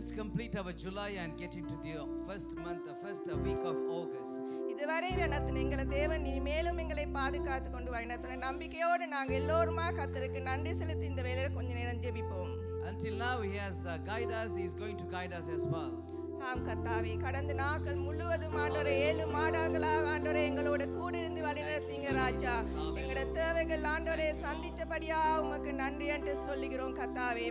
just complete our July and get into the first month, the first week of August. இதுவரை நடத்தின எங்களை தேவன் இனிமேலும் எங்களை பாதுகாத்து கொண்டு வழிநடத்தின நம்பிக்கையோடு நாங்கள் எல்லோருமா கர்த்தருக்கு நன்றி செலுத்தி இந்த வேளையில கொஞ்ச நேரம் ஜெபிப்போம். Until now he has guided us, he is going to guide us as well. ஆம் கர்த்தாவே, கடந்த நாட்கள் முழுவதும் ஆண்டவரே 7 மாதங்களாக ஆண்டவரே எங்களோட கூட இருந்து வழிநடத்திங்க ராஜா. எங்களோட தேவைகள் ஆண்டவரே சந்திச்சபடியா உமக்கு நன்றி என்று சொல்லுகிறோம் கர்த்தாவே.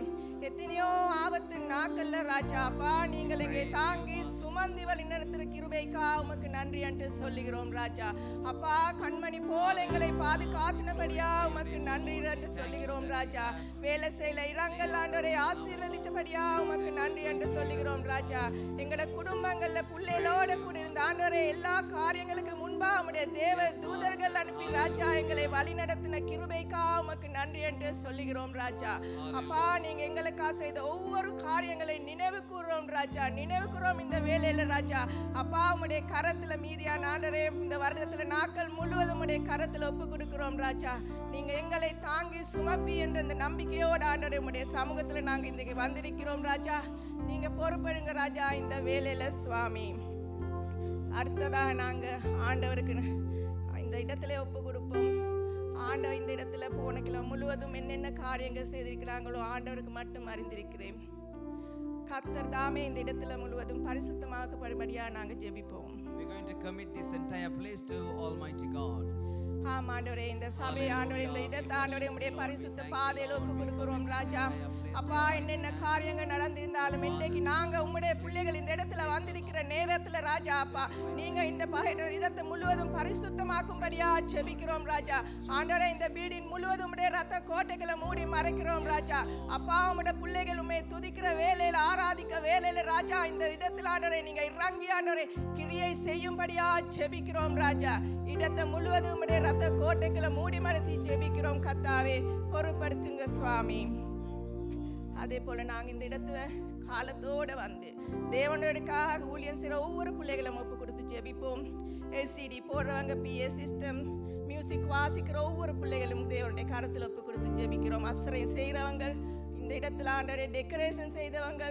எத்தனையோ ஆபத்து நாட்கள்ல ராஜா அப்பா நீங்கள் எங்களை தாங்கி சுமந்தி வழிநடத்துகிற கிருபைக்கா உமக்கு நன்றி என்று சொல்லுகிறோம் ராஜா. அப்பா கண்மணி போல் எங்களை பாதுகாத்தினபடியா உமக்கு நன்றி என்று சொல்லுகிறோம் ராஜா. வேலை செய்யல இரங்கல் ஆண்டவரை ஆசீர்வதித்தபடியா உமக்கு நன்றி என்று சொல்லுகிறோம் ராஜா. எங்களோட குடும்பங்கள்ல பிள்ளைகளோட கூட இருந்த ஆண்டவரே எல்லா காரியங்களுக்கு முன்பா உம்முடைய தேவ தூதர்கள் அனுப்பி ராஜா எங்களை வழி நடத்தின கிருபைக்கா உமக்கு நன்றி என்று சொல்லுகிறோம் ராஜா. அப்பா நீங்க எங்களுக்கா செய்த ஒவ்வொரு காரியங்களை நினைவு கூறுறோம் ராஜா, நினைவு கூறுறோம் இந்த வேலையில ராஜா. அப்பா உம்முடைய கரத்துல மீதியான ஆண்டவரே இந்த வருடத்துல நாட்கள் முழுவதும் உம்முடைய கரத்துல ஒப்பு கொடுக்கிறோம் ராஜா. நீங்க எங்களை தாங்கி சுமப்பி என்ற இந்த நம்பிக்கையோடு ஆண்டவரே உம்முடைய சமூகத்துல நாங்க இன்றைக்கு வந்திருக்கிறோம் ராஜா. நீங்க பொறுப்படுங்க ராஜா இந்த வேலையில சுவாமி. அடுத்ததாக நாங்க ஆண்டவருக்கு இந்த இடத்துல ஒப்பு கொடுப்போம். ஆண்டவர் இந்த இடத்துல போன கிலோ முழுவதும் என்னென்ன காரியங்கள் செய்திருக்கிறாங்களோ ஆண்டவருக்கு மட்டும் அறிந்திருக்கிறேன். கர்த்தர் தாமே இந்த இடத்துல முழுவதும் பரிசுத்தமாக்கப்படும்படியா நாங்க ஜெபிப்போம். We are going to commit this entire place to Almighty God. ஆண்டவரே இந்த சபை ஆண்டவரே இந்த இடத்தை ஆண்டவரே உம்முடைய பரிசுத்த பாதையில ஒப்பு கொடுக்கிறோம் ராஜா. அப்பா என்னென்ன காரியங்கள் நடந்திருந்தாலும் இன்றைக்கு நாங்க உம்முடைய பிள்ளைகள் இந்த இடத்துல வந்திருக்கிற நேரத்துல ராஜா அப்பா நீங்க இந்த இடத்தை முழுவதும் பரிசுத்தமாக்கும்படியா ஜெபிக்கிறோம் ராஜா. ஆண்டவரே இந்த வீடின் முழுவதும் உம்முடைய ரத்த கோட்டைகளை மூடி மறைக்கிறோம் ராஜா. அப்பா உம்முடைய பிள்ளைகள் உம்மை துதிக்கிற வேலையில ஆராதிக்க வேலையில ராஜா இந்த இடத்துல ஆண்டவரே நீங்க இறங்கி ஆண்டவரே கிரியை செய்யும்படியா ஜெபிக்கிறோம் ராஜா. இடத்தை முழுவதும் உம்முடைய ரத்த கோட்டைகளை மூடி மறைத்து ஜெபிக்கிறோம் கர்த்தாவே, பொறுப்படுத்துங்க சுவாமி. அதே போல நாங்க இந்த இடத்துல காலத்தோட வந்து தேவனுடையக்காக ஊழியம் செய்கிற ஒவ்வொரு பிள்ளைகளும் ஒப்பு கொடுத்து ஜெபிப்போம். எல்சிடி போடுறவங்க, பிஏ சிஸ்டம், மியூசிக் வாசிக்கிற ஒவ்வொரு பிள்ளைகளும் தேவனுடைய கரத்தில் ஒப்பு கொடுத்து ஜெபிக்கிறோம். அசரம் செய்கிறவங்க, இந்த இடத்துல ஆண்டவரே டெக்கரேஷன் செய்தவங்க,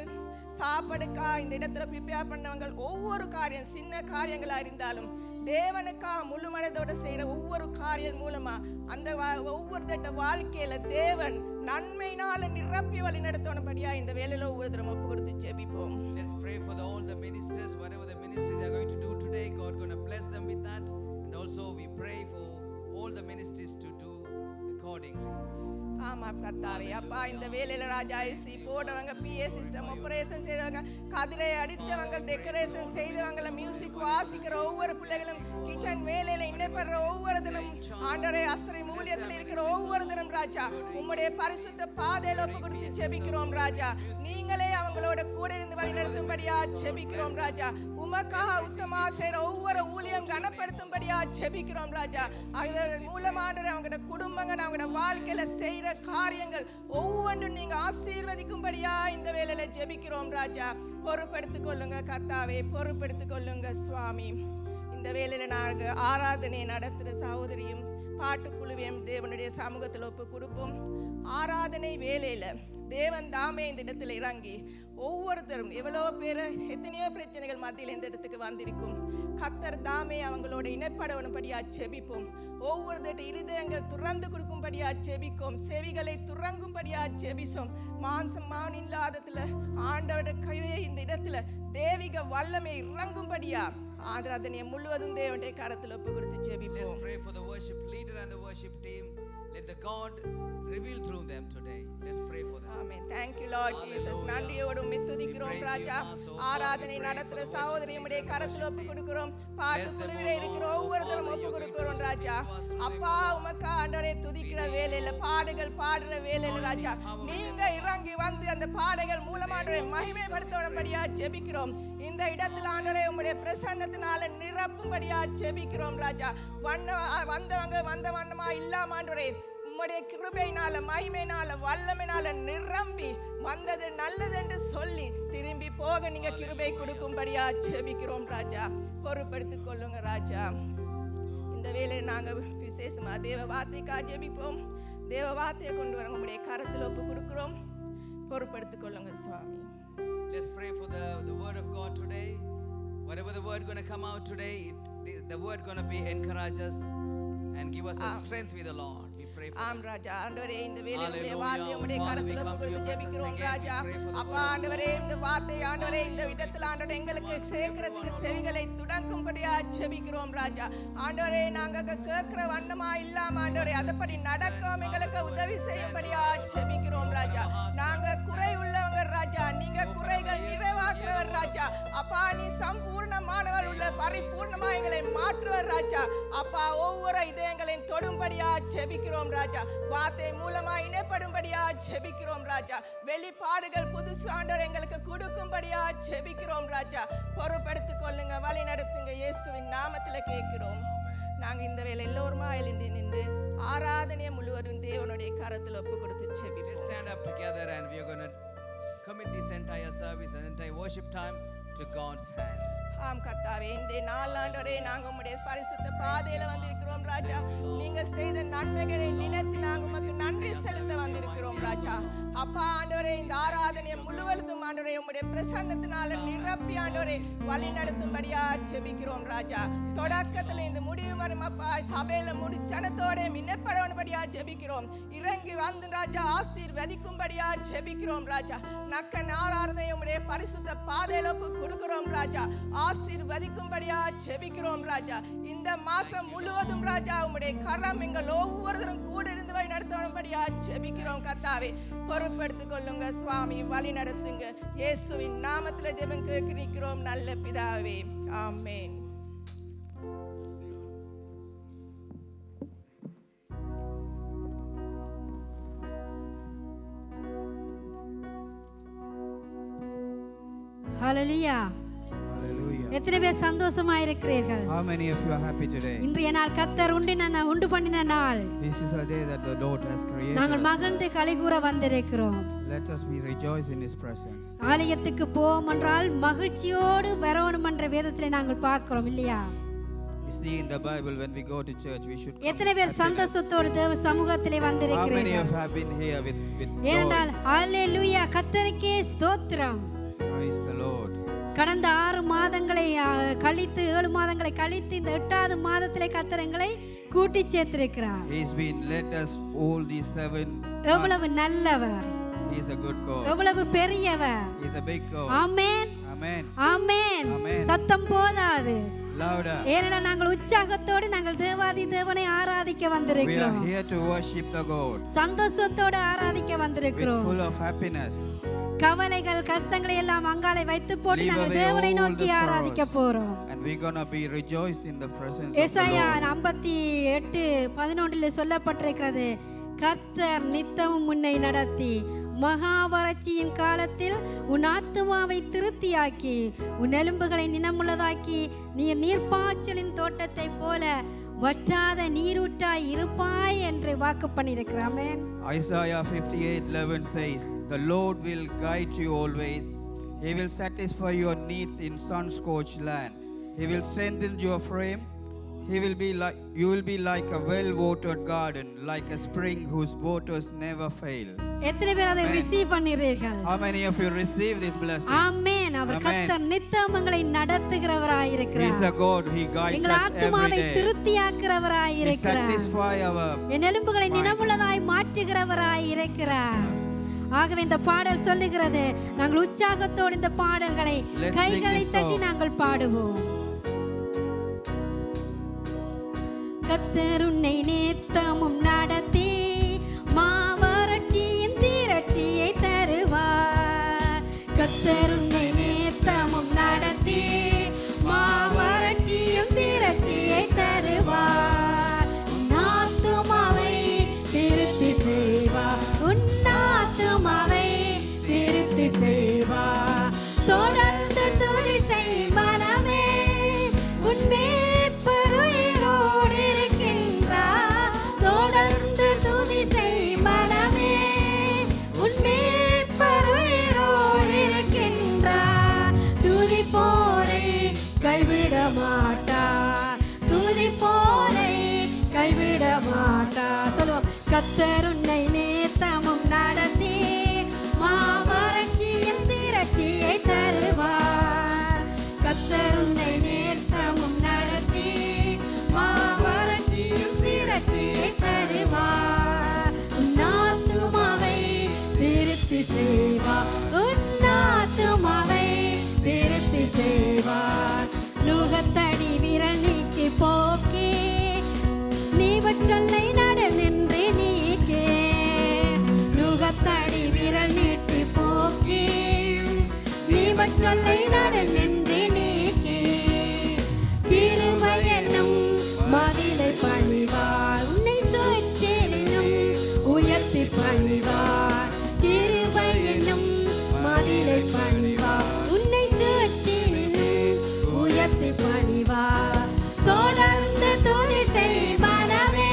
சாப்பாடுக்கா இந்த இடத்துல ப்ரிப்பேர் பண்ணவங்க, ஒவ்வொரு காரியம் சின்ன காரியங்களாக இருந்தாலும் தேவனுக்கா முழு மனதோட செய்கிற ஒவ்வொரு காரியம் மூலமா அந்த ஒவ்வொருத்தட்ட வாழ்க்கையில தேவன் நன்மையினால நிரப்பி வழி நடத்தணும்படியா இந்த வேலையில ஒவ்வொரு தரம் ஒப்பு கொடுத்து ஜெபிப்போம். Let's pray for all the ministers, whatever the ministry they are going to do today, God going to bless them with that. And also we pray for all the ministries to do accordingly. ஆமா கர்த்தாவே, அப்பா இந்த வேலையில ராஜா IC போடுறவங்க, BA system operation செய்றவங்க, கதிரை அடிச்சவங்க, decoration செய்தவங்க, music வாசிக்கிற ஒவ்வொரு பிள்ளைகளும், கிச்சன் வேலையில இணைப்படுற ஒவ்வொரு தினம் ஆண்டவரே அஸ்ரை ஊழியத்தில் இருக்கிற ஒவ்வொரு தினம் ராஜா உம்முடைய பரிசுத்த பாதையில ஒப்பு கொடுத்து ஜெபிக்கிறோம் ராஜா. நீங்களே அவங்களோட கூட இருந்து வழி நடத்தும்படியா ஜெபிக்கிறோம் ராஜா. உமக்காக உத்தமா செய்கிற ஒவ்வொரு ஊழியம் கனப்படுத்தும்படியா ஜெபிக்கிறோம் ராஜா. அதன் மூலமான அவங்களோட குடும்பங்கள் அவங்களோட வாழ்க்கையில செய்கிற காரியங்கள் ஒவ்வொன்றும் நீங்க ஆசீர்வதிக்கும்படியா இந்த வேலையில ஜெபிக்கிறோம் ராஜா. பொறுப்படுத்திக் கொள்ளுங்க கர்த்தாவே, பொறுப்படுத்திக் கொள்ளுங்க சுவாமி. இந்த வேலையில நாங்கள் ஆராதனை நடத்துகிற சகோதரியும் பாட்டுக்குழுவையும் தேவனுடைய சமூகத்தில் ஒப்பு கொடுப்போம். ஆராதனை வேலையில தேவன் தாமே இந்த இடத்துல இறங்கி ஒவ்வொருத்தரும் எவ்வளோ பேர் எத்தனையோ பிரச்சனைகள் மத்தியில் இந்த இடத்துக்கு வந்திருக்கும். கர்த்தர் தாமே அவங்களோட இணைப்படவனும்படியா ஜெபிப்போம். ஒவ்வொருத்தட்ட இருதயங்கள் துறந்து கொடுக்கும்படியா ஜெபிக்கும், செவிகளை துறங்கும்படியா ஜெபிசோம். மான் இல்லாததுல ஆண்டவரோட கையை இந்த இடத்துல தேவிக வல்லமை இறங்கும்படியா ஆராதனையை முழுவதும் தேவனுடைய கரத்தில் ஒப்பு கொடுத்து ஜெபிப்போம். Let's pray for the worship leader and the worship team. Let the God reveal through them today. Let's pray for them. Amen. Thank you Lord Jesus. நன்றியோடு துதிக்கிறோம் ராஜா. ஆராதனை நடத்துகிற சகோதரியுடைய கரத்தில் ஒப்பு கொடுக்கிறோம். பாட்டு குழுவிலே இருக்கிற ஒவ்வொருத்தரும் ஒப்பு கொடுக்கிறோம் ராஜா. அப்பா உமக்கு ஆண்டவரே துதிக்கிற வேலையில பாடுகள் பாடுற வேலையில ராஜா நீங்க இறங்கி வந்து அந்த பாடுகள் மூலமானவரை மகிமைப்படுத்தபடியா ஜெபிக்கிறோம். இந்த இடத்துல ஆண்டவரே உம்முடைய பிரசன்னத்தினால நிரப்பும்படியா ஜெபிக்கிறோம் ராஜா. வந்தவங்க வந்த வண்ணமா இல்லாம ஆண்டவரே உம்முடைய கிருபையினால மகிமையினால வல்லமையினால நிரம்பி வந்தது நல்லது என்று சொல்லி திரும்பி போக நீங்க கிருபை கொடுக்கும்படியா ஜெபிக்கிறோம் ராஜா. பொறுப்படுத்திக் கொள்ளுங்க ராஜா. இந்த வேளையை நாங்க விசேஷமா தேவ வார்த்தைக்காக ஜெபிப்போம். தேவ வார்த்தையை கொண்டு வர உம்முடைய கரத்தில் ஒப்பு கொடுக்கிறோம். பொறுப்படுத்திக் கொள்ளுங்க சுவாமி. Let's pray Lord today. Whatever the word going to come out today, the word going to be encourage us and give us a strength with the Lord. We pray for ஆம் ராஜா ஆண்டவரே இந்த வேளையிலே Hallelujah. வார்த்தை உம்முடைய Father, we கரத்தில் come to your ஒப்புக்கொடுத்து presence ஜெபிக்கிறோம் again. Raja We pray for the அப்பா word of ஆண்டவரே இந்த வார்த்தை ஆண்டவரே இந்த விதத்தில் ஆண்டவரே எங்களுக்கு சேர்க்கிறதுக்கு செவிகளை துடங்கும்படியா ஜெபிக்கிறோம் ராஜா ஆண்டவரே நாங்க கேட்கிற வண்ணமா இல்லாம ஆண்டவரே அதப்படி நடக்கும் எங்களுக்கு உதவி செய்யும்படியா ஜெபிக்கிறோம் ராஜா நாங்க குறை உள்ளவங்க ராஜா நீங்க குறைகள் நிறைவாக்குறவர் ராஜா அப்பா நீ சம்பூர்ணமானவர் உள்ள பரிபூர்ணமா எங்களை மாற்றுவர் ராஜா அப்பா ஒவ்வொரு இதயங்களையும் தொடும்படியா ஜெபிக்கிறோம் ராஜா வார்த்தை மூலமா இணைப்படும்படியா ஜெபிக்கிறோம் ராஜா வெளிப்பாடுகள் புதுசு ஆண்டவர் எங்களுக்கு கொடுக்கும்படியா ஜெபிக்கிறோம் ராஜா பொறுப்படுத்திக் கொள்ளுங்க வழி நடத்துங்க இயேசுவின் நாமத்தில் கேட்கிறோம் நாங்க இந்த வேளை எல்லோருமா எழுந்து நின்று ஆராதனையை முழுவதும் தேவனுடைய கரத்தில் ஒப்பு கொடுத்து Let's ஜெபிப்போம் stand up together and we are going to commit this entire service and entire worship time to God's hands. ஆம் கர்த்தாவே இந்த நாளாண்டவரே நாங்க உம்முடைய பரிசுத்த பாதையில வந்திருக்கிறோம் ராஜா நீங்க செய்த நன்மைகளை நினைத்து நாங்க உமக்கு நன்றி செலுத்த வந்திருக்கிறோம் ராஜா அப்பா ஆண்டவரே இந்த ஆராதனையை முழுவதும் ஆண்டவரே உம்முடைய பிரசன்னத்தினால நிரப்பி ஆண்டவரே வழி நடத்தும்படியா ஜெபிக்கிறோம் ராஜா தொடக்கத்துல இந்த முடிவு வரும் அப்பா சபையில முடிச்சனத்தோட மின்னப்படவன்படியா ஜெபிக்கிறோம் இறங்கி வந்து ராஜா ஆசீர்வதிக்கும்படியா ஜெபிக்கிறோம் ராஜா நக்கன் ஆராதனை உம்முடைய பரிசுத்த பாதையில கொடுக்கிறோம் ராஜா ஆசீர்வதிக்கும்படியா ஜெபிக்கிறோம் ராஜா இந்த மாசம் முழுவதும் ராஜா உம்முடைய கரம் எங்கள் ஒவ்வொருத்தரும் கூட இருந்து வழி நடத்தும்படியா ஜெபிக்கிறோம் கர்த்தாவே பொறுப்பெடுத்துக் கொள்ளுங்க சுவாமி வழி நடத்துங்க இயேசுவின் நாமத்தில் ஜெபம் கேட்கிறோம் நல்ல பிதாவே ஆமென் ஹalleluya Hallelujah. எத்தனை பேர் சந்தோஷமா இருக்கிறீர்கள் How many of you are happy today? இன்றைய நாள் கர்த்தர் உண்டு பண்ணின நாள் This is a day that the Lord has created. நாங்கள் மகிழ்ந்து களிகூர வந்திருக்கிறோம் Let us be rejoice in His presence. ஆலயத்துக்கு போவோம் என்றால் மகிழ்ச்சியோடு வரணும் என்ற வேதத்திலே நாங்கள் பார்க்கிறோம் இல்லையா You see in the Bible when we go to church we should come எத்தனை with பேர் happiness. சந்தோஷத்தோடு தேவ சமூகத்திலே How many வந்திருக்கிறீர்கள் of you have been here with ஏனென்றால் joy? ஹalleluya கர்த்தருக்கே ஸ்தோத்திரம் Praise the Lord. கடந்த 6 மாதங்களை கழித்து 7 மாதங்களை கழித்து இந்த 8வது மாதத்திலே கர்த்தர் எங்களை கூட்டி சேர்த்திருக்கிறார் He's been led us all these 7 எவ்வளவு months. நல்லவர் He's a good God. எவ்வளவு பெரியவர் He's a big God. Amen Amen. Amen Amen. சத்தம் போதாது Louder. ஏனென்றால் நாங்கள் உற்சாகத்தோடு நாங்கள் தேவாதி தேவனை ஆராதிக்க We are வந்திருக்கிறோம் here to worship the God சந்தோஷத்தோடு ஆராதிக்க with வந்திருக்கிறோம் full of happiness. கவலைகள் கஷ்டங்களை எல்லாம் அங்காலை வைத்து போட்டு Leave நாங்கள் away தேவனை all நோக்கி the ஆராதிக்க sorrows. போறோம் And we're going to be rejoiced in the presence of the ஏசாயா Lord. 58:11 சொல்லப்பட்டிருக்கிறது கர்த்தர் நித்தமும் முன்னை நடத்தி மகா வறட்சியின் காலத்தில் உன் ஆத்துமாவை திருப்தியாக்கி உன் எலும்புகளை நினமுள்ளதாக்கி நீ நீர்ப்பாய்ச்சலின் தோட்டத்தை போல வற்றாத நீரூற்றாய் இருப்பாய் என்று வாக்கு பண்ணியிருக்கிறார் ஆமென் Isaiah 58:11 says, "The Lord will guide you always. He will satisfy your needs in sun-scorched land. He will strengthen your frame. You will be like a well-watered garden, like a spring whose waters never fail." எத்தனை பேர் அதை Amen. Receive பண்ணீர்கள் How many of you receive this blessing? Amen அவர் Amen. கர்த்தர் நித்தமங்களை நடத்துகிறவராய் He is இருக்கிறார் a God. He guides எங்கள் us every ஆத்துமாவை day. திருப்தியாக்குறவராய் He இருக்கிறார் satisfy our என் எலும்புகளை நினமுள்ளதாய் மாற்றுகிறவராய் இருக்கிறார் ஆகவே இந்த பாடல் சொல்லுகிறது நாங்கள் உற்சாகத்தோடு இந்த பாடல்களை Let's கைகளை sing this தட்டி song. நாங்கள் பாடுவோம் கர்த்தர் உன்னை நித்தமும் நடத்தி மாவறட்சியின் திரட்சியை தருவார் கர்த்தர் உன்னை நித்தமும் நடத்தி மாவறட்சியும் திரட்சியை தருவார் உன் ஆத்துமாவை திருப்தி செய்வார் உன் ஆத்துமாவை திருப்தி செய்வார் தொடர்ந்து துதி செய் மனமே உன் மேய்ப்பர் உயிரோடு இருக்கின்றார் தொடர்ந்து துதி செய் மனமே உன் மேய்ப்பர் உயிரோடு இருக்கின்றார் துதி போரை கைவிட மாட்டார் துதி போரை கைவிட மாட்டார் சொல்லுவோம் கர்த்தர் உன்னை நேத்தமும் நடத்தி மாவறட்சியின் திரட்சியை தருவார் சொல்லை நடந்தென்று நீக்கி கிருபை என்னும் மதிலை பணிவார் உன்னை சுற்றிலும் உயர்த்தி பணிவார் கிருபை என்னும் மதிலை பணிவார் உன்னை சுற்றிலும் உயர்த்தி பணிவார் தொடர்ந்து துதி செய் மனமே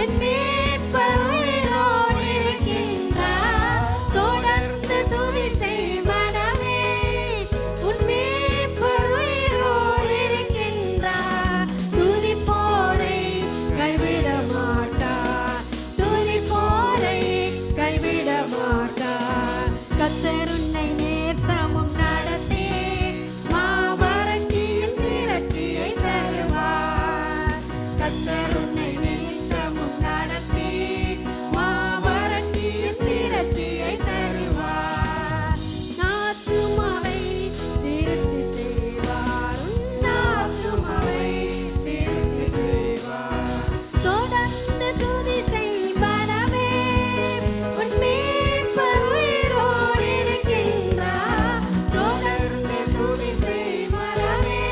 என் மீட்பர் உயிரோடு இருக்கின்றார் தொடர்ந்து துதி செய் மனமே உன் மீட்பர் உயிரோடு இருக்கின்றார் துதிப்போரை கைவிட மாட்டார் துதிப்போரை கைவிட மாட்டார் கர்த்தர் உன்னை நேர்த்தமும் நடத்தி மாவறட்சியின் திரட்சியை தருவார் கர்த்தர் உன்னை நேர்த்தமும் நடத்தி மாவறட்சியின் திரட்சியை தருவார் நாத்துமாவை திருத்தி செய்வார் உன் நாத்துமாவை திருத்தி செய்வார் தொடர்ந்து துதி செய் மனமே உன் மீட்பர் உயிரோடு இருக்கின்றார் தொடர்ந்து துதி செய் மனமே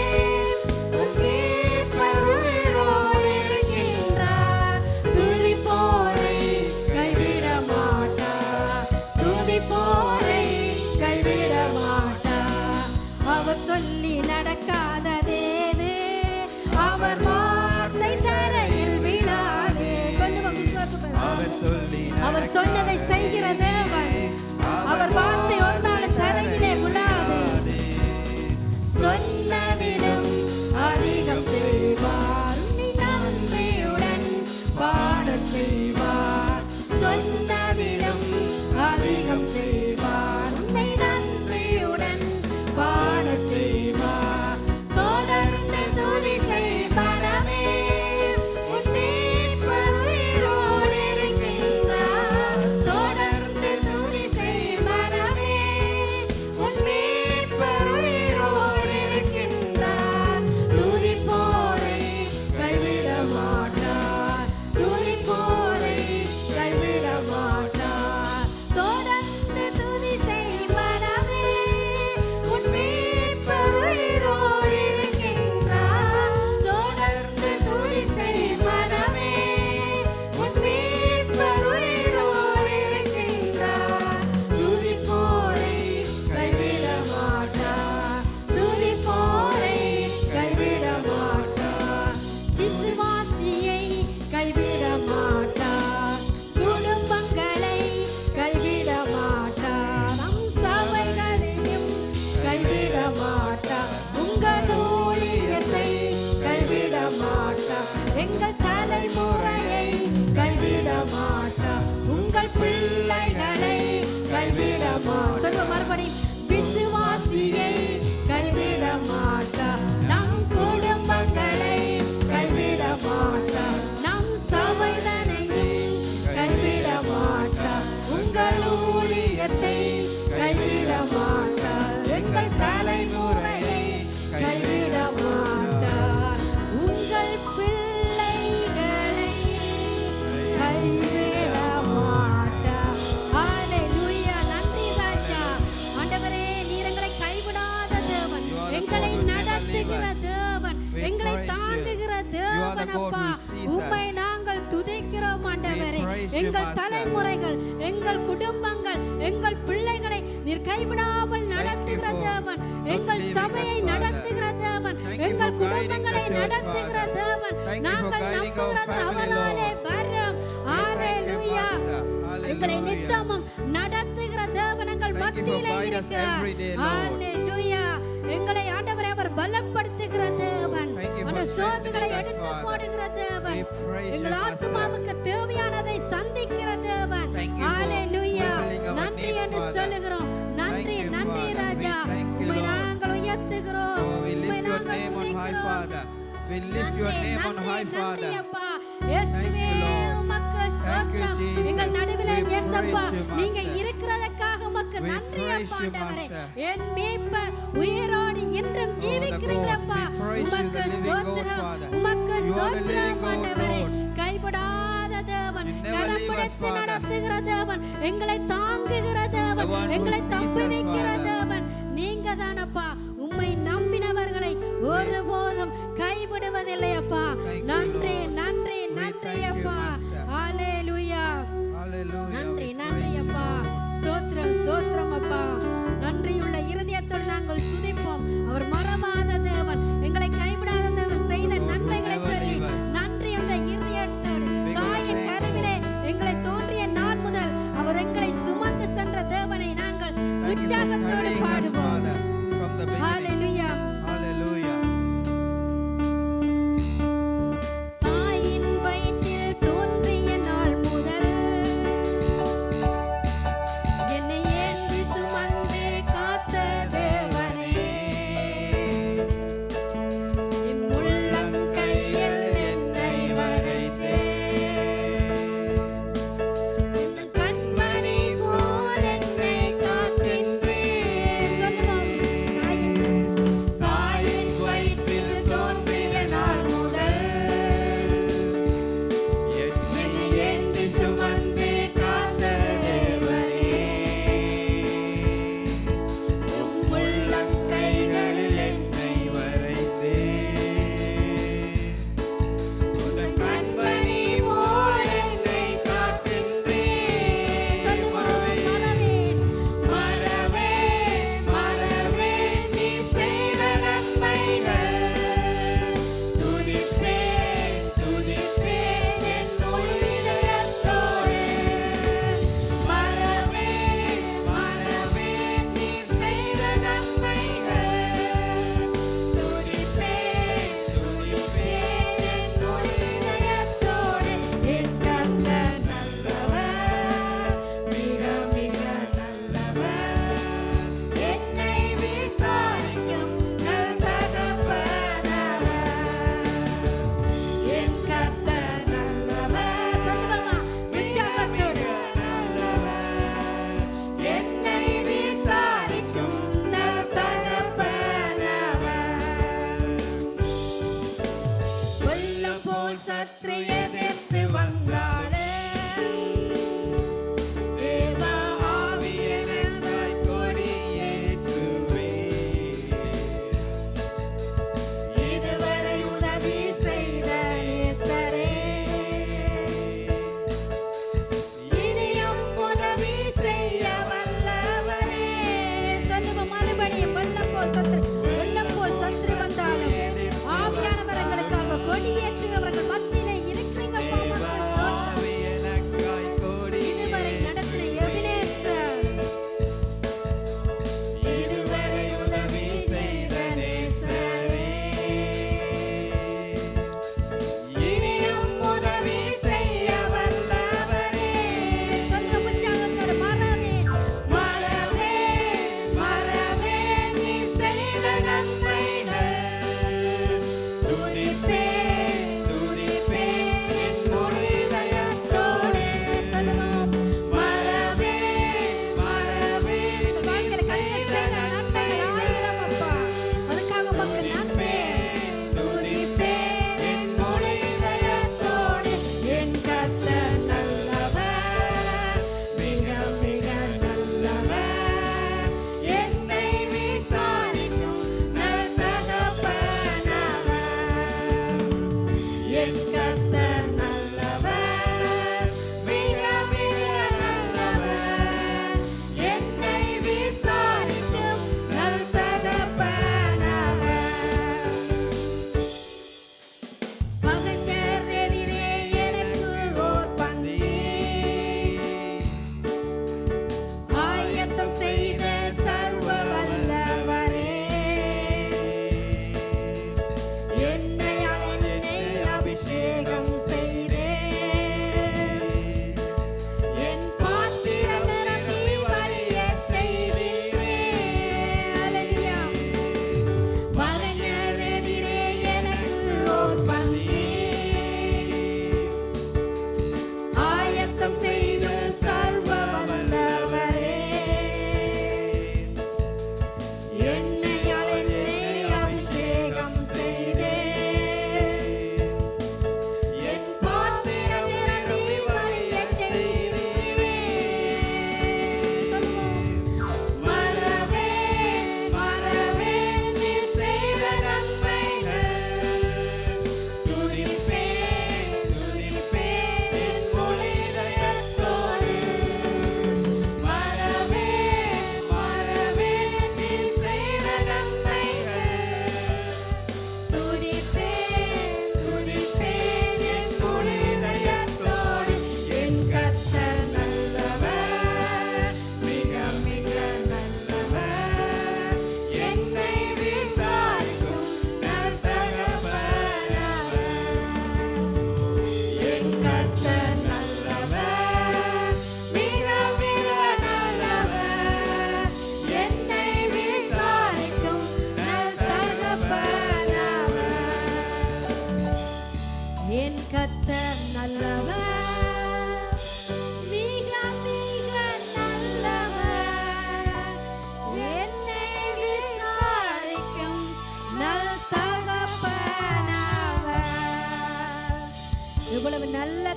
உன் மீட்பர் உயிரோடு இருக்கின்றார் துதிப்போரை கைவிட மாட்டார் துதிப்போரை கைவிட மாட்டார் அவர் சொல்லி நடக்காததேது அவர் வார்த்தை தரையில் விழாது சொல்லுவோம் விசுவாசத்தோட. அவர் சொன்னதை செய்கிற தேவன் அவர் வார்த்தை ஒரு நாள் தரையிலே விழாது சொன்னதிலும் அதிகம் செய்வார் உன்னை நம்பியுடன் பாடச் செய்வார் சொன்னதிலும் அதிகம் செய்வார் உன்னை நன்றியுடன் பாடச் செய்வார் தொடர்ந்து துதி செய் மனமே உன் மீட்பர் உயிரோடு இருக்கின்றார் தொடர்ந்து துதி செய் மனமே உன் மீட்பர் உயிரோடு இருக்கின்றார் துதிப்போரை கைவிட மாட்டார் துதிப்போரை கைவிட மாட்டார் தொடர்ந்து துதி செய் மனமே உன் மீட்பர் உயிரோடு இருக்கின்றார் தொடர்ந்து துதி செய் மனமே உன் மீட்பர் உயிரோடு இருக்கின்றார் துதிப்போரை கைவிட மாட்டார் துதிப்போரை கைவிட மாட்டார் விசுவாசியை கைவிட மாட்டார் குடும்பங்களை கைவிட மாட்டார் நம் சபைகளையும் கைவிட மாட்டார் உங்கள் ஊழியத்தை கைவிட மாட்டார் எங்கள் தலைமுறையை கைவிட மாட்டார் உங்கள் பிள்ளைகளை கைவிட மாட்டார் சொல்லுவோம் மறுபடியும் விசுவாசியை கைவிட மாட்டார் நம் குடும்பங்களை கைவிட மாட்டார் நம் சபைதனையும் கைவிட மாட்டார் உங்கள் ஊழியத்தை கைவிட மாட்டார் எங்கள் தலைமுறையை கைவிட மாட்டார் உங்கள் பிள்ளைகளை கைவிட மாட்டார் ஹalleluya நன்றி ராஜா ஆண்டவரே நீர் எங்களை கைவிடாத தேவன் எங்களை நடத்துகிற தேவன் எங்களை தாங்குகிற தேவன் அப்பா உம்மை நாங்கள் துதிக்கிறோம் ஆண்டவரே எங்கள் தலைமுறைகள் எங்கள் குடும்பங்கள் எங்கள் பிள்ளைகளை நீர் கைவிடாமல் நடத்துகிற தேவன் எங்கள் சபையை நடத்துகிற தேவன் எங்கள் குடும்பங்களை நடத்துகிற தேவன் நாங்கள் நம்புகிறது அவராலே வரும் ஹalleluya எங்களை நித்தமும் நடத்துகிற தேவன் எங்கள் மத்தியிலே இருக்கிறார் ஹalleluya எங்களை ஆண்டவரே அவர் பலப்படுத்துகிற தேவன் அந்த சோர்வுகளை எடுத்து போடுகிற தேவன் எங்கள் ஆத்மாவுக்கு தேவையானதை சந்திக்கிற தேவன் ஹalleluya நன்றி என்று சொல்லுகிறோம் நன்றி நன்றி ராஜா உம்மை நாங்கள் உயர்த்துகிறோம் உம்மை நாங்கள் துதிக்கிறோம் We lift your name on high, Father. இயேசுவே உமக்கு ஸ்தோத்திரம் எங்கள் நடுவிலே இயேசப்பா நீங்க இருக்கிறதற்காக உமக்கு நன்றி அப்பா ஆண்டவரே என் மீட்பர் உயிரோடு என்றும் ஜீவிக்கிறீங்களப்பா உமக்கு ஸ்தோத்திரம் உமக்கு ஸ்தோத்திரம் ஆண்டவரே கைவிடாத தேவன் கரம் பிடித்து நடத்துகிற தேவன் எங்களை தாங்குகிற தேவன் எங்களை தப்புவிக்கிற தேவன் நீங்க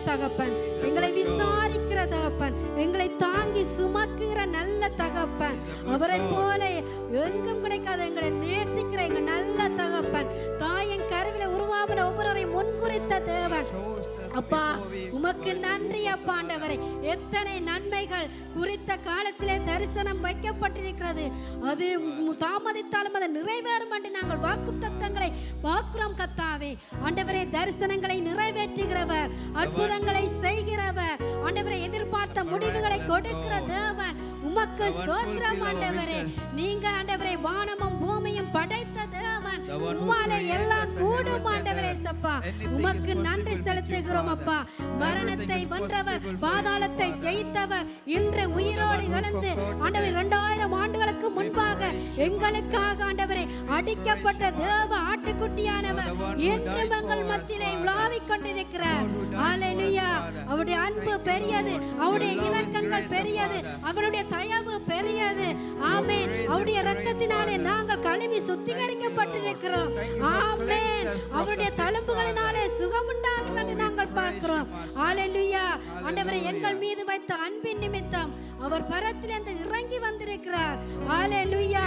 தகப்பன், எங்களை விசாரிக்கிற தகப்பன், எங்களை தாங்கி சுமக்குகிற நல்ல தகப்பன், அவரை போல எங்கும் கிடைக்காத எங்களை நேசிக்கிற எங்க நல்ல தகப்பன், தாயின் கருவில உருவாகின ஒவ்வொருவரையும் முன்குறித்த தேவன். அப்பா உமக்கு நன்றி அப்பா ஆண்டவரே. எத்தனை நன்மைகள் குறித்த காலத்திலே தரிசனம் வைக்கப்பட்டிருக்கிறது. அது தாமதித்தாலும் அதை நிறைவேறும் என்று நாங்கள் வாக்குத்தத்தங்களை வாக்குறோம் கர்த்தாவே. ஆண்டவரே தரிசனங்களை நிறைவேற்றுகிறவர், அற்புதங்களை செய்கிறவர், ஆண்டவரை எதிர்பார்த்த முடிவுகளை கொடுக்கிற தேவன். உமக்கு ஸ்தோத்திரம் ஆண்டவரே. நீங்க ஆண்டவரே வானமும் பூமியும் படைத்த தேவன். உம்மாலே எல்லாம் கூடும் ஆண்டவரே. சப்பா உமக்கு நன்றி செலுத்துகிறோம் அப்பா. மரணத்தை வென்றவர், பாதாளத்தை ஜெயித்தவர், இன்று உயிரோடு எழுந்து ஆண்டவர் 2000 ஆண்டுகளுக்கு முன்பாக எங்களுக்காக ஆண்டவரே அடிக்கப்பட்ட தேவ ஆட்டுக்குட்டியானவர் என்றும் எங்கள் மத்தியிலே உலாவிக் கொண்டிருக்கிறார். ஹல்லேலூயா. அவருடைய அன்பு பெரியது, அவருடைய இரக்கங்கள் பெரியது, அவருடைய தயவு பெரியது. ஆமென். அவருடைய இரத்தத்தினாலே நாங்கள் கழுவி சுத்திகரிக்கப்பட்டிருக்கிறோம். ஆமென். அவருடைய தழும்புகளினாலே சுகம் உண்டாகிறது என்று நாங்கள் பார்க்கிறோம். ஹல்லேலூயா. ஆண்டவரே எங்கள் மீது வைத்த அன்பின் நிமித்தம் அவர் பரத்திலிருந்து இறங்கி வந்திருக்கிறார். ஹல்லேலூயா.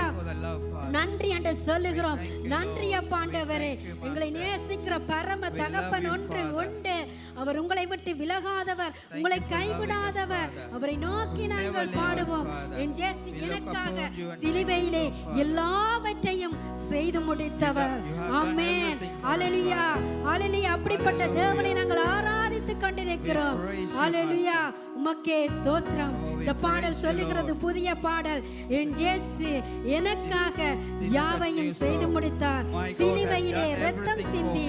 நன்றி என்று சொல்லுகிறோம். நன்றி அப்பா ஆண்டவரே. எங்களை நேசிக்கிற பரம தகப்பன் ஒன்று உண்டு. அவர் உங்களை விட்டு விலகாதவர், உங்களை கைவிடாதவர். அவரை நோக்கி நாங்கள் பாடுவோம். என் இயேசு எனக்காக சிலுவையிலே எல்லாவற்றையும் செய்து முடித்தவர். ஆமென். ஹல்லேலூயா. ஹல்லேலூயா. அப்படிப்பட்ட தேவனை நாங்கள் ஆராதித்துக் கொண்டிருக்கிறோம். ஹல்லேலூயா. உமக்கே ஸ்தோத்திரம். இந்த பாடல் சொல்லுகிறது புதிய பாடல். என் இயேசு எனக்காக யாவையும் செய்து முடித்தார். சிலுவையிலே இரத்தம் சிந்தி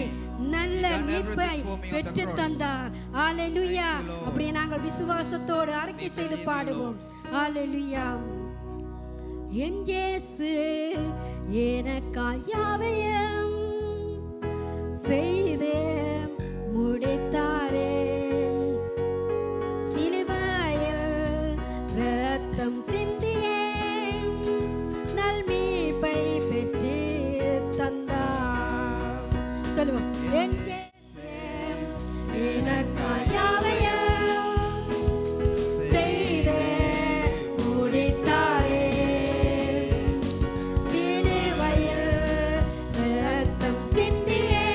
நல்ல மீட்பை பெற்று தந்தார். ஹல்லேலூயா. அப்படியே நாங்கள் விசுவாசத்தோடு அறிக்கை செய்து பாடுவோம். ஹல்லேலூயா. என் இயேசு எனக்காக யாவையும் செய்து முடித்தாரே. ரத்தம் சிந்தியே நல் மீட்பை பெற்று தந்தார். சொல்லுவோம். என் இயேசு எனக்காக யாவையும் செய்து முடித்தாரே. சிலுவையில் ரத்தம் சிந்தியே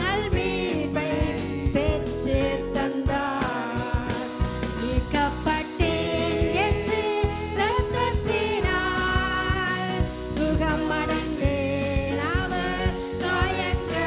நல் மீட்பை பெற்று தந்தார். சுகம் அடைந்தேன் அவர் காயங்கள்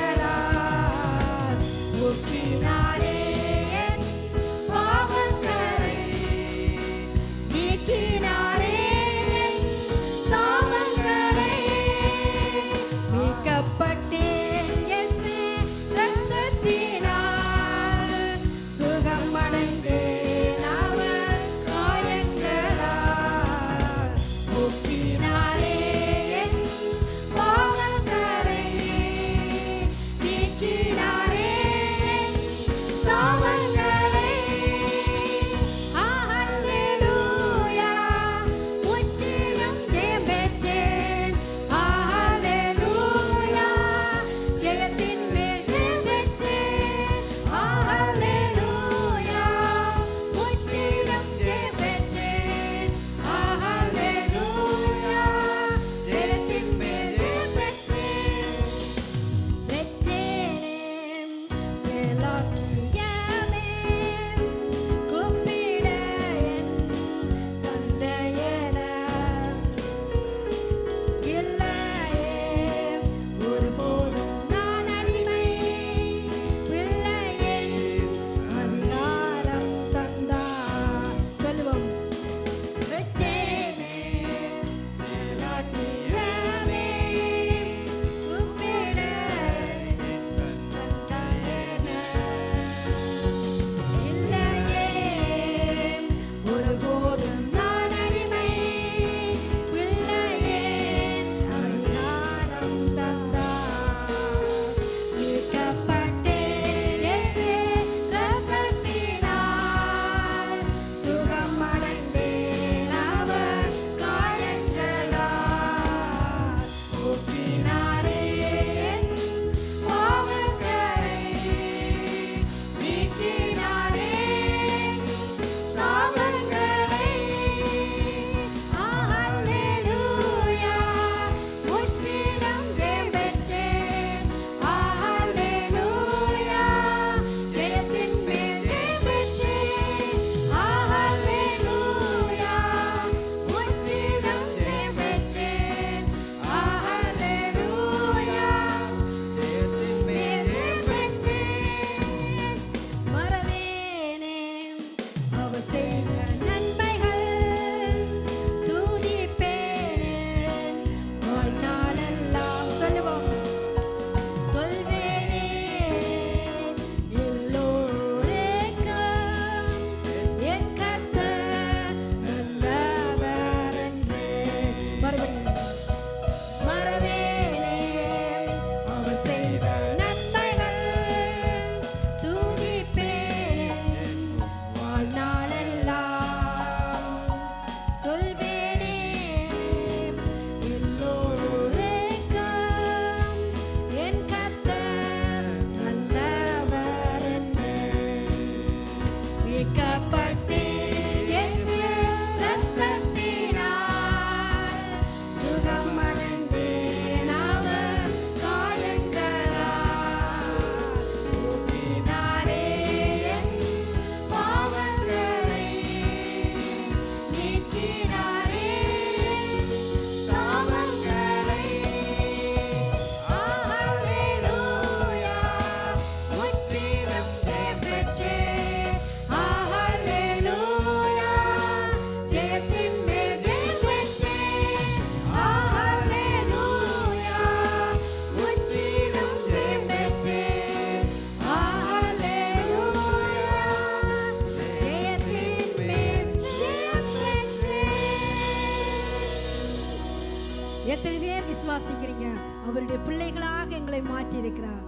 எத்தனை பேர் விசுவாசிக்கிறீங்க? அவருடைய பிள்ளைகளாக எங்களை மாற்றி இருக்கிறார்.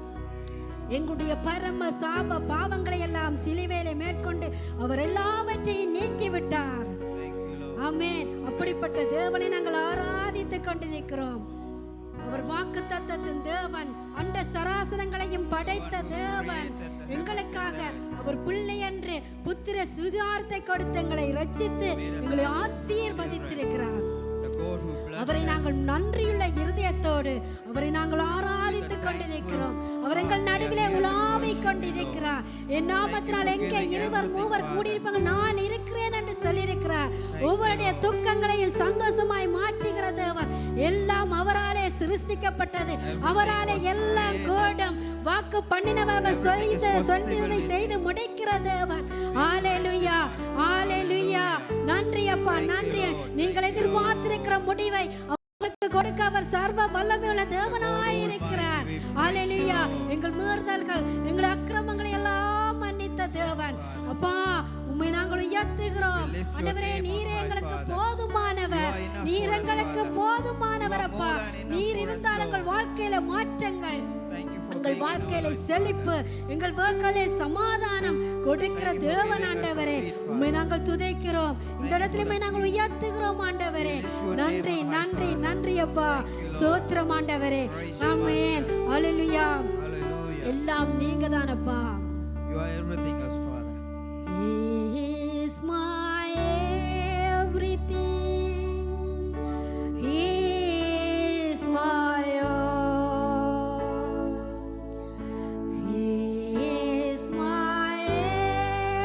எங்களுடைய பரம சாப பாவங்களை எல்லாம் சிலுவையிலே மேற்கொண்டு அவர் எல்லாவற்றையும் நீக்கிவிட்டார். ஆமென். அப்படிப்பட்ட தேவனை நாங்கள் ஆராதித்துக் கொண்டிருக்கிறோம். அவர் வாக்குத்தத்தத்தின் தேவன், அண்ட சராசரங்களையும் படைத்த தேவன். எங்களுக்காக அவர் பிள்ளை என்று புத்திர சுவிகாரத்தை கொடுத்து எங்களை ரட்சித்து எங்களை ஆசீர்வதித்திருக்கிறார். அவரை நாங்கள் நன்றியுள்ள இருதயத்தோடு அவரை நாங்கள் ஆராதித்துக் கொண்டிருக்கிறோம். அவர் எங்கள் நடுவிலே உலாவிக் கொண்டிருக்கிறார். என் நாமத்தினால் எங்கே 2 3 கூடியிருப்பாங்க நான் இருக்கிறேன் என்று சொல்லியிருக்கிறார். ஒவ்வொருடைய துக்கங்களையும் சந்தோஷமாய் மாற்றுகிற தேவன். எல்லாம் அவராலே சிருஷ்டிக்கப்பட்டது. அவராலே எல்லாம் கூடும். வாக்கு பண்ணினவர்கள் சொல்லியதை செய்து முடிக்கிற தேவன். ஹல்லேலூயா, ஹல்லேலூயா. நன்றி அப்பா, நன்றி. நீங்கள் எதிர்பார்த்திருக்கிற முடிவை அவர்களுக்கு கொடுக்க அவர் சர்வ வல்லமையுள்ள தேவனாய் இருக்கிறார். ஹல்லேலூயா. எங்கள் மீறுதல்கள் எங்கள் அக்கிரமங்களை எல்லாம் மன்னித்த தேவன். அப்பா, உம்மை நாங்கள் உயர்த்துகிறோம். ஆண்டவரே, நீரே எங்களுக்கு போதுமானவர். நீர் எங்களுக்கு போதுமானவர் அப்பா. நீர் இருந்தால் எங்கள் வாழ்க்கையில மாற்றங்கள், எங்கள் வாழ்க்கையில செழிப்பு, எங்கள் வாழ்க்கையில சமாதானம் கொடுக்கிற தேவன் ஆண்டவரே. உம்மை நாங்கள் துதிக்கிறோம். இந்த இடத்துல நாங்கள் உயர்த்துகிறோம் ஆண்டவரே. நன்றி, நன்றி, நன்றி அப்பா. ஸ்தோத்திரம் ஆண்டவரே. ஆமென். ஹல்லேலூயா. எல்லாம் நீங்க தானப்பா. You are everything else, Father. He is my everything. He is my all. He is my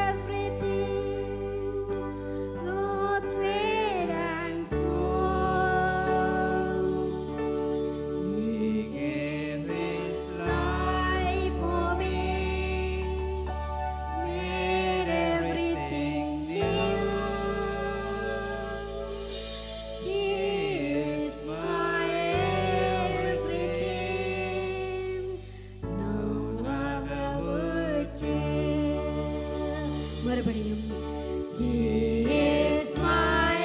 everything. Good, great and small. He Gave His life for me. Made everything new. He is my everything. No other would change. மறுபடியும் He is my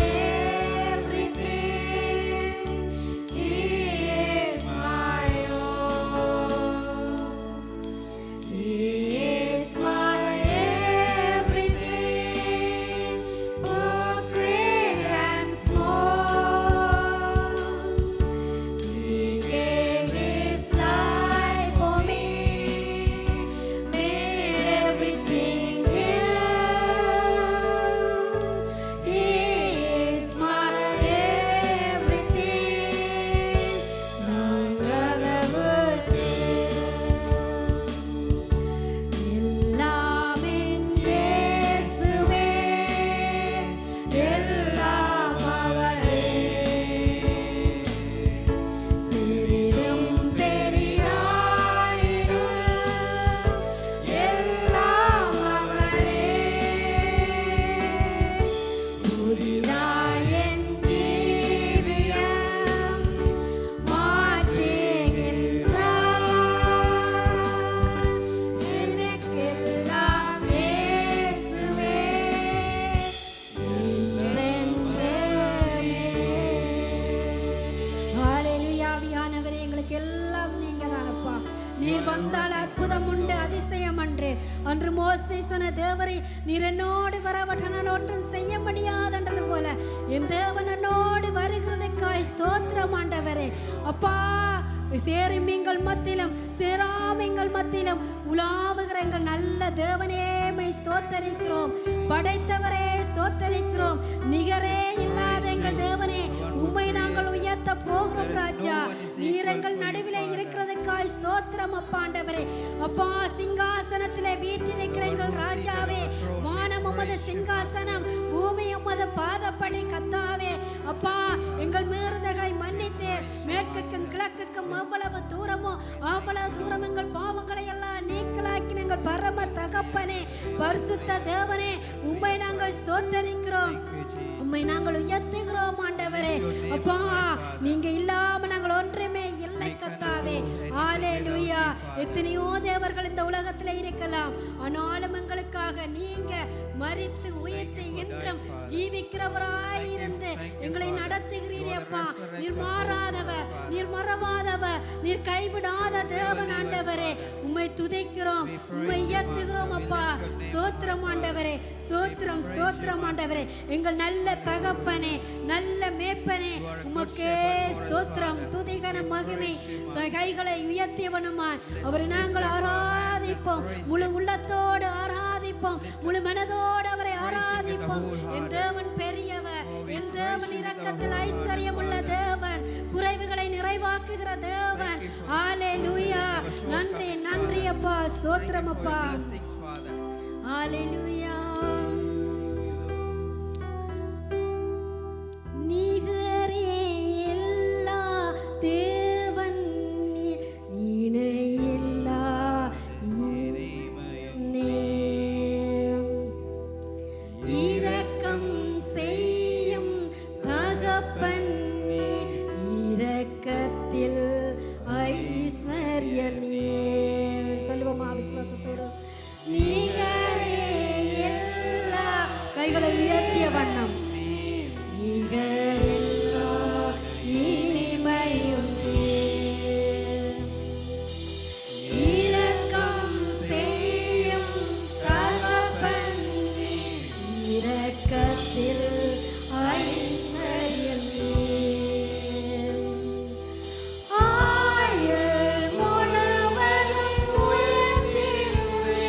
everything. He is my all. He is my everything, both great and small. He gave His life for me, made everything new. He is my everything, no other would do. எல்லாம் என் இயேசுவே, எல்லாம் அவரே. சிறிதும் பெரிதாயினும் எல்லாம் அவரே. புதிதாய் என் ஜீவியம் மாற்றுகின்றார். எனக்கெல்லாம் இயேசுவே என்றென்றுமே. ஹல்லேலூயா. ஆவியானவரே, எங்களுக்கு எல்லாம் நீங்க தானப்பா. நீர் வந்தால் அற்புதம் உண்டு, அதிசயம் அன்று. அன்று மோசே சொன்ன தேவரை நீர் என்னோடு வரவனால் ஒன்றும் செய்ய முடியாதுன்றது போல என் தேவன் என்னோடு வருகிறதுக்காய் ஸ்தோத்திரம் ஆண்டவரே. அப்பா, சேருமிங்கள் மத்தியிலும் சேராமிங்கள் மத்தியிலும் உலாவுகிற எங்கள் நல்ல தேவனே மை ஸ்தோத்தரிக்கிறோம். படைத்தவரே ஸ்தோத்தரிக்கிறோம். நிகரே இல்லாத எங்கள் தேவனே உம்மை நாங்கள் உயர்த்த போகிறோம் ராஜா. நீர் எங்கள் நடுவிலே இருக்கிறதுக்காய் ஸ்தோத்திரம் அப்பா ஆண்டவரே. அப்பா, சிங்காசனத்திலே வீற்றிருக்கிற எங்கள் ராஜாவே, வானம் உமது சிங்காசனம், பூமி உமது பாதப்படி கத்தாவே. அப்பா, எங்கள் மீறுதல்களை மன்னித்தீர். மேற்குக்கும் கிழக்குக்கும் அவ்வளவு தூரமோ அவ்வளவு தூரம் எங்கள் பாவங்களை எல்லாம் நீக்கலாக்கி எங்கள் பரம தகப்பனே, பரிசுத்த தேவனே, உம்மை நாங்கள் ஸ்தோத்தரிக்கிறோம். உம்மை நாங்கள் உயர்த்துகிறோம் ஆண்டவரே. அப்பா, நீங்க இல்லாம நாங்கள் ஒன்றுமே இல்லை கத்தாவே. பிதாவே. ஹalleluya. எத்தனையோ தேவர்கள் இந்த உலகத்தில் இருக்கலாம், ஆனாலும் எங்களுக்காக நீங்க மரித்து உயிர்த்து என்றும் ஜீவிக்கிறவராயிருந்து எங்களை நடத்துகிறீரே அப்பா. நீர் மாறாதவர், நீர் மறவாதவர், நீர் கைவிடாத தேவன் ஆண்டவரே. உம்மை துதிக்கிறோம், உம்மை உயர்த்துகிறோம் அப்பா. ஸ்தோத்திரம் ஆண்டவரே, ஸ்தோத்திரம் ஸ்தோத்திரம் ஆண்டவரே. எங்கள் நல்ல தகப்பனே, நல்ல மேப்பனே, உமக்கே ஸ்தோத்திரம் துதிகன மகிமை. கைகளை உயர்த்தியவனுமாய் அவரை நாங்கள் ஆராதிப்போம், முழு உள்ளத்தோடு ஆராதிப்போம், முழு மனதோடு அவரை ஆராதிப்போம். என் தேவன் பெரியவர், என் தேவன் இரக்கத்தில் ஐஸ்வர்யம் உள்ள தேவன், குறைவுகளை நிறைவாக்குகிற தேவன். ஹalleluya. நன்றி நன்றி அப்பா, ஸ்தோத்திரம் அப்பா. ஹalleluya. விசுவாசத்தோடு நீகரே எல்லா கைகளை உயர்த்திய வண்ணம் நீகரெல்லா இனிமையும் இரக்கம் செய்யும் தகப்பன் இரக்கத்தில் ஐஸ்வர்யம் ஆயுள் முழுவதும் உயர்த்திடுவே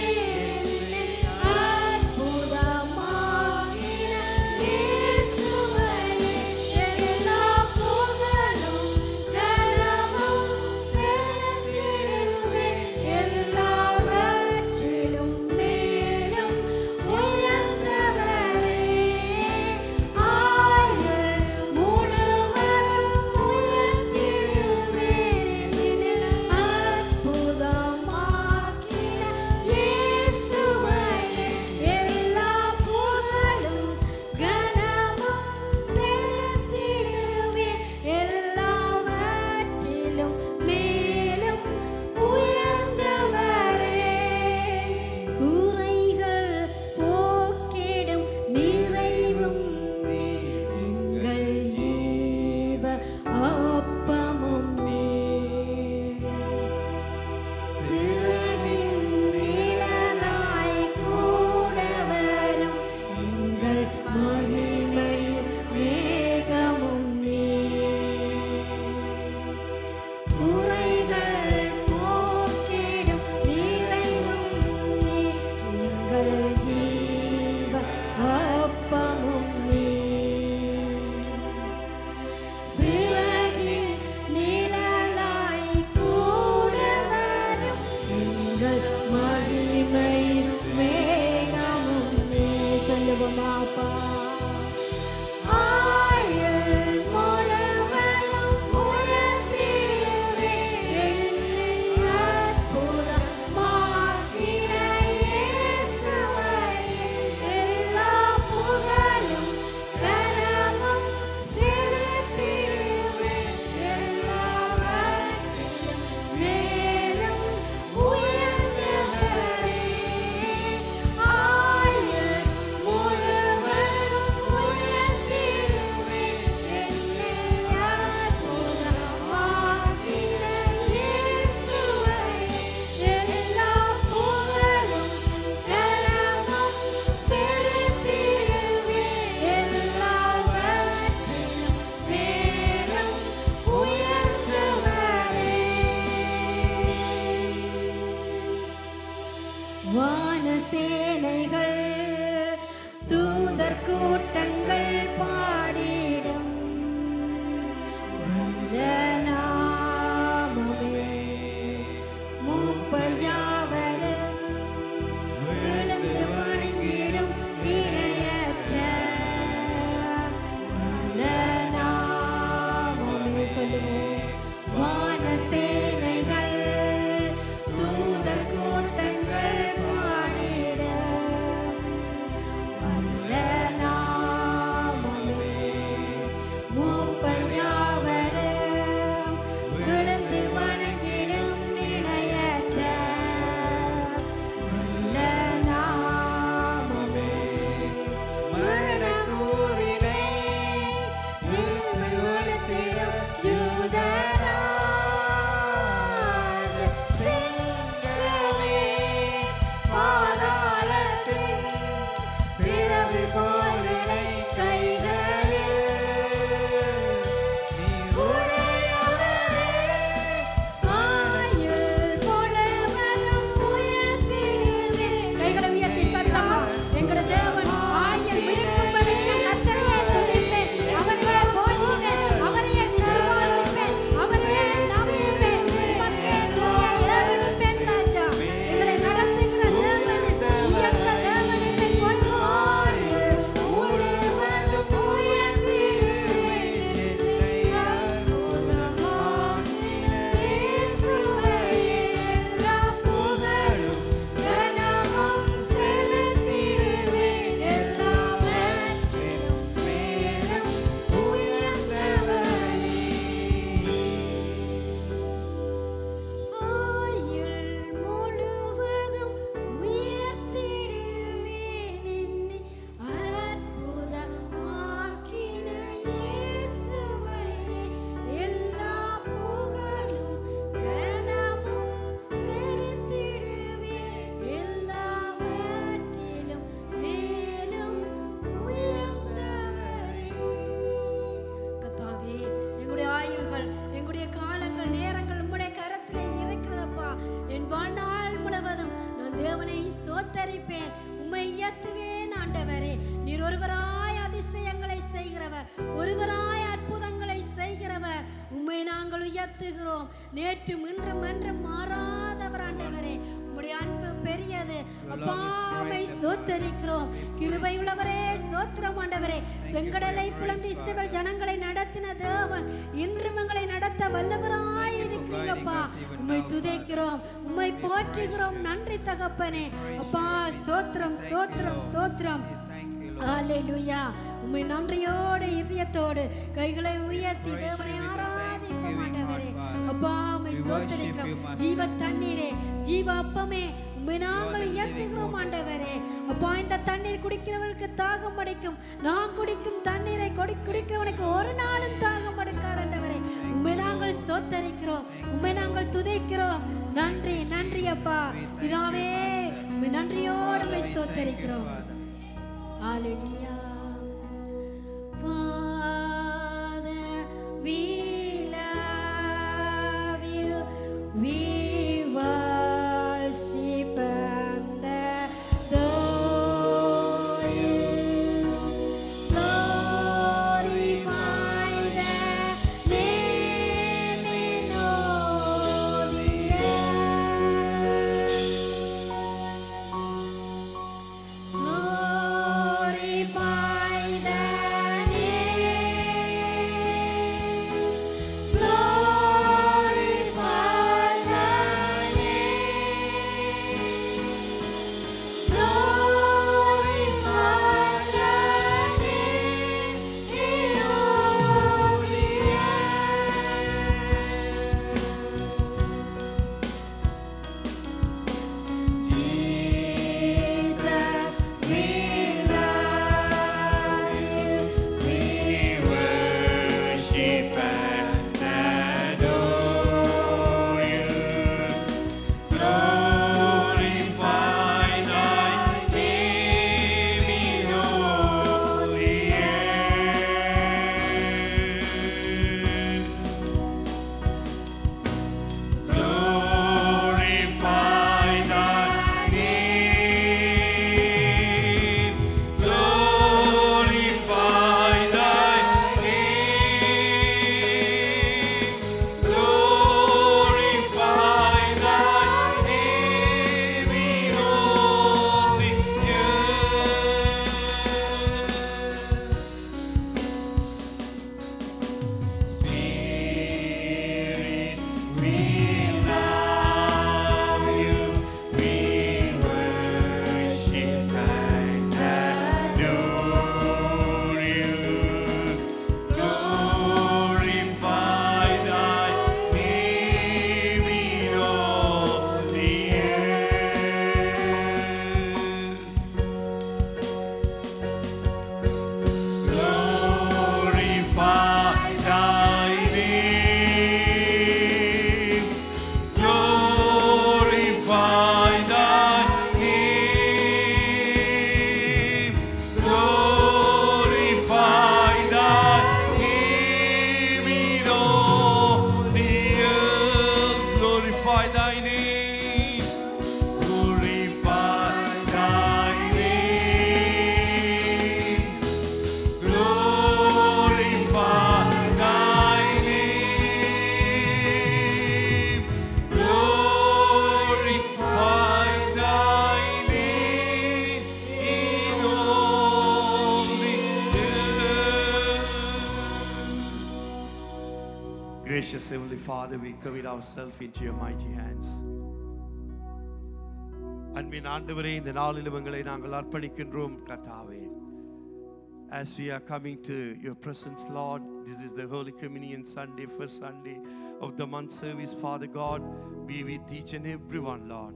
ஸ்தோத்தரிப்பேன், உம்மை உயர்த்துவேன் ஆண்டவரே. நீர் ஒருவராய் அதிசயங்களை செய்கிறவர், ஒருவராய் அற்புதங்களை செய்கிறவர். உம்மை நாங்கள் உயர்த்துகிறோம். நேற்றும் இன்றும் என்றும் மாறாதவர் ஆண்டவரே. உம்முடைய அன்பு பெரியது அப்பா. உம்மை ஸ்தோத்தரிக்கிறோம். கிருபை உள்ளவரே, ஸ்தோத்திரம் ஆண்டவரே. செங்கடலை பிளந்து இஸ்ரவேல் ஜனங்களை நடத்தின தேவன் இன்றும் எங்களை நடத்த வல்லவராய் இருக்கிறீங்கப்பா. உம்மை துதிக்கிறோம், உம்மை போற்றுகிறோம். நன்றி தகப்பனே. அப்பா ஸ்தோத்திரம், ஸ்தோத்திரம், ஸ்தோத்திரம். ஹல்லேலூயா. உம்மை நன்றியோடு இதயத்தோடு கைகளை உயர்த்தி தேவனை ஆராதிப்போம் ஆண்டவரே. அப்பா உம்மை ஸ்தோத்திரிக்கிறோம். ஜீவ தண்ணீரே, ஜீவ அப்பமே, உம்மை நாங்கள் உயர்த்துகிறோம் ஆண்டவரே. அப்பா இந்த தண்ணீர் குடிக்கிறவர்களுக்கு தாகம் அடைக்கும். நான் குடிக்கும் தண்ணீரை குடிக்கிறவனுக்கு ஒரு நாளும் தாகம் அடைக்காது ஆண்டவரே. உம்மை நாங்கள் ஸ்தோத்தரிக்கிறோம், உம்மை நாங்கள் துதிக்கிறோம். நன்றி, நன்றி அப்பா பிதாவே. உம்மை நன்றியோடு உம்மை ஸ்தோத்தரிக்கிறோம். Hallelujah. Father, we love you. We worship and adore you. Glorify the name in all the earth. Glorify the name. Glorify the name. Glorify the name in all the Jesus, we love you. We worship and adore you. Glorify thy name in all the earth. Glorify thy name. Glorify thy name. Glorify thy name in all the Spirit, we love you. We worship and adore you. Glorify thy name in all the earth. Glorify thy name. Glorify thy name. Glorify thy name in all the earth. Glorify thy name. Glorify thy name. Glorify thy name. Glorify thy name in all the earth. Gracious Heavenly Father, we commit ourselves into your mighty hands. அன்பின் ஆண்டவரே, இந்த நாளிலும் எங்களை நாங்கள் அர்ப்பணிக்கின்றோம் கர்த்தாவே. As we are coming to your presence, Lord, this is the Holy Communion Sunday, first Sunday of the month service. Father God, be with each and every one, Lord.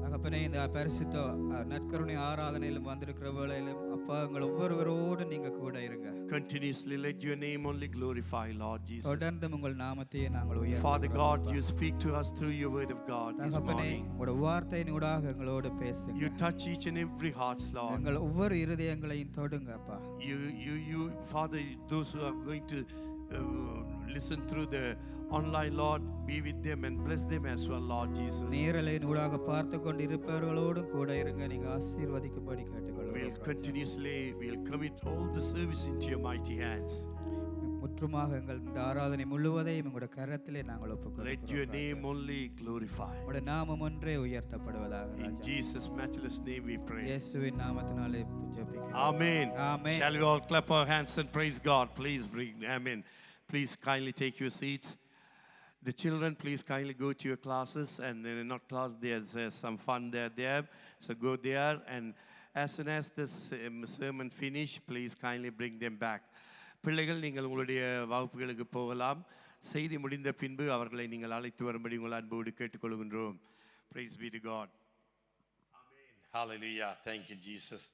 தகப்பனே, இந்த பரிசுத்த நற்கருணை ஆராதனையிலும் வந்திருக்கிற வேளையிலும் அப்பா எங்கள் ஒவ்வொருவரோடு நீங்க கூட இருங்க. Continuously let your name only glorify, Lord Jesus. தொடர்ந்து உங்கள் நாமத்தையே நாங்கள் உயர்த்துகிறோம். Father God, you speak to us through your word of God this தகப்பனே, morning. உங்களுடைய வார்த்தையினூடாக எங்களோடு பேசுங்க. You touch each and every heart, Lord. எங்கள் ஒவ்வொரு இருதயங்களையும் தொடுங்க அப்பா. You, Father, those who are going to listen through the online, Lord, be with them and bless them as well, Lord Jesus. நேரலையின் ஊடாக பார்த்து கொண்டு இருப்பவர்களோடும் கூட இருங்க, நீங்க ஆசீர்வதிக்கும்படி கேட்டுக்கொள்கிறோம். We'll commit all the service into your mighty hands. முற்றுமாக எங்கள் இந்த ஆராதனை முழுவதையும் உங்களுடைய கரத்திலே நாங்கள் ஒப்புக்கொள்கிறோம். Let your name only glorify. உங்களுடைய நாமம் ஒன்றே உயர்த்தப்படுவதாக. In Jesus' matchless name we pray. இயேசுவின் நாமத்தினாலே ஜெபிக்கிறோம். Amen. Amen. Shall we all clap our hands and praise God? Please bring, amen. Please kindly take your seats. The children, please kindly go to your classes, and not class, there's some fun there. So go there, and as soon as this sermon finish, please kindly bring them back. பிள்ளைகள், நீங்கள் உங்களுடைய வகுப்புகளுக்கு போகலாம். செய்தி முடிந்த பின்பு அவர்களை நீங்கள் அழைத்து வரும்படி உங்கள் அன்போடு கேட்டுக்கொள்கின்றோம். Praise be to God. Amen. Hallelujah. Thank you, Jesus.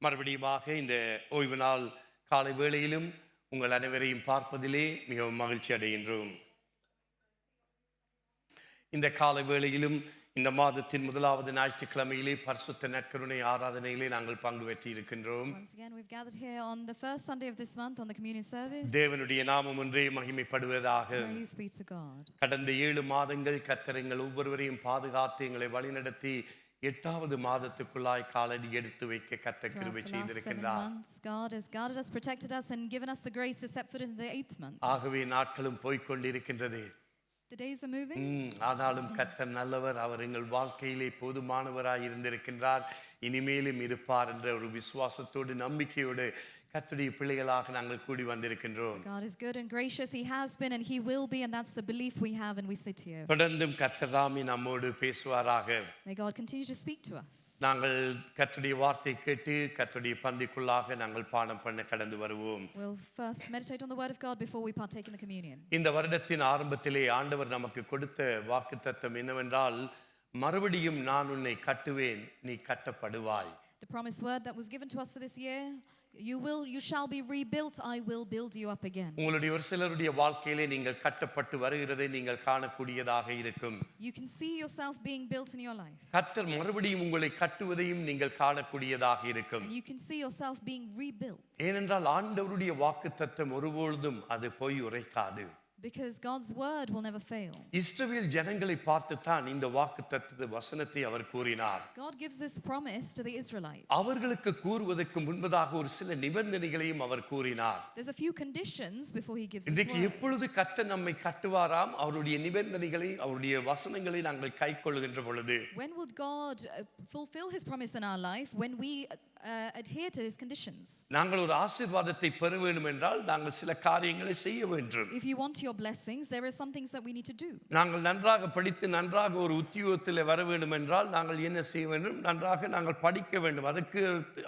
மறுபடியுமாக இந்த ஓய்வு நாள் காலை வேளையிலும் உங்கள் அனைவரையும் பார்ப்பதிலே மிகவும் மகிழ்ச்சி அடைகின்றோம். இந்த காலை வேளையிலும் இந்த மாதத்தின் முதலாவது ஞாயிற்றுக்கிழமையிலே பரிசுத்த நற்கருணை ஆராதனையிலே நாங்கள் பங்கு பெற்று இருக்கின்றோம். Once again, we've gathered here on the first Sunday of this month on the communion service. தேவனுடைய நாமம் ஒன்றே மகிமைப்படுவதாக. Praise be to God. கடந்த 7 மாதங்கள் கர்த்தர் எங்கள் ஒவ்வொருவரையும் பாதுகாத்து எங்களை வழிநடத்தி 8வது மாதத்துக்குள்ளாய் காலடி எடுத்து வைக்க கர்த்தர் கிருபை செய்திருக்கின்றார். God has guarded us, protected us, and given us the grace to step foot into the 8th month. ஆகவே நாட்களும் போய்க்கொண்டிருக்கின்றது. The days are moving. ஆனாலும் கர்த்தர் நல்லவர், அவர் எங்கள் வாழ்க்கையிலே போதுமானவராய் இருந்திருக்கின்றார், இனிமேலும் இருப்பார் என்ற ஒரு விசுவாசத்தோடு நம்பிக்கையோடு கர்த்தருடைய பிள்ளைகளாக நாங்கள் கூடி வந்திருக்கின்றோம். God is good and gracious. He has been and he will be, and that's the belief we have, and we sit here. தொடர்ந்தும் கர்த்தர் தாமே நம்மோடு பேசுவாராக. May God continue to speak to us. நாங்கள் கர்த்தருடைய வார்த்தை கேட்டு கர்த்தருடைய பந்திக்குள்ளாக நாங்கள் பானம் பண்ண கடந்து வருவோம். We'll first meditate on the word of God before we partake in the communion. இந்த வருடத்தின் ஆரம்பத்திலே ஆண்டவர் நமக்கு கொடுத்த வாக்குத்தத்தம் என்னவென்றால், மறுபடியும் நான் உன்னை கட்டுவேன், நீ கட்டப்படுவாய். The promised word that was given to us for this year, you shall be rebuilt, I will build you up again. உங்களுடைய ஒரு சிலருடைய வாழ்க்கையிலே நீங்கள் கட்டப்பட்டு வருகிறதை நீங்கள் காணக்கூடியதாக இருக்கும். You can see yourself being built in your life. கர்த்தர் மறுபடியும் உங்களை கட்டுவதையும் நீங்கள் காணக்கூடியதாக இருக்கும். And you can see yourself being rebuilt. ஏனென்றால் ஆண்டவருடைய வாக்குத்தத்தம் ஒருபொழுதும் அது பொய் உரைக்காது. Because God's word will never fail. இஸ்ரவேல் ஜனங்களை பார்த்து தான் இந்த வாக்குத்தத்த வசனத்தை அவர் கூறினார். God gives this promise to the Israelites. அவர்களுக்கு கூறுவதற்கு முன்பதாக ஒரு சில நிபந்தனைகளையும் அவர் கூறினார். There's a few conditions before he gives this இன்றைக்கு word. எப்பொழுது கர்த்தர் நம்மை கட்டுவாராம், அவருடைய நிபந்தனைகளை அவருடைய வசனங்களை நாங்கள் கைக்கொள்ளுகின்ற பொழுது. When would God fulfill his promise in our life? When we adhere to his conditions. நாங்கள் ஒரு ஆசீர்வாதத்தை பெற வேண்டும் என்றால் நாங்கள் சில காரியங்களை செய்ய வேண்டும். If you want your blessings, there are some things that we need to do. நாங்கள் நன்றாக படித்து நன்றாக ஒரு உத்தியோகத்தில் வர வேண்டும் என்றால் நாங்கள் என்ன செய்ய வேண்டும்? நன்றாக நாங்கள் படிக்க வேண்டும்.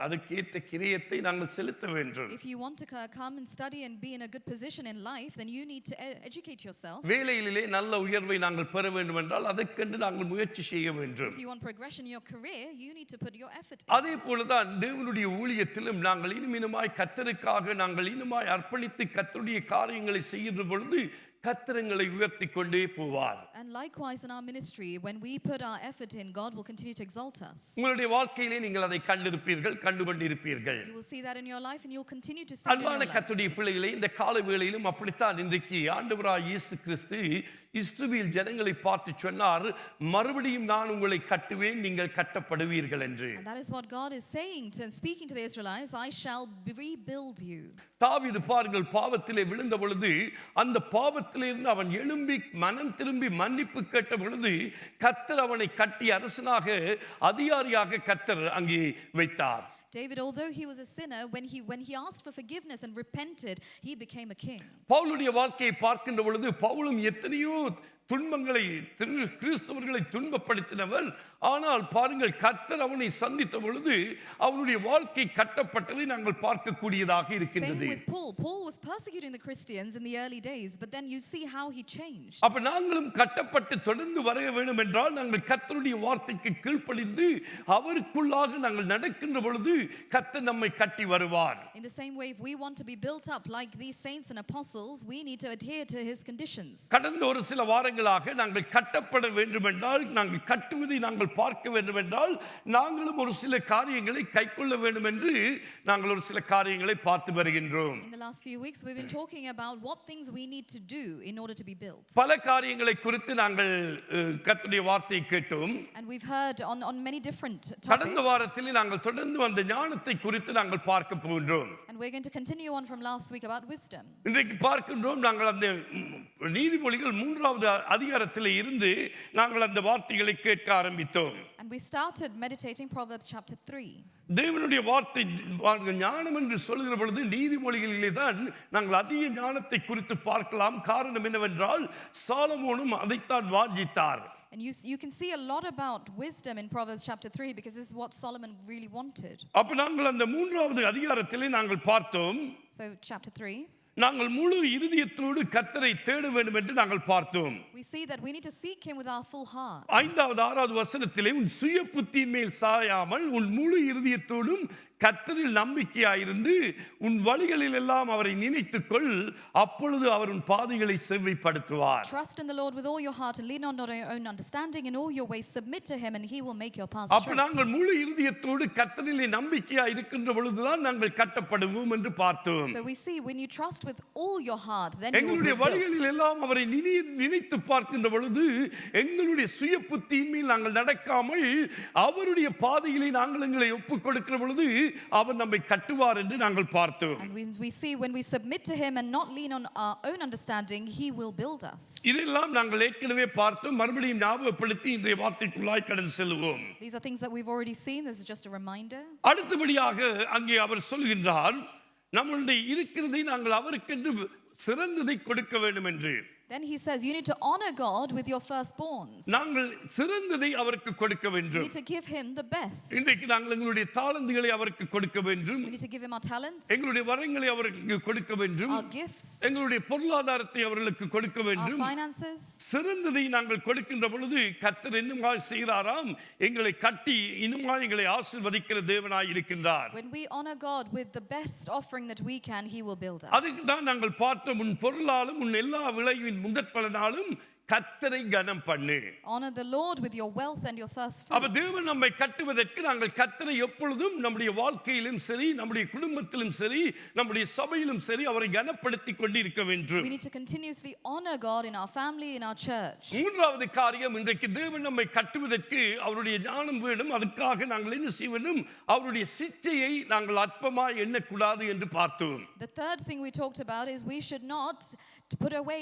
அதுக்கு ஏற்ற கிரியத்தை நாங்கள் செலுத்த வேண்டும். If you want to come and study and be in a good position in life, then you need to educate yourself. வேலையிலே நல்ல உயர்வை நாங்கள் பெற வேண்டும் என்றால் அதற்கென்று நாங்கள் முயற்சி செய்ய வேண்டும். If you want progression in your career, you need to put your effort in. அதே போலதான் தேவனுடைய ஊழியத்திலும் நாங்கள் இனிமையாய் கர்த்தருக்காக நாங்கள் இனிமையாய் அர்ப்பணித்து கர்த்தருடைய காரியங்களை செய்கின்ற பொழுது கர்த்தரங்களை உயர்த்தி கொண்டே போவார். And likewise in our ministry, when we put our effort in, God will continue to exalt us. உங்களுடைய வாழ்க்கையிலே நீங்கள் அதை கண்டிருப்பீர்கள், கண்டு கொண்டிருப்பீர்கள். You will see that in your life and you'll continue to see it in your அன்பான life. கர்த்தருடைய பிள்ளைகளே, இந்த காலை வேளையிலும் அப்படித்தான் இன்றைக்கு ஆண்டவராகிய இயேசு கிறிஸ்து இஸ்ரவேல் ஜனங்களை பார்த்து சொன்னார், மறுபடியும் நான் உங்களை கட்டுவேன், நீங்கள் கட்டப்படுவீர்கள் என்று. And that is what God is saying to and speaking to the Israelites, I shall rebuild you. தாவீது பாருங்கள், பாவத்திலே விழுந்த பொழுது அந்த பாவத்திலிருந்து அவன் எழும்பி மனம் திரும்பி மன்னிப்பு கேட்ட பொழுது கர்த்தர் அவனை கட்டி அரசனாக அதிகாரியாக கர்த்தர் அங்கே வைத்தார். David, although he was a sinner, when he asked for forgiveness and repented, he became a king. பவுலுடைய வாழ்க்கையை பார்க்கின்ற பொழுது பவுலும் எத்தனையோ துன்பங்களை கிறிஸ்தவர்களை துன்பப்படுத்தினவர். ஆனால் பாருங்கள், கர்த்தர் அவனை சந்தித்த பொழுது அவனுடைய வாழ்க்கை கட்டப்பட்டதை நாங்கள் பார்க்கக்கூடியதாக இருக்கின்றது. Same with Paul. Paul was persecuting the Christians in the early days, but then you see how he changed. அப்ப நாங்களும் கட்டப்பட்டு தொடர்ந்து வர வேண்டும் என்றால் நாங்கள் கர்த்தருடைய வார்த்தைக்கு கீழ்ப்படிந்து அவருக்குள்ளாக நாங்கள் நடக்கின்ற பொழுது கர்த்தர் நம்மை கட்டி வருவார். In the same way, if we want to be built up like these saints and apostles, we need to adhere to his conditions. கடந்த ஒரு சில வாரங்கள் காலங்களாக நாங்கள் கட்டப்பட வேண்டுமென்றால், நாங்கள் கட்டுவதை நாங்கள் பார்க்க வேண்டுமென்றால், நாங்களும் ஒரு சில காரியங்களை கைக்கொள்ள வேண்டும் என்று நாங்கள் ஒரு சில காரியங்களை பார்த்து வருகின்றோம். In the last few weeks, we've been talking about what things we need to do in order to be built. பல காரியங்களை குறித்து நாங்கள் கர்த்தருடைய வார்த்தையை கேட்டோம். And we've heard on many different கடந்த topics. வாரத்தில் நாங்கள் தொடர்ந்து வந்த ஞானத்தை குறித்து நாங்கள் பார்க்க போகின்றோம். And we're going to continue on from last week about wisdom. இன்றைக்கு பார்க்கின்றோம், நாங்கள் அந்த நீதிமொழிகள் 3வது அதிகாரத்தில் இருந்து நாங்கள் அந்த வார்த்தைகளை கேட்க ஆரம்பித்தோம். And we started meditating Proverbs chapter 3. தேவனுடைய வார்த்தை ஞானம் என்று சொல்லுகிற பொழுது நீதிமொழிகளிலே தான் நாங்கள் அதிக ஞானத்தை குறித்து பார்க்கலாம். காரணம் என்னவென்றால் சாலமோனும் அதைத்தான் வாஞ்சித்தார். And you can see a lot about wisdom in Proverbs chapter 3 because this is what Solomon really wanted. அப்ப நாங்கள் அந்த 3வது அதிகாரத்திலே நாங்கள் பார்த்தோம், So chapter 3, நாங்கள் முழு இருதயத்தோடு கர்த்தரை தேட வேண்டும் என்று நாங்கள் பார்த்தோம். we see that we need to seek him with our full heart. 5வது 6வது வசனத்திலே உன் சுய புத்தியின் மேல் சாயாமல் உன் முழு இருதயத்தோடும் கர்த்தரில் நம்பிக்கையாயிருந்து உன் வழிகளில் எல்லாம் அவரை நினைத்துக்கொள், அப்பொழுது அவர் உன் பாதைகளை செவ்வைப்படுத்துவார். Trust in the Lord with all your heart and lean on not your own understanding. In all your ways submit to him and he will make your paths அப்ப straight. நாங்கள் முழு இருதயத்தோடு கர்த்தரிலே நம்பிக்கையா இருக்கின்ற பொழுதுதான் நாங்கள் கட்டப்படுவோம் என்று பார்த்தோம். So we see when you trust with all your heart, then you will எங்களுடைய be built. வழிகளில் எல்லாம் அவரை நினைத்து பார்க்கின்ற பொழுது எங்களுடைய சுய புத்தியின் மேல் நாங்கள் நடக்காமல் அவருடைய பாதையிலே நாங்கள் எங்களை ஒப்புக் கொடுக்கிற பொழுது அவர் நம்மை கட்டுவார் என்று நாங்கள் பார்த்தோம். And we see when we submit to him and not lean on our own understanding, he will build us. இதெல்லாம் நாங்கள் ஏற்கனவே பார்த்தோம். மறுபடியும் ஞாபகப்படுத்தி இன்றைய வார்த்தைக்குள்ளாய் கடந்து செல்வோம். These are things that we've already seen. This is just a reminder. அடுத்தபடியாக அங்கே அவர் சொல்கின்றார், நம்மளுடைய இருக்கிறதை நாங்கள் அவருக்கென்று சிறந்ததை கொடுக்க வேண்டும் என்று. Then he says you need to honor God with your firstborns. நாங்கள் சிறந்ததை அவருக்கு கொடுக்க You வேண்டும். need to give him the best. இன்றைக்கு நாங்கள் எங்களுடைய தாளந்துகளை அவருக்கு கொடுக்க வேண்டும். We need to give him our talents, எங்களுடைய வரங்களை அவருக்கு கொடுக்க வேண்டும். our gifts, எங்களுடைய பொருளாதாரத்தை அவர்களுக்கு கொடுக்க our வேண்டும். finances. சிறந்ததை நாங்கள் கொடுக்கின்ற பொழுது கர்த்தர் இன்னுமாய் செய்கிறாராம், எங்களை கட்டி இன்னுமாய் எங்களை ஆசீர்வதிக்கிற தேவனாய் இருக்கின்றார். When we honor God with the best offering that we can, he will build us. அதுக்கு தான் நாங்கள் பார்த்தோம், உன் பொருளாலும் உன் எல்லா விளைவின் முதற் பலனாலும் கர்த்தரை கனம் பண்ணு. Honor the Lord with your wealth and your first அப்ப fruits. தேவன் நம்மை கட்டுவதற்கு நாங்கள் கர்த்தரை எப்பொழுதும் நம்முடைய வாழ்க்கையிலும் சரி, நம்முடைய குடும்பத்திலும் சரி, நம்முடைய சபையிலும் சரி அவரை கனப்படுத்திக் கொண்டு இருக்க வேண்டும். We need to continuously honor God in our family, in our church. மூன்றாவது காரியம், இன்றைக்கு தேவன் நம்மை கட்டுவதற்கு அவருடைய ஞானம் வேணும். அதுக்காக நாங்கள் என்ன செய்ய வேண்டும்? அவருடைய சிச்சையை நாங்கள் அற்பமாய் எண்ணக்கூடாது என்று பார்த்தோம். The third thing we talked about is we should not put away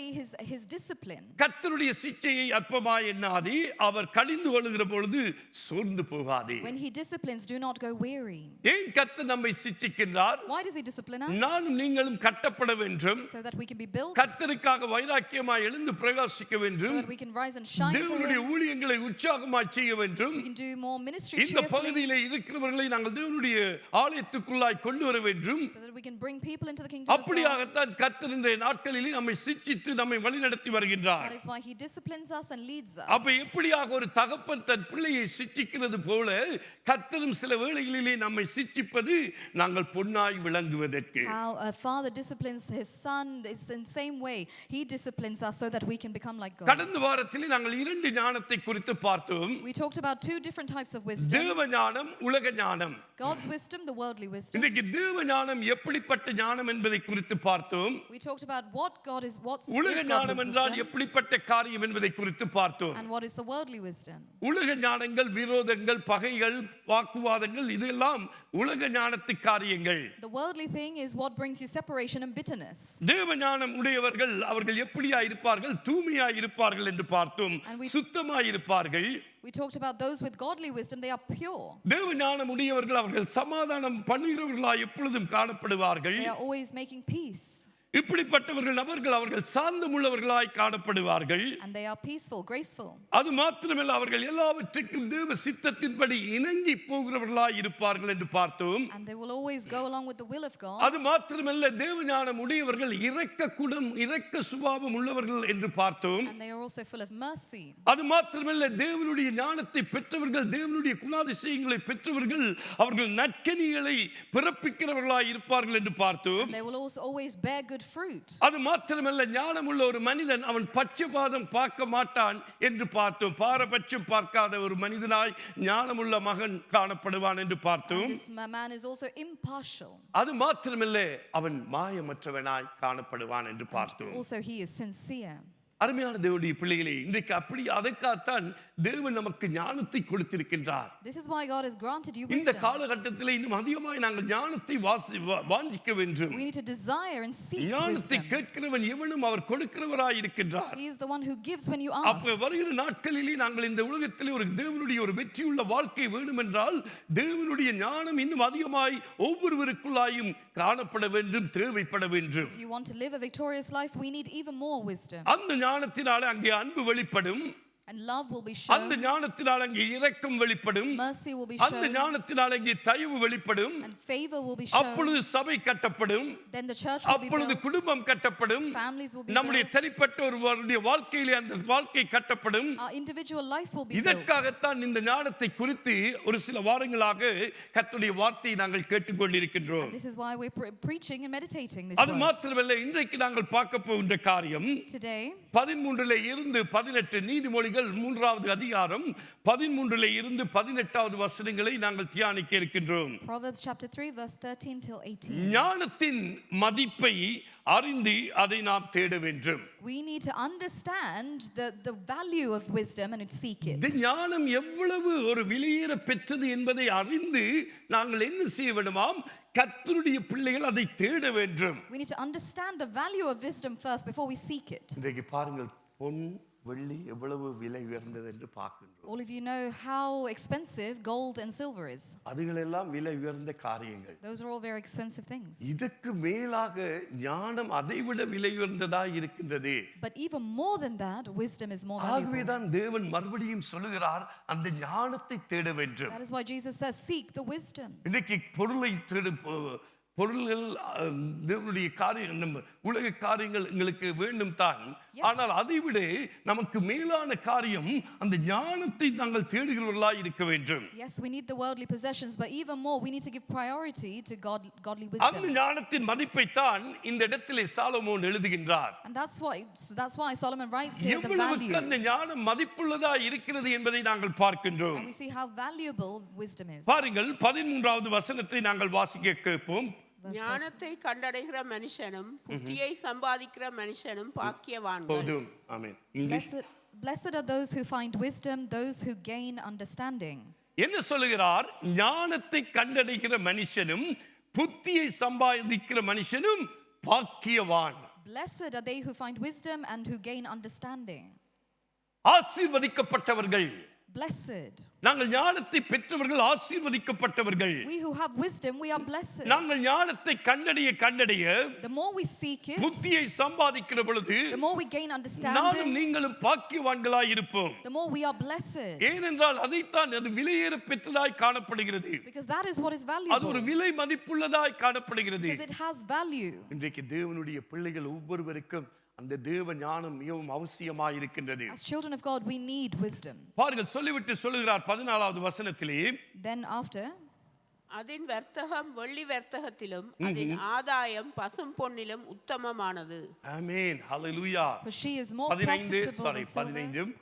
his discipline. கர்த்தருடைய சிச்சையை அற்பமாய் எண்ணாதே, அவர் கடிந்து கொள்ளுகிற பொழுது சோர்ந்து போகாதே. When he disciplines, do not go weary. ஏன் கர்த்தர் நம்மை சிட்சிக்கின்றார்? Why does he discipline us? நானும் நீங்களும் கட்டப்பட வேண்டும். So that we can be built, கர்த்தருக்காக வைராக்கியமாய் எழுந்து பிரகாசிக்க so வேண்டும். that we can rise and shine for தேவனுடைய him. ஊழியங்களை உற்சாகமாய் செய்ய வேண்டும். We can do more ministry இந்த cheerfully, பகுதியிலே இருக்கிறவர்களை நாங்கள் தேவனுடைய ஆலயத்துக்குள்ளாய் கொண்டு வர வேண்டும். so that we can bring people into the kingdom of God. அப்படியாகத்தான் கர்த்தர் இந்த நாட்களிலே நம்மை சிட்சித்து நம்மை வழிநடத்தி வருகின்றார். That is why he disciplines us and leads us. அப்ப எப்படியாக ஒரு தகப்பன் தன் பிள்ளையை சிட்சிக்கிறது போல கர்த்தரும் சில வேளைகளிலே நம்மை சிட்சிப்பது நாங்கள் பொன்னாய் விளங்குவதற்கு. How a father disciplines his son is in the same way he disciplines us so that we can become like God. கடந்த வாரத்திலே நாங்கள் இரண்டு ஞானத்தை குறித்து பார்த்தோம். We talked about two different types of wisdom. தேவ ஞானம், உலக ஞானம். God's wisdom, the worldly wisdom. இன்றைக்கு தேவ ஞானம் எப்படிப்பட்ட ஞானம் என்பதை குறித்து பார்த்தோம். We talked about what God is, what's உலக is ஞானம் God's என்றால் wisdom, எப்படிப்பட்ட காரியம் என்பதை குறித்து பார்த்தோம். and what is the worldly wisdom. உலக ஞானங்கள் விரோதங்கள், பகைகள், வாக்குவாதங்கள், இதெல்லாம் உலக ஞானத்து காரியங்கள். The worldly thing is what brings you separation and bitterness. தேவ ஞானம் உடையவர்கள் அவர்கள் எப்படியா இருப்பார்கள்? தூய்மையா இருப்பார்கள் என்று பார்த்தோம். And we- சுத்தமாய் இருப்பார்கள். We talked about those with godly wisdom, they are pure. தேவ ஞானம் உடையவர்கள் அவர்கள் சமாதானம் பண்ணுகிறவர்களாய் எப்பொழுதும் காணப்படுவார்கள். They are always making peace. இப்படிப்பட்டவர்கள் நபர்கள் அவர்கள் சாந்தமுள்ளவர்களாய் காணப்படுவார்கள். And they are peaceful, graceful. அது மாத்திரமல்ல, அவர்கள் எல்லாவற்றுக்கும் தேவ சித்தத்தின்படி இணங்கி போகிறவர்களாய் இருப்பார்கள் என்று பார்த்தோம். And they will always go along with the will of God. அது மாத்திரமல்ல, தேவ ஞானம் உடையவர்கள் இரக்க குணம், இரக்க சுபாவம் உள்ளவர்கள் என்று பார்த்தோம். And they are also full of mercy. அது மாத்திரமல்ல, தேவனுடைய ஞானத்தை பெற்றவர்கள், தேவனுடைய குணாதிசயங்களை பெற்றவர்கள் அவர்கள் நற்கனிகளை பிறப்பிக்கிறவர்களாய் இருப்பார்கள் என்று பார்த்தோம். And they will also always bear good good fruit. அது மாத்திரமல்ல, ஞானமுள்ள ஒரு மனிதன் அவன் பட்சபாதம் பார்க்க மாட்டான் என்று பார்த்தோம். பாரபட்சம் பார்க்காத ஒரு மனிதனாய் ஞானமுள்ள மகன் காணப்படுவான் என்று பார்த்தோம். This man is also impartial. அது மாத்திரமல்ல, அவன் மாயமற்றவனாய் காணப்படுவான் என்று பார்த்தோம். Also he is sincere. அருமையான தேவனுடைய பிள்ளைகளே, இன்றைக்கு அப்படி அதற்காகத்தான் தேவன் நமக்கு ஞானத்தை கொடுத்திருக்கின்றார். This is why God has granted you இந்த wisdom. காலகட்டத்தில் இன்னும் அதிகமாய் நாங்கள் ஞானத்தை வாஞ்சிக்க வேண்டும். We need to desire and seek ஞானத்தை wisdom. கேட்கிறவன் எவனும் அவர் கொடுக்கிறவராய் இருக்கின்றார். He is the one who gives when you அப்ப ask. வருகிற நாட்களிலே நாங்கள் இந்த உலகத்திலே ஒரு தேவனுடைய ஒரு வெற்றியுள்ள வாழ்க்கை வேண்டும் என்றால் தேவனுடைய ஞானம் இன்னும் அதிகமாய் ஒவ்வொருவருக்குள்ளாயும் காணப்பட வேண்டும், தேவைப்பட வேண்டும். If you want to live a victorious life, we need even more wisdom. அந்த ஞானத்தினாலே அங்கே அன்பு வெளிப்படும். And love will be அந்த shown. ஞானத்தினால் அங்கே இரக்கம் வெளிப்படும். Mercy will be அந்த shown. ஞானத்தினால் அங்கே தயவு வெளிப்படும். And favor will be shown. அப்பொழுது சபை கட்டப்படும். Then the church will be அப்பொழுது built. குடும்பம் கட்டப்படும். Families will be நம்முடைய built. தனிப்பட்ட ஒருவருடைய வாழ்க்கையிலே அந்த வாழ்க்கை கட்டப்படும். Our individual life will be built. இதற்காகத்தான் இந்த ஞானத்தை குறித்து ஒரு சில வாரங்களாக கர்த்தருடைய வார்த்தையை நாங்கள் கேட்டுக்கொண்டிருக்கின்றோம். This is why we're preaching and meditating this அது word. மாத்திரமல்ல, இன்றைக்கு நாங்கள் பார்க்க போகின்ற காரியம் Today, 13 இருந்து 18 நீதிமொழிகள் 3வது அதிகாரம் 13 இருந்து 18வது வசனங்களை நாங்கள் தியானிக்க இருக்கின்றோம். Proverbs chapter 3 verse 13 till 18. ஞானத்தின் மதிப்பை அறிந்து அதை நாம் தேட வேண்டும். We need to understand the value of wisdom and seek it. இந்த ஞானம் எவ்வளவு ஒரு விலையேற பெற்றது என்பதை அறிந்து நாங்கள் என்ன செய்ய வேண்டுமாம்? கர்த்தருடைய பிள்ளைகள் அதை தேட வேண்டும். We need to understand the value of wisdom first before we seek it. இன்றைக்கு பாருங்கள், பொன் வெள்ளி எவ்வளவு விலை உயர்ந்தது என்று பார்க்கின்றோம். All of you know how expensive gold and silver is. அதுகளெல்லாம் விலை உயர்ந்த காரியங்கள். Those are all very expensive things. இதற்கு மேலாக ஞானம் அதைவிட விலை உயர்ந்ததாய் இருக்கின்றது. But even more than that, wisdom is more valuable. ஆகவேதான் தேவன் மறுபடியும் சொல்லுகிறார், அந்த ஞானத்தை தேட வேண்டும். That is why Jesus says, seek the wisdom. இன்றைக்கு பொருளை தேடு, பொருள்கள் தேவனுடைய காரியம், நம்ம உலக காரியங்கள் எங்களுக்கு வேண்டும் தான். ஆனால் அதைவிட நமக்கு மேலான காரியம் அந்த ஞானத்தை நாங்கள் தேடுகிறவர்களாய் இருக்க வேண்டும். Yes, we need the worldly possessions, but even more we need to give priority to godly அந்த wisdom. ஞானத்தின் மதிப்பை தான் இந்த இடத்திலே Solomon எழுதுகின்றார். And that's why Solomon writes here the எவ்வளவுக்கு value. அந்த ஞானம் மதிப்புள்ளதா இருக்கிறது என்பதை நாங்கள் பார்க்கின்றோம். And we see how valuable wisdom is. பாருங்கள், 13வது வசனத்தை நாங்கள் வாசிக்க கேட்போம். ஞானத்தை கண்டடைகிற மனுஷனும் புத்தியை சம்பாதிக்கிற மனுஷனும் பாக்கியவான்கள். போதும். ஆமென். English. Blessed are those who find wisdom, those who gain understanding. என்ன சொல்லுகிறார்? ஞானத்தை கண்டடைகிற மனுஷனும் புத்தியை சம்பாதிக்கிற மனுஷனும் பாக்கியவான். Blessed are they who find wisdom and who gain understanding. ஆசீர்வதிக்கப்பட்டவர்கள். Blessed. நாங்கள் ஞானத்தை பெற்றவர்கள் ஆசீர்வதிக்கப்பட்டவர்கள். We who have wisdom, we are blessed. நாங்கள் ஞானத்தை கண்டடைய The more we seek it, புத்தியை சம்பாதிக்கிற பொழுது the more we gain நானும் understanding, நீங்களும் பாக்கியவான்களாய் இருப்போம். the more we are blessed. ஏனென்றால் அதைத்தான் அது விலையேற பெற்றதாய் காணப்படுகிறது. Because that is what is அது ஒரு valuable. விலை மதிப்புள்ளதாய் காணப்படுகிறது. Because it has value. இன்றைக்கு தேவனுடைய பிள்ளைகள் ஒவ்வொருவருக்கும் அந்த தேவ ஞானம் மிகவும் அவசியமாய் இருக்கின்றது. As children of God, we need wisdom. பாருங்கள், சொல்லிவிட்டு சொல்லுகிறார் 14வது வசனத்திலே, Then after, அதன் வர்த்தகம் வெள்ளி வர்த்தகத்திலும் அதன் ஆதாயம் பசும் பொன்னிலும் உத்தமமானது. ஆமென், ஹalleluya. for she is more 15 profitable than silver. 15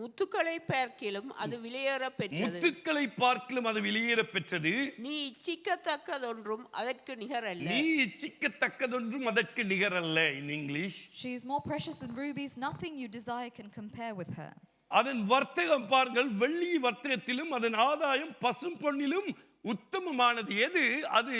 முத்துக்களை பார்க்கிலும் அது விலையேற பெற்றது. முத்துக்களை பார்க்கிலும் அது விலையேற பெற்றது. நீ இச்சிக்கத்தக்கதொன்றும் அதற்கு நிகரல்ல. நீ இச்சிக்கத்தக்கதொன்றும் அதற்கு நிகரல்ல. in English, She is more precious than rubies. Nothing you desire can compare with her. அதன் வர்த்தகம் பாருங்கள், வெள்ளி வர்த்தகத்திலும் அதன் ஆதாயம் பசும் பொன்னிலும் உத்தமமானது. எது? அது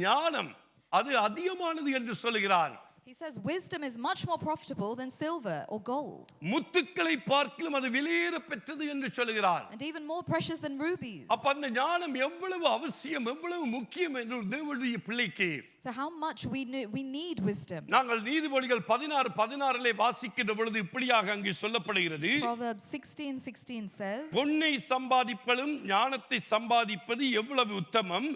ஞானம், அது அதிகமானது என்று சொல்கிறார். He says wisdom is much more profitable than silver or gold. முத்துக்களை பார்க்கிலும் அது விலையேற பெற்றது என்று சொல்கிறார். And even more precious than rubies. அப்ப அந்த ஞானம் எவ்வளவு அவசியம், எவ்வளவு முக்கியம் என்று தேவனுடைய பிள்ளைக்கு. So how much we need wisdom. நாங்கள் நீதிமொழிகள் 16:16 வாசிக்கின்ற பொழுது இப்படியாக அங்கே சொல்லப்படுகிறது. Proverbs 16:16 says, பொன்னை சம்பாதிப்பதும் ஞானத்தை சம்பாதிப்பது எவ்வளவு உத்தமம்,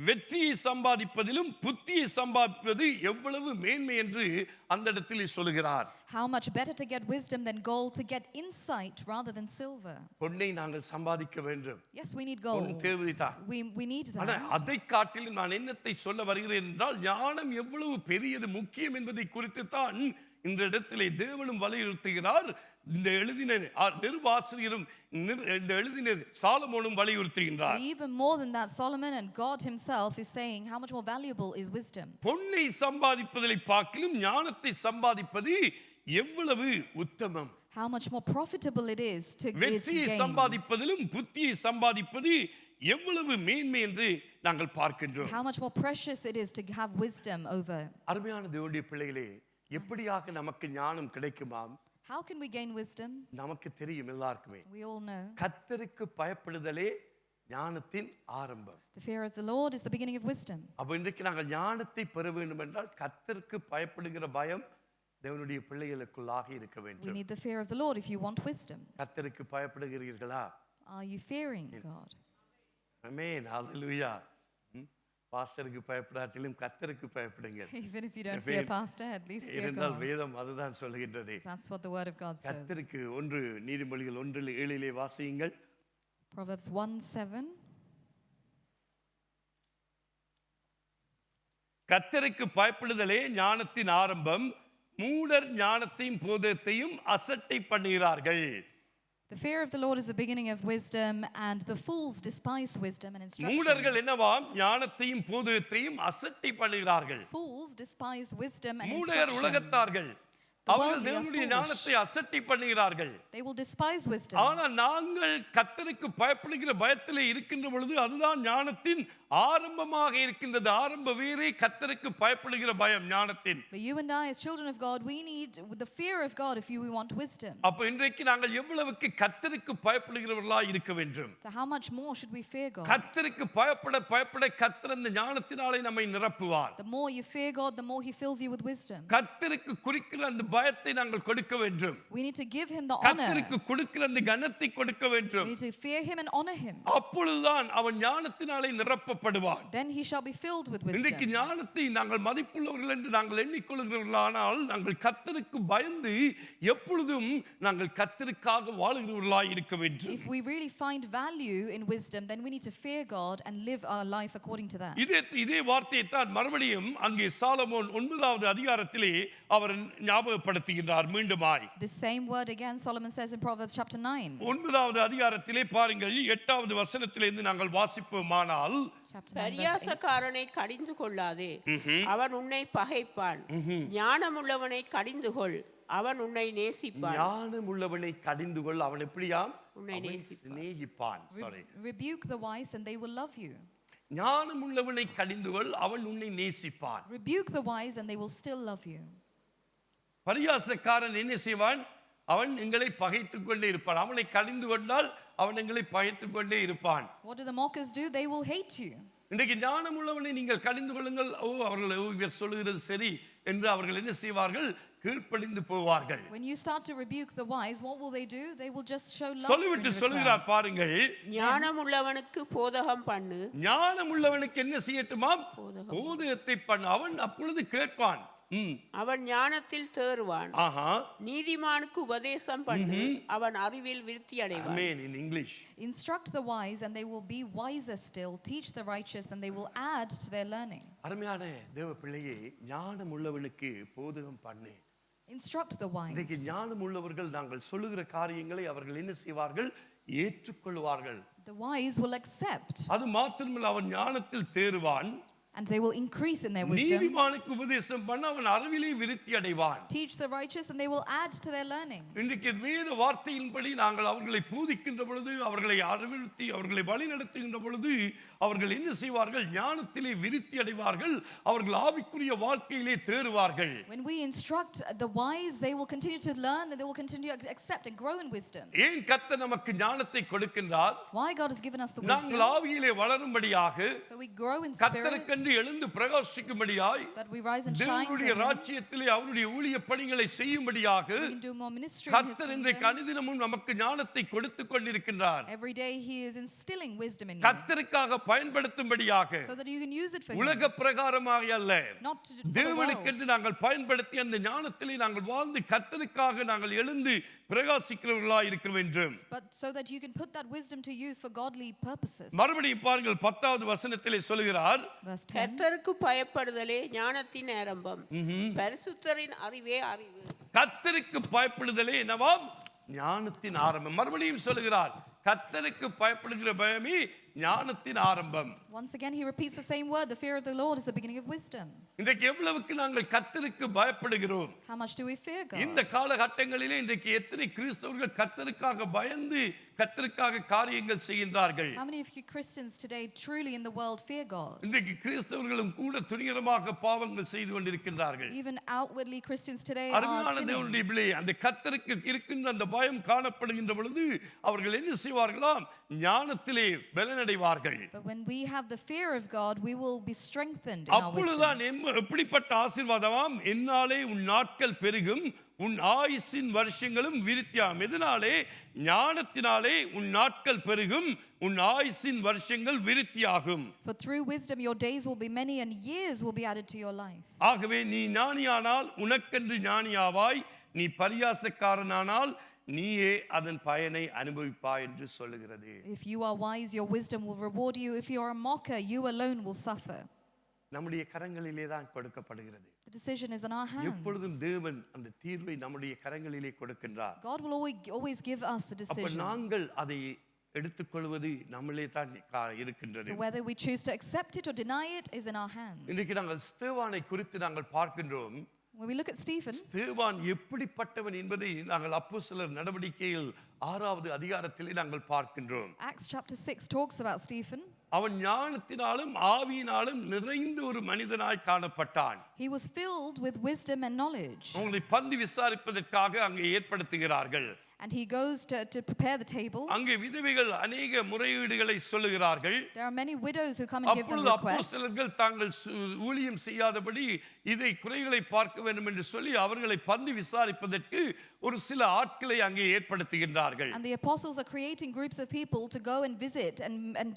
வெற்றியை சம்பாதிப்பதிலும் புத்தியை சம்பாதிப்பது எவ்வளவு மேன்மை என்று அந்த இடத்தில் சொல்கிறார். How much better to get wisdom than gold, to get insight rather than silver. பொன்னை நாங்கள் சம்பாதிக்க வேண்டும். Yes, we need Pon gold. தேவைதான். We need ஆனா that. அதை காட்டிலும் நான் என்னத்தை சொல்ல வருகிறேன் என்றால், ஞானம் எவ்வளவு பெரியது முக்கியம் என்பதை குறித்து தான் இந்த இடத்திலே தேவனும் வலியுறுத்துகிறார். இந்த எழுதின நிருபாசிரியரும் இந்த எழுதின சாலமோனும் வலியுறுத்துகின்றார். Even more than that, Solomon and God himself is saying how much more valuable is wisdom. பொன்னை சம்பாதிப்பதை பார்க்கிலும் ஞானத்தை சம்பாதிப்பது எவ்வளவு உத்தமம். How much more profitable it is to வெற்றியை gain. சம்பாதிப்பதிலும் புத்தியை சம்பாதிப்பது எவ்வளவு மேன்மை என்று நாங்கள் பார்க்கின்றோம். How much more precious it is to have wisdom over. அருமையான தேவனுடைய பிள்ளைகளே, எப்படியாக நமக்கு ஞானம் கிடைக்குமாம்? How can we gain wisdom? நமக்கு தெரியும் எல்லாருக்குமே. We all know. கர்த்தருக்கு பயப்படுதலே ஞானத்தின் ஆரம்பம். The fear of the Lord is the beginning of wisdom. அப்ப இன்றைக்கு நாங்கள் ஞானத்தை பெற வேண்டும் என்றால் கர்த்தருக்கு பயப்படுகிற பயம் தேவனுடைய பிள்ளைகளுக்குள்ளாக இருக்க We வேண்டும். need the fear of the Lord if you want wisdom. கர்த்தருக்கு பயப்படுகிறீர்களா? Are you fearing God? ஆமென். ஹalleluya. பாஸ்டருக்கு பயப்படாட்டிலும் கர்த்தருக்கு பயப்படுங்க. Even if you don't fear pastor, at least fear இருந்தால் God. வேதம் அதுதான் சொல்லுகின்றது. That's what the word of God says. கர்த்தருக்கு ஒன்று நீதிமொழிகள் 1:7 வாசியுங்கள். Proverbs 1:7. கர்த்தருக்கு பயப்படுதலே ஞானத்தின் ஆரம்பம், மூடர் ஞானத்தையும் போதத்தையும் அசட்டை பண்ணுகிறார்கள். The fear of the Lord is the beginning of wisdom, and the fools despise wisdom and instruction. மூடர்கள் என்னவாம்? ஞானத்தையும் போதத்தையும் அசட்டை பண்ணுகிறார்கள். Fools despise wisdom and மூடர் instruction. உலகத்தார்கள். The அவர்கள் worldly are தேவனுடைய foolish. ஞானத்தை அசட்டை பண்ணுகிறார்கள். They will despise wisdom. ஆனால் நாங்கள் கர்த்தருக்கு பயப்படுகிற பயத்திலே இருக்கின்ற பொழுது அதுதான் ஞானத்தின் ஆரம்பமாக இருக்கின்றது. ஆரம்ப வேரே கர்த்தருக்கு பயப்படுகிற பயம் ஞானத்தின். But you and I, as children of God, we need the fear of God if we want wisdom. அப்ப இன்றைக்கு நாங்கள் எவ்வளவுக்கு கர்த்தருக்கு பயப்படுகிறவர்களாய் இருக்க வேண்டும்? So how much more should we fear God? கர்த்தருக்கு பயப்பட கர்த்தர் அந்த ஞானத்தினாலே நம்மை நிரப்புவார். The more you fear God, the more He fills you with wisdom. கர்த்தருக்கு குறிக்கிற அந்த பயத்தை நாங்கள் கொடுக்க வேண்டும். We need to give Him the honor. கர்த்தருக்கு கொடுக்கிற அந்த கனத்தை கொடுக்க We வேண்டும். need to fear Him and honor Him. அப்பொழுதுதான் அவன் ஞானத்தினாலே நிரப்பப்படுவான். Then he shall be filled with இன்றைக்கு wisdom. ஞானத்தை நாங்கள் மதிப்புள்ளவர்கள் என்று நாங்கள் எண்ணிக்கொள்கிறவர்களானால் நாங்கள் கர்த்தருக்கு பயந்து எப்பொழுதும் நாங்கள் கர்த்தருக்காக வாழுகிறவர்களாய் இருக்க வேண்டும். If we really find value in wisdom, then we need to fear God and live our life according to that. இதே வார்த்தையை தான் மறுபடியும் அங்கே சாலமோன் 9வது அதிகாரத்திலே அவர் ஞாபகப்படுத்துகின்றார் மீண்டுமாய். The same word again Solomon says in Proverbs chapter 9. 9வது அதிகாரத்திலே பாருங்கள் 8வது வசனத்திலிருந்து நாங்கள் வாசிப்போமானால், Chapter 9 verse 8. பரியாசக்காரனை கடிந்து கொள்ளாதே, அவன் உன்னை பகைப்பான். ஞானமுள்ளவனை கடிந்து கொள், அவன் உன்னை நேசிப்பான். ஞானம் உள்ளவனை கடிந்து கொள், அவன் எப்படியாம்? உன்னை அவன் நேசிப்பான். சிநேகிப்பான். Sorry. Rebuke the wise and they will love you. ஞானம் உள்ளவனை கடிந்து கொள், அவன் உன்னை நேசிப்பான். Rebuke the wise and they will still love you. பரியாசக்காரன் என்ன செய்வான்? அவன் எங்களை பகைத்துக் கொண்டே இருப்பான். அவனை கடிந்து கொண்டால் அவன் எங்களை பகைத்துக் கொண்டே இருப்பான். What do the mockers do? They will hate you. இன்றைக்கு ஞானம் உள்ளவனை நீங்கள் கடிந்து கொள்ளுங்கள், அவர்கள் இவர் சொல்லுகிறது சரி என்று அவர்கள் என்ன செய்வார்கள்? கீழ்ப்படிந்து போவார்கள். When you start to rebuke the wise, what will they do? They will just show love. சொல்லிவிட்டு சொல்லுகிறார் பாருங்கள், ஞானமுள்ளவனுக்கு போதகம் பண்ணு. ஞானம் உள்ளவனுக்கு என்ன செய்யட்டுமாம்? போதகத்தை பண்ணு. அவன் அப்பொழுது கேட்பான். அவன் ஞானத்தில் தேறுவான். ஆஹா. நீதிமானுக்கு உபதேசம் பண்ணு, அவன் அறிவில் விருத்தி அடைவான். Amen in English. Instruct the wise and they will be wiser still. Teach the righteous and they will add to their learning. அருமையான தேவ பிள்ளையே, ஞானம் உள்ளவனுக்கு போதகம் பண்ணு. Instruct the wise. இன்றைக்கு ஞானம் உள்ளவர்கள் நாங்கள் சொல்லுகிற காரியங்களை அவர்கள் என்ன செய்வார்கள்? ஏற்றுக்கொள்வார்கள். The wise will accept. அது மாத்திரமல்ல, அவன் ஞானத்தில் தேறுவான். And they will increase in their wisdom. நீதிமானுக்கு உபதேசம் பண்ண அவன் அறிவிலே விருத்தி அடைவான். Teach the righteous and they will add to their learning. இன்றைக்கு வேத வார்த்தையின்படி நாங்கள் அவர்களை போதிக்கின்ற பொழுது, அவர்களை அறிவுறுத்தி அவர்களை வழி நடத்துகின்ற பொழுது அவர்கள் என்ன செய்வார்கள்? ஞானத்திலே விருத்தி அடைவார்கள். அவர்கள் ஆவிக்குரிய வாழ்க்கையிலே தேறுவார்கள். When we instruct the wise, they will continue to learn and they will continue to accept and grow in wisdom. ஏன் கர்த்தர் நமக்கு ஞானத்தை கொடுக்கின்றார்? Why God has given us the நாங்கள் wisdom? ஆவியிலே வளரும்படியாக, So we grow in spirit. கர்த்தருக்கு நமக்கென்று எழுந்து பிரகாசிக்கும்படியாய் that we rise and shine for தேவனுடைய him. ராஜ்யத்திலே அவருடைய ஊழிய பணிகளை செய்யும்படியாக We can do more ministry in his கர்த்தர் இன்றைக்கு kingdom. அனுதினமும் நமக்கு ஞானத்தை கொடுத்துக் கொண்டிருக்கின்றார். Every day he is instilling wisdom in you கர்த்தருக்காக பயன்படுத்தும்படியாக, so that you can use it for him, உலக பிரகாரமாக அல்ல, not to, for the world, தேவனுக்கென்று நாங்கள் பயன்படுத்தி அந்த ஞானத்திலே நாங்கள் வாழ்ந்து கர்த்தருக்காக நாங்கள் எழுந்து பிரகாசிக்கிறவர்களாய் இருக்க வேண்டும். but so that you can put that wisdom to use for godly purposes. மறுபடியும் பாருங்கள் 10வது வசனத்திலே சொல்கிறார், Verse 10. கர்த்தருக்கு பயப்படுதலே ஞானத்தின் ஆரம்பம், பரிசுத்தரின் அறிவே அறிவு. கர்த்தருக்கு பயப்படுதலே என்னவாம்? ஞானத்தின் ஆரம்பம். மறுபடியும் சொல்கிறார், கர்த்தருக்கு பயப்படுகிற பயமே ஞானத்தின் ஆரம்பம். Once again he repeats the same word, the fear of the Lord is the beginning of wisdom. இன்றைக்கு எவ்வளவுக்கு நாங்கள் கர்த்தருக்கு பயப்படுகிறோம்? How much do we fear God? இந்த காலகட்டங்களிலே இன்றைக்கு எத்தனை கிறிஸ்தவர்கள் கர்த்தருக்காக பயந்து கர்த்தருக்காக காரியங்கள் செய்கின்றார்கள்? How many of you Christians today truly in the world fear God? இன்றைக்கு கிறிஸ்தவர்களும் கூட துணிகரமாக பாவங்கள் செய்து கொண்டிருக்கின்றார்கள். Even outwardly Christians today are அருமையான sinning. தேவனுடைய பிள்ளையே, அந்த கர்த்தருக்கு இருக்கின்ற அந்த பயம் காணப்படுகின்ற பொழுது அவர்கள் என்ன செய்வார்களாம்? ஞானத்திலே பலனடைவார்கள். But when we have the fear of God, we will be strengthened in our wisdom. அப்பொழுதுதான் எப்படிப்பட்ட ஆசீர்வாதமாம்? என்னாலே உன் நாட்கள் பெருகும், உன் ஆயுசின் வருஷங்களும் விருத்தியாகும். எதனாலே? ஞானத்தினாலே உன் நாட்கள் பெருகும், உன் ஆயுசின் வருஷங்கள் விருத்தியாகும். For through wisdom your days will be many and years will be added to your life. ஆகவே நீ ஞானியானால் உனக்கென்று ஞானியாவாய், நீ பரியாசக்காரனானால் நீயே அதன் பயனை அனுபவிப்பாய் என்று சொல்லுகிறது. If you are wise, your wisdom will reward you. If you are a mocker, you alone will suffer. நம்முடைய கரங்களிலே தான் கொடுக்கப்படுகிறது. The decision is in our hands. எப்பொழுதும் தேவன் அந்த தீர்வை நம்முடைய கரங்களிலே கொடுக்கின்றார். God will always give us the அப்ப decision. நாங்கள் அதை எடுத்துக்கொள்வது நம்மளே தான் இருக்கின்றது. So whether we choose to accept it or deny it is in our hands. இன்றைக்கு நாங்கள் ஸ்தேவானை குறித்து நாங்கள் பார்க்கின்றோம். When we look at Stephen, ஸ்தேவான் எப்படிப்பட்டவன் என்பதை நாங்கள் அப்போஸ்தலர் நடவடிக்கையில் 6வது அதிகாரத்திலே நாங்கள் பார்க்கின்றோம். Acts chapter 6 talks about Stephen. அவன் ஞானத்தினாலும் ஆவியினாலும் நிறைந்த ஒரு மனிதனாய் காணப்பட்டான். He was filled with wisdom and knowledge. அவங்களை பந்தி விசாரிப்பதற்காக அங்கே ஏற்படுத்துகிறார்கள். And he goes to prepare the table. அங்கே விதவைகள் அநேக முறையீடுகளை சொல்லுகிறார்கள். There are many widows who come and give them அப்பொழுது requests. அப்போஸ்தலர்கள் தாங்கள் ஊழியம் செய்யாதபடி இதை குறைகளை பார்க்க வேண்டும் என்று சொல்லி அவர்களை பந்தி விசாரிப்பதற்கு ஒரு சில ஆட்களை அங்கே ஏற்படுத்துகின்றார்கள். And the apostles are creating groups of people to go and visit and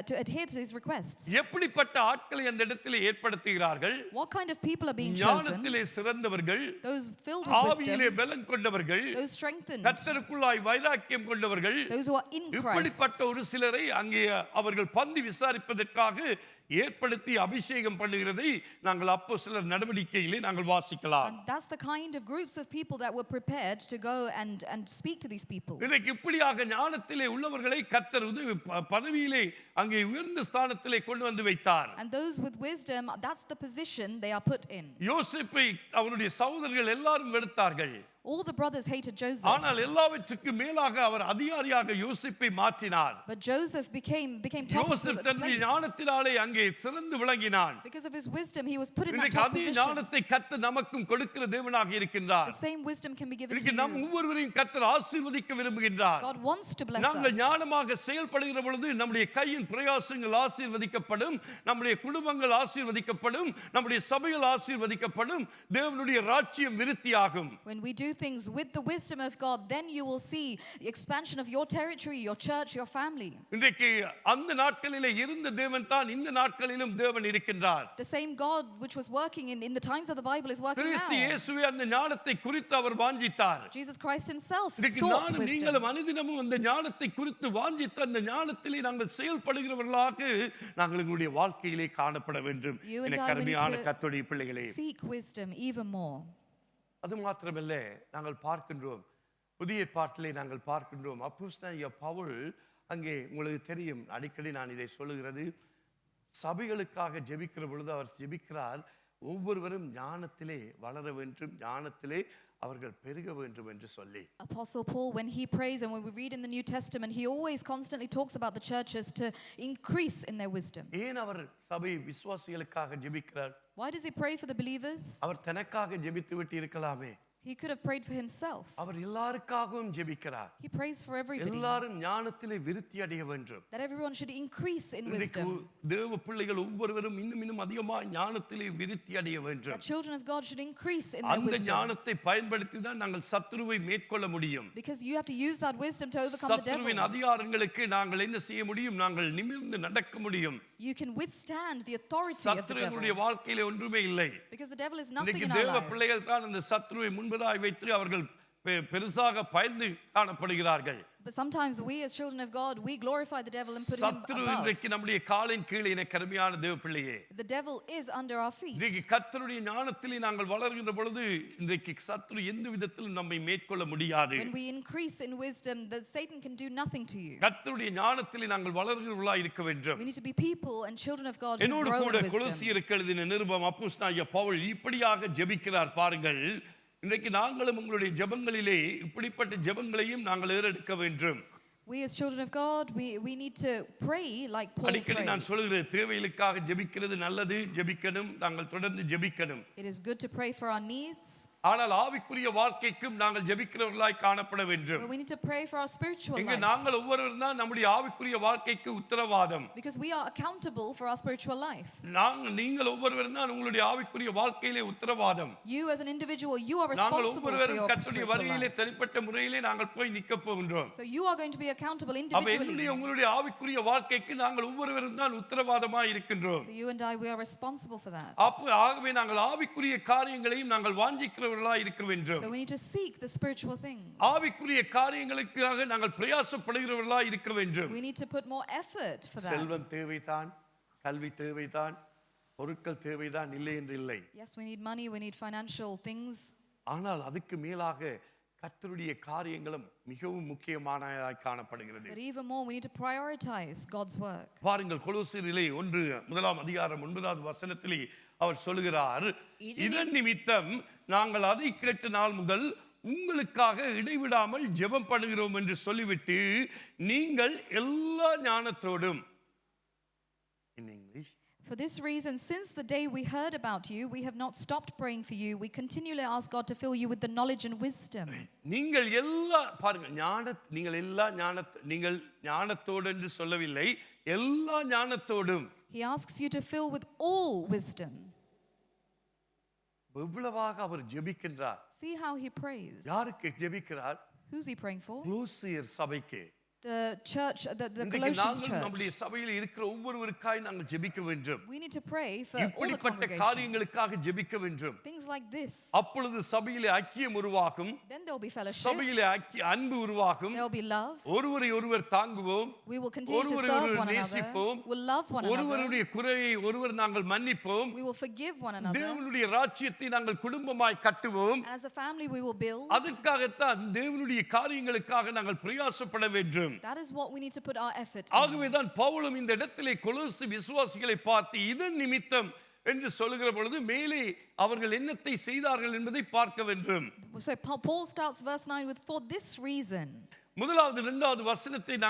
to adhere to these requests. எப்படிப்பட்ட ஆட்களை அந்த இடத்திலே ஏற்படுத்துகிறார்கள்? What kind of people are being chosen? ஞானத்திலே சிறந்தவர்கள், Those filled with ஆவியிலே wisdom, பலன் கொண்டவர்கள், those strengthened, கர்த்தருக்குள்ளாய் வைராக்கியம் கொண்டவர்கள், those who are in Christ. இப்படிப்பட்ட ஒரு சிலரை அங்கே அவர்கள் பந்தி விசாரிப்பதற்காக ஏற்படுத்தி அபிஷேகம் பண்ணுகிறதை நாங்கள் அப்போஸ்தலர் நடவடிக்கையிலே நாங்கள் வாசிக்கலாம். And that's the kind of groups of people that were prepared to go and speak to these people. இன்றைக்கு இப்படியாக ஞானத்திலே உள்ளவர்களை கர்த்தர் பதவியிலே அங்கே உயர்ந்த ஸ்தானத்திலே கொண்டு வந்து வைத்தார். And those with wisdom, that's the position they are put in. யோசேப்பை அவருடைய சகோதரர்கள் எல்லாரும் வெறுத்தார்கள். All the brothers hated Joseph. ஆனால் எல்லாவற்றுக்கும் மேலாக அவர் அதிகாரியாக யோசேப்பை மாற்றினார். But Joseph became top of Yosep the தன்னுடைய place. ஞானத்தினாலே அங்கே சிறந்து விளங்கினான். Because of his wisdom, he was put in that இன்றைக்கு top அதே position. ஞானத்தை கர்த்தர் நமக்கும் கொடுக்கிற தேவனாக இருக்கின்றார். The same wisdom can be given to இன்றைக்கு நம் you. ஒவ்வொருவரையும் கர்த்தர் ஆசீர்வதிக்க விரும்புகின்றார். God wants to bless நாங்கள் us. ஞானமாக செயல்படுகிற பொழுது நம்முடைய கையின் பிரயாசங்கள் ஆசீர்வதிக்கப்படும், நம்முடைய குடும்பங்கள் ஆசீர்வதிக்கப்படும், நம்முடைய சபைகள் ஆசீர்வதிக்கப்படும், தேவனுடைய ராஜ்யம் விருத்தியாகும். When we do things with the wisdom of God, then you will see the expansion of your territory, your church, your family. இன்றைக்கு அந்த நாட்களிலே இருந்த தேவன் தான் இந்த நாட்களிலும் தேவன் இருக்கின்றார். The same God which was working in the times of the Bible is working Kristu now. இயேசுவே அந்த ஞானத்தை குறித்து அவர் வாஞ்சித்தார். Jesus Christ himself இன்றைக்கு sought நானும் wisdom. நீங்களும் அனுதினமும் அந்த ஞானத்தை குறித்து வாஞ்சித்த அந்த ஞானத்திலே நாங்கள் செயல்படுகிறவர்களாக நாங்கள் எங்களுடைய வாழ்க்கையிலே காணப்பட வேண்டும். You and எனக்கு I, we அருமையான need கர்த்தருடைய பிள்ளைகளே, to seek wisdom even more. அது மாத்திரமல்ல, நாங்கள் பார்க்கின்றோம் புதிய ஏற்பாட்டிலே நாங்கள் பார்க்கின்றோம் அப்போஸ்தலனாகிய பவுல் அங்கே உங்களுக்கு தெரியும், அடிக்கடி நான் இதை சொல்லுகிறது, சபைகளுக்காக ஜெபிக்கிற பொழுது அவர் ஜெபிக்கிறார், ஒவ்வொருவரும் ஞானத்திலே வளர வேண்டும், ஞானத்திலே அவர்கள் பெருக வேண்டும் என்று சொல்லி. Apostle Paul, when he prays and when we read in the New Testament, he always constantly talks about the churches to increase in their wisdom. ஏன் அவர் சபை விசுவாசிகளுக்காக ஜெபிக்கிறார்? Why does he pray for the believers? அவர் தனக்காக ஜெபித்து விட்டு இருக்கலாமே. He could have prayed for himself. அவர் எல்லாருக்காகவும் ஜெபிக்கிறார். He prays for everybody. எல்லாரும் ஞானத்திலே விருத்தி அடைய வேண்டும். That everyone should increase in இன்றைக்கு wisdom. தேவ பிள்ளைகள் ஒவ்வொருவரும் இன்னும் அதிகமாக ஞானத்திலே விருத்தி அடைய வேண்டும். That children of God should increase in their அந்த wisdom. ஞானத்தை பயன்படுத்தி தான் நாங்கள் சத்துருவை மேற்கொள்ள முடியும். Because you have to use that wisdom to overcome the சத்துருவின் devil. அதிகாரங்களுக்கு நாங்கள் என்ன செய்ய முடியும்? நாங்கள் நிமிர்ந்து நடக்க முடியும். You can withstand the authority of the சத்துருவினுடைய devil. வாழ்க்கையிலே ஒன்றுமே இல்லை. Because the devil is nothing இன்னைக்கு in our தேவ lives. பிள்ளைகள் தான் அந்த சத்துருவை முன்பதாய் வைத்து அவர்கள் பெருசாக பயந்து காணப்படுகிறார்கள். But sometimes we as children of God, we glorify the devil and put him சத்துரு above. இன்றைக்கு நம்முடைய காலின் கீழே எனக்கு அருமையான தேவ பிள்ளையே. The devil is under our feet. இன்றைக்கு கர்த்தருடைய ஞானத்திலே நாங்கள் வளர்கின்ற பொழுது இன்றைக்கு சத்துரு எந்த விதத்திலும் நம்மை மேற்கொள்ள முடியாது. When we increase in wisdom, that Satan can do nothing to you. கர்த்தருடைய ஞானத்திலே நாங்கள் வளர்கிறவர்களாய் இருக்க வேண்டும். We need to be people and children of God who என்னோடு grow கூட in wisdom. கொலோசியருக்கு எழுதின நிருபம் அப்போஸ்தலனாகிய பவுல் இப்படியாக ஜெபிக்கிறார் பாருங்கள். இன்றைக்கு நாங்களும் உங்களுடைய ஜெபங்களிலே இப்படிப்பட்ட ஜெபங்களையும் நாங்கள் ஏறெடுக்க வேண்டும். We as children of God, we need to pray like Paul அடிக்கடி நான் prayed. சொல்கிறேன், தேவைகளுக்காக ஜெபிக்கிறது நல்லது, ஜெபிக்கணும், நாங்கள் தொடர்ந்து ஜெபிக்கணும். It is good to pray for our needs, ஆனால் ஆவிக்குரிய வாழ்க்கைக்கும் நாங்கள் ஜெபிக்கிறவர்களாய் காணப்பட வேண்டும். but we need to pray for our spiritual இங்கு life. நாங்கள் ஒவ்வொருவரும் தான் நம்முடைய ஆவிக்குரிய வாழ்க்கைக்கு உத்தரவாதம். Because we are accountable for our spiritual life. நீங்கள் ஒவ்வொருவரும் தான் உங்களுடைய ஆவிக்குரிய வாழ்க்கையிலே உத்தரவாதம். You as an individual, you are நாங்கள் responsible for ஒவ்வொருவரும் your கர்த்தருடைய spiritual வருகையிலே life. தனிப்பட்ட முறையிலே நாங்கள் போய் நிற்க போகின்றோம். So you are going to be accountable அப்ப individually. என்னுடைய உங்களுடைய ஆவிக்குரிய வாழ்க்கைக்கு நாங்கள் ஒவ்வொருவரும் தான் உத்தரவாதமாய் இருக்கின்றோம். So you and I, we are responsible for that. ஆகவே நாங்கள் ஆவிக்குரிய காரியங்களையும் நாங்கள் வாஞ்சிக்கிறவர்களாய் இருக்க வேண்டும். So we need to seek the spiritual things. ஆவிக்குரிய காரியங்களுக்காக நாங்கள் பிரயாசப்படுகிறவர்களாய் இருக்க வேண்டும். We need to put more effort for that. செல்வம் தேவைதான், கல்வி தேவைதான், பொருட்கள் தேவைதான், இல்லை என்று இல்லை. Yes, we need money, we need financial things. ஆனால் அதுக்கு மேலாக கர்த்தருடைய காரியங்களும் மிகவும் முக்கியமானதாய் காணப்படுகிறது. But even more, we need to prioritize God's work. பாருங்கள் கொலோசியரிலே 1:9 வசனத்திலே அவர் சொல்கிறார், இதன் நிமித்தம் நாங்கள் அதை கேட்ட நாள் முதல் உங்களுக்காக இடைவிடாமல் ஜெபம் பண்ணுகிறோம் என்று சொல்லிவிட்டு நீங்கள் எல்லா ஞானத்தோடும், in English, For this reason, since the day we heard about you, we have not stopped praying for you. We continually ask God to fill you with the knowledge and wisdom. நீங்கள் எல்லா பாருங்க நீங்கள் ஞானத்தோடு என்று சொல்லவில்லை, எல்லா ஞானத்தோடும். He asks you to fill with all wisdom. எவ்வளவாக அவர் ஜெபிக்கின்றார். See how he prays. யாருக்கு ஜெபிக்கிறார்? Who's he praying for? கொலோசியர் சபைக்கு. The church, the இன்றைக்கு Colossians நாங்கள் church. நம்முடைய சபையில் இருக்கிற ஒவ்வொருவருக்காய் நாங்கள் ஜெபிக்க வேண்டும். We need to pray for all the இப்படிப்பட்ட congregation. காரியங்களுக்காக ஜெபிக்க வேண்டும். Things like this. அப்பொழுது சபையிலே ஐக்கியம் உருவாகும். Then there will be fellowship. சபையிலே அன்பு உருவாகும். There will be love. ஒருவரை ஒருவர் தாங்குவோம். We will continue to ஒருவரை serve ஒருவர் one another. நேசிப்போம். We'll love one another. ஒருவருடைய குறையை ஒருவர் நாங்கள் மன்னிப்போம். We will forgive one another. தேவனுடைய ராஜ்யத்தை நாங்கள் குடும்பமாய் கட்டுவோம். As a family, we will build. அதற்காகத்தான் தேவனுடைய காரியங்களுக்காக நாங்கள் பிரயாசப்பட வேண்டும். That is what we need to put our effort in. ஆகவேதான் பவுலும் இந்த இடத்திலே கொலோசி விசுவாசிகளை பார்த்து இதன் நிமித்தம் என்று சொல்லுகிற பொழுது மேலே அவர்கள் என்னத்தை செய்தார்கள் என்பதை பார்க்க வேண்டும். So Paul starts verse 9 with for this reason. முதலாவது இரண்டாவது வசனத்தை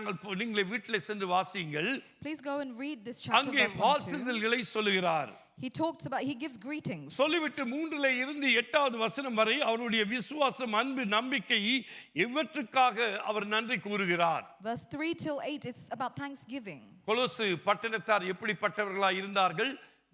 நீங்களே வீட்டிலே சென்று வாசியுங்கள். Please go and read this chapter அங்கே verse 1 2. வாழ்த்துதல்களை சொல்லுகிறார். He gives greetings. சொல்லிவிட்டு 3 இருந்து 8வது வசனம் வரை அவருடைய விசுவாசம், அன்பு, நம்பிக்கை இவற்றுக்காக அவர் நன்றி கூறுகிறார். Verse 3 till 8 it's about thanksgiving. கொலோசு பட்டணத்தார் எப்படிப்பட்டவர்களாய் இருந்தார்கள்?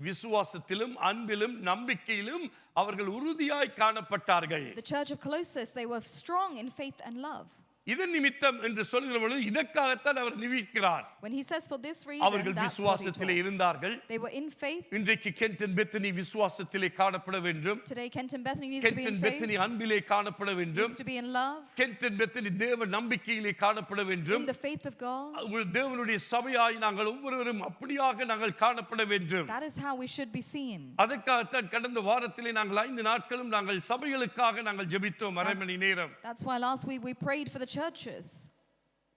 விசுவாசத்திலும் அன்பிலும் நம்பிக்கையிலும் அவர்கள் உறுதியாய் காணப்பட்டார்கள். The church of Colossus, they were strong in faith and love. இதன் நிமித்தம் என்று சொல்கிற பொழுது இதற்காகத்தான் அவர் நிவிக்கிறார். When he says for this reason, அவர்கள் that's what he விசுவாசத்திலே taught. இருந்தார்கள். They were in faith. இன்றைக்கு கென்டன் பெத்தனி விசுவாசத்திலே காணப்பட வேண்டும். Today Kenton Bethany needs to be in Kenton faith. Bethany அன்பிலே காணப்பட வேண்டும். Needs to be in love. Kenton Bethany தேவ நம்பிக்கையிலே காணப்பட வேண்டும். In the faith of God. தேவனுடைய சபையாய் நாங்கள் ஒவ்வொருவரும் அப்படியாக நாங்கள் காணப்பட வேண்டும். That is how we should be seen. அதற்காகத்தான் கடந்த வாரத்திலே நாங்கள் 5 நாட்களும் நாங்கள் சபைகளுக்காக நாங்கள் ஜெபித்தோம் அரை மணி நேரம். That's why last week we prayed for the churches.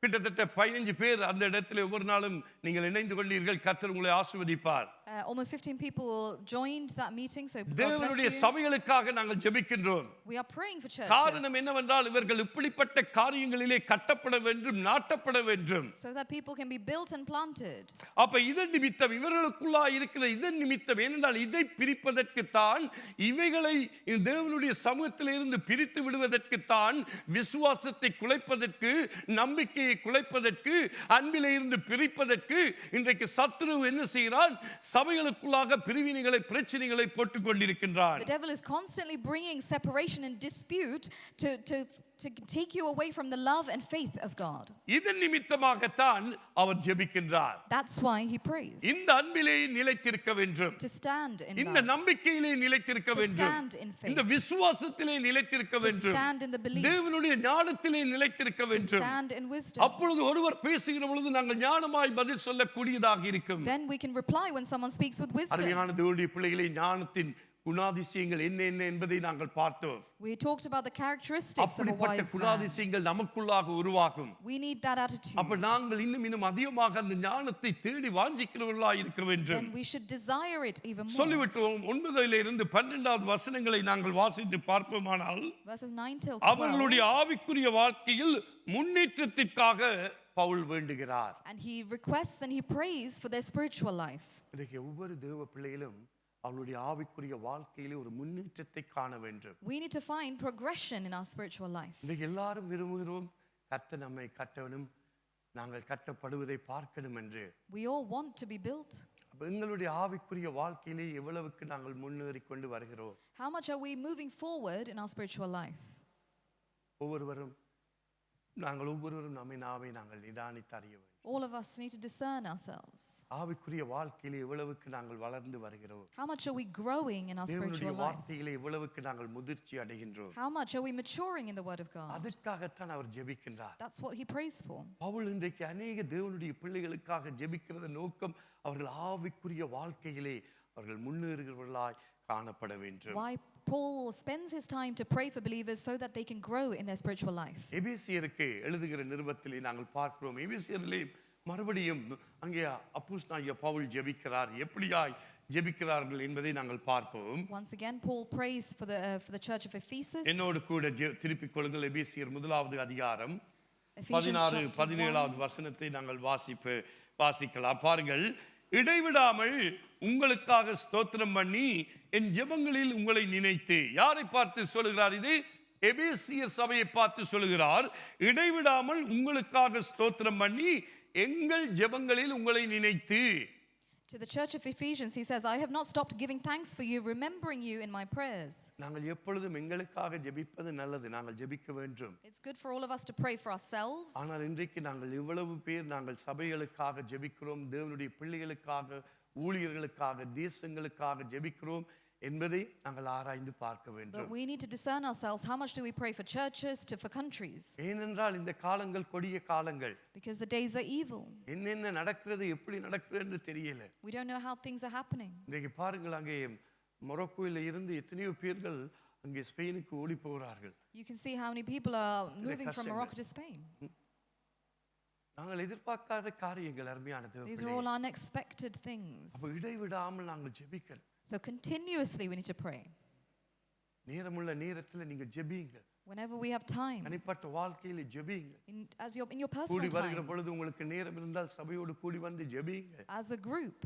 கிட்டத்தட்ட 15 பேர் அந்த இடத்துல ஒவ்வொரு நாளும் நீங்கள் இணைந்து கொண்டீர்கள். கர்த்தர் உங்களை ஆசீர்வதிப்பார். Almost 15 people joined that meeting, so God தேவனுடைய bless you. சபைகளுக்காக நாங்கள் ஜெபிக்கின்றோம். We are praying for churches காரணம் என்னவென்றால் இவர்கள் இப்படிப்பட்ட காரியங்களிலே கட்டப்பட வேண்டும், நாட்டப்பட வேண்டும். so that people can be built and planted. அப்ப இதன் நிமித்தம் இவர்களுக்குள்ளா இருக்கிற இதன் நிமித்தம் ஏனென்றால் இதை பிரிப்பதற்கு தான், இவைகளை தேவனுடைய சமூகத்தில் இருந்து பிரித்து விடுவதற்கு தான், விசுவாசத்தை குலைப்பதற்கு, நம்பிக்கையை குலைப்பதற்கு, அன்பிலே இருந்து பிரிப்பதற்கு இன்றைக்கு சத்துரு என்ன செய்கிறான்? சபைகளுக்குள்ளாக பிரிவினைகளை, பிரச்சனைகளை போட்டுக் கொண்டிருக்கின்றான். The devil is constantly bringing separation and dispute to take you away from the love and faith of God. இதன் நிமித்தமாகத்தான் அவர் ஜெபிக்கின்றார். That's why he prays. இந்த அன்பிலே நிலைத்திருக்க வேண்டும், To stand in இந்த love. நம்பிக்கையிலே நிலைத்திருக்க To வேண்டும், stand in faith. இந்த விசுவாசத்திலே நிலைத்திருக்க To வேண்டும், stand in the belief. தேவனுடைய ஞானத்திலே நிலைத்திருக்க To வேண்டும். stand in wisdom. அப்பொழுது ஒருவர் பேசுகிற பொழுது நாங்கள் ஞானமாய் பதில் சொல்லக்கூடியதாக இருக்கும். Then we can reply when someone speaks with wisdom. அருமையான தேவனுடைய பிள்ளைகளை, ஞானத்தின் குணாதிசயங்கள் என்ன என்பதை நாங்கள் பார்த்தோம். We talked about the characteristics of a அப்படிப்பட்ட wise man. குணாதிசயங்கள் நமக்குள்ளாக உருவாகும். We need that attitude. அப்ப நாங்கள் இன்னும் அதிகமாக அந்த ஞானத்தை தேடி வாஞ்சிக்கிறவர்களாய் இருக்க வேண்டும். Then we should desire it even more. சொல்லிவிட்டோம். 9 12 வசனங்களை நாங்கள் வாசித்து பார்ப்போமானால், Verses 9 till 12. அவர்களுடைய ஆவிக்குரிய வாழ்க்கையில் முன்னேற்றத்திற்காக Pavul வேண்டுகிறார். And he requests and he prays for their spiritual life. இன்றைக்கு ஒவ்வொரு தேவ பிள்ளைகளும் அவளுடைய ஆவிக்குரிய வாழ்க்கையிலே ஒரு முன்னேற்றத்தை காண வேண்டும். We need to find progression in our spiritual life. இன்றைக்கு எல்லாரும் விரும்புகிறோம், கர்த்தர் நம்மை கட்டணும், நாங்கள் கட்டப்படுவதை பார்க்கணும் என்று. We all want to be built. அப்ப எங்களுடைய ஆவிக்குரிய வாழ்க்கையிலே எவ்வளவுக்கு நாங்கள் முன்னேறி கொண்டு வருகிறோம்? How much are we moving forward in our spiritual life? நாங்கள் ஒவ்வொருவரும் நம்மை நாங்கள் நிதானித்து அறிய வேண்டும். All of us need to discern ourselves. ஆவிக்குரிய வாழ்க்கையிலே எவ்வளவுக்கு நாங்கள் வளர்ந்து வருகிறோம்? How much are we growing in our தேவனுடைய spiritual life? வார்த்தையிலே எவ்வளவுக்கு நாங்கள் முதிர்ச்சி அடைகின்றோம்? How much are we maturing in the word of God? அதற்காகத்தான் அவர் ஜெபிக்கின்றார். That's what he prays for. Pavul இன்றைக்கு அநேக தேவனுடைய பிள்ளைகளுக்காக ஜெபிக்கிறது நோக்கம், அவர்கள் ஆவிக்குரிய வாழ்க்கையிலே அவர்கள் முன்னேறுகிறவர்களாய் காணப்பட வேண்டும். Why Paul spends his time to pray for believers so that they can grow in their spiritual life. எபேசியருக்கு எழுதுகிற நிருபத்திலே நாங்கள் பார்க்கிறோம். எபேசியரிலே மறுபடியும் அங்கே அப்போஸ்தலனாகிய பவுல் ஜெபிக்கிறார். எப்படியாய் ஜெபிக்கிறார்கள் என்பதை நாங்கள் பார்ப்போம். Once again Paul prays for the church of Ephesus. என்னோடு கூட திருப்பிக் கொள்ளுங்கள். எபேசியர் 1 அதிகாரம் Ephesians 16 17 வசனத்தை நாங்கள் வாசிக்கலாம். பாருங்கள். இடைவிடாமல் உங்களுக்காக ஸ்தோத்திரம் பண்ணி என் ஜெபங்களில் உங்களை நினைத்து. யாரை பார்த்து சொல்லுகிறார் இது? எபேசியர் சபையை பார்த்து சொல்லுகிறார். இடைவிடாமல் உங்களுக்காக ஸ்தோத்திரம் பண்ணி எங்கள் ஜெபங்களில் உங்களை நினைத்து. To the church of Ephesians he says, I have not stopped giving thanks for you, remembering you in my prayers. நாங்கள் எப்பொழுதும் எங்களுக்காக ஜெபிப்பது நல்லது, நாங்கள் ஜெபிக்க வேண்டும். It's good for all of us to pray for ourselves. ஆனால் இன்றைக்கு நாங்கள் இவ்வளவு பேர் நாங்கள் சபைகளுக்காக ஜெபிக்கிறோம், தேவனுடைய பிள்ளைகளுக்காக, ஊழியர்களுக்காக, தேசங்களுக்காக ஜெபிக்கிறோம் என்பதை நாங்கள் ஆராய்ந்து பார்க்க வேண்டும். But we need to discern ourselves. How much do we pray for churches, for countries? ஏனென்றால் இந்த காலங்கள் கொடிய காலங்கள். Because the days are evil. என்னென்ன நடக்கிறது, எப்படி நடக்கிறது என்று தெரியல. We don't know how things are happening. இன்றைக்கு பாருங்கள், அங்கே மொரோக்கோவில் இருந்து எத்தனையோ பேர்கள் அங்கே ஸ்பெயினுக்கு ஓடி போகிறார்கள். You can see how many people are moving from Morocco to Spain. நாங்கள் எதிர்பார்க்காத காரியங்கள், அருமையான These are தேவனே. all unexpected things. அப்ப இடைவிடாமல் நாங்கள் ஜெபிக்கணும். So continuously we need to pray. நேரமுள்ள நேரத்தில் நீங்க ஜெபிங்க. Whenever we have time. தனிப்பட்ட வாழ்க்கையில ஜெபிங்க. In your personal கூடி வருகிற time. பொழுது உங்களுக்கு நேரம் இருந்தால் சபையோடு கூடி வந்து ஜெபிங்க. As a group.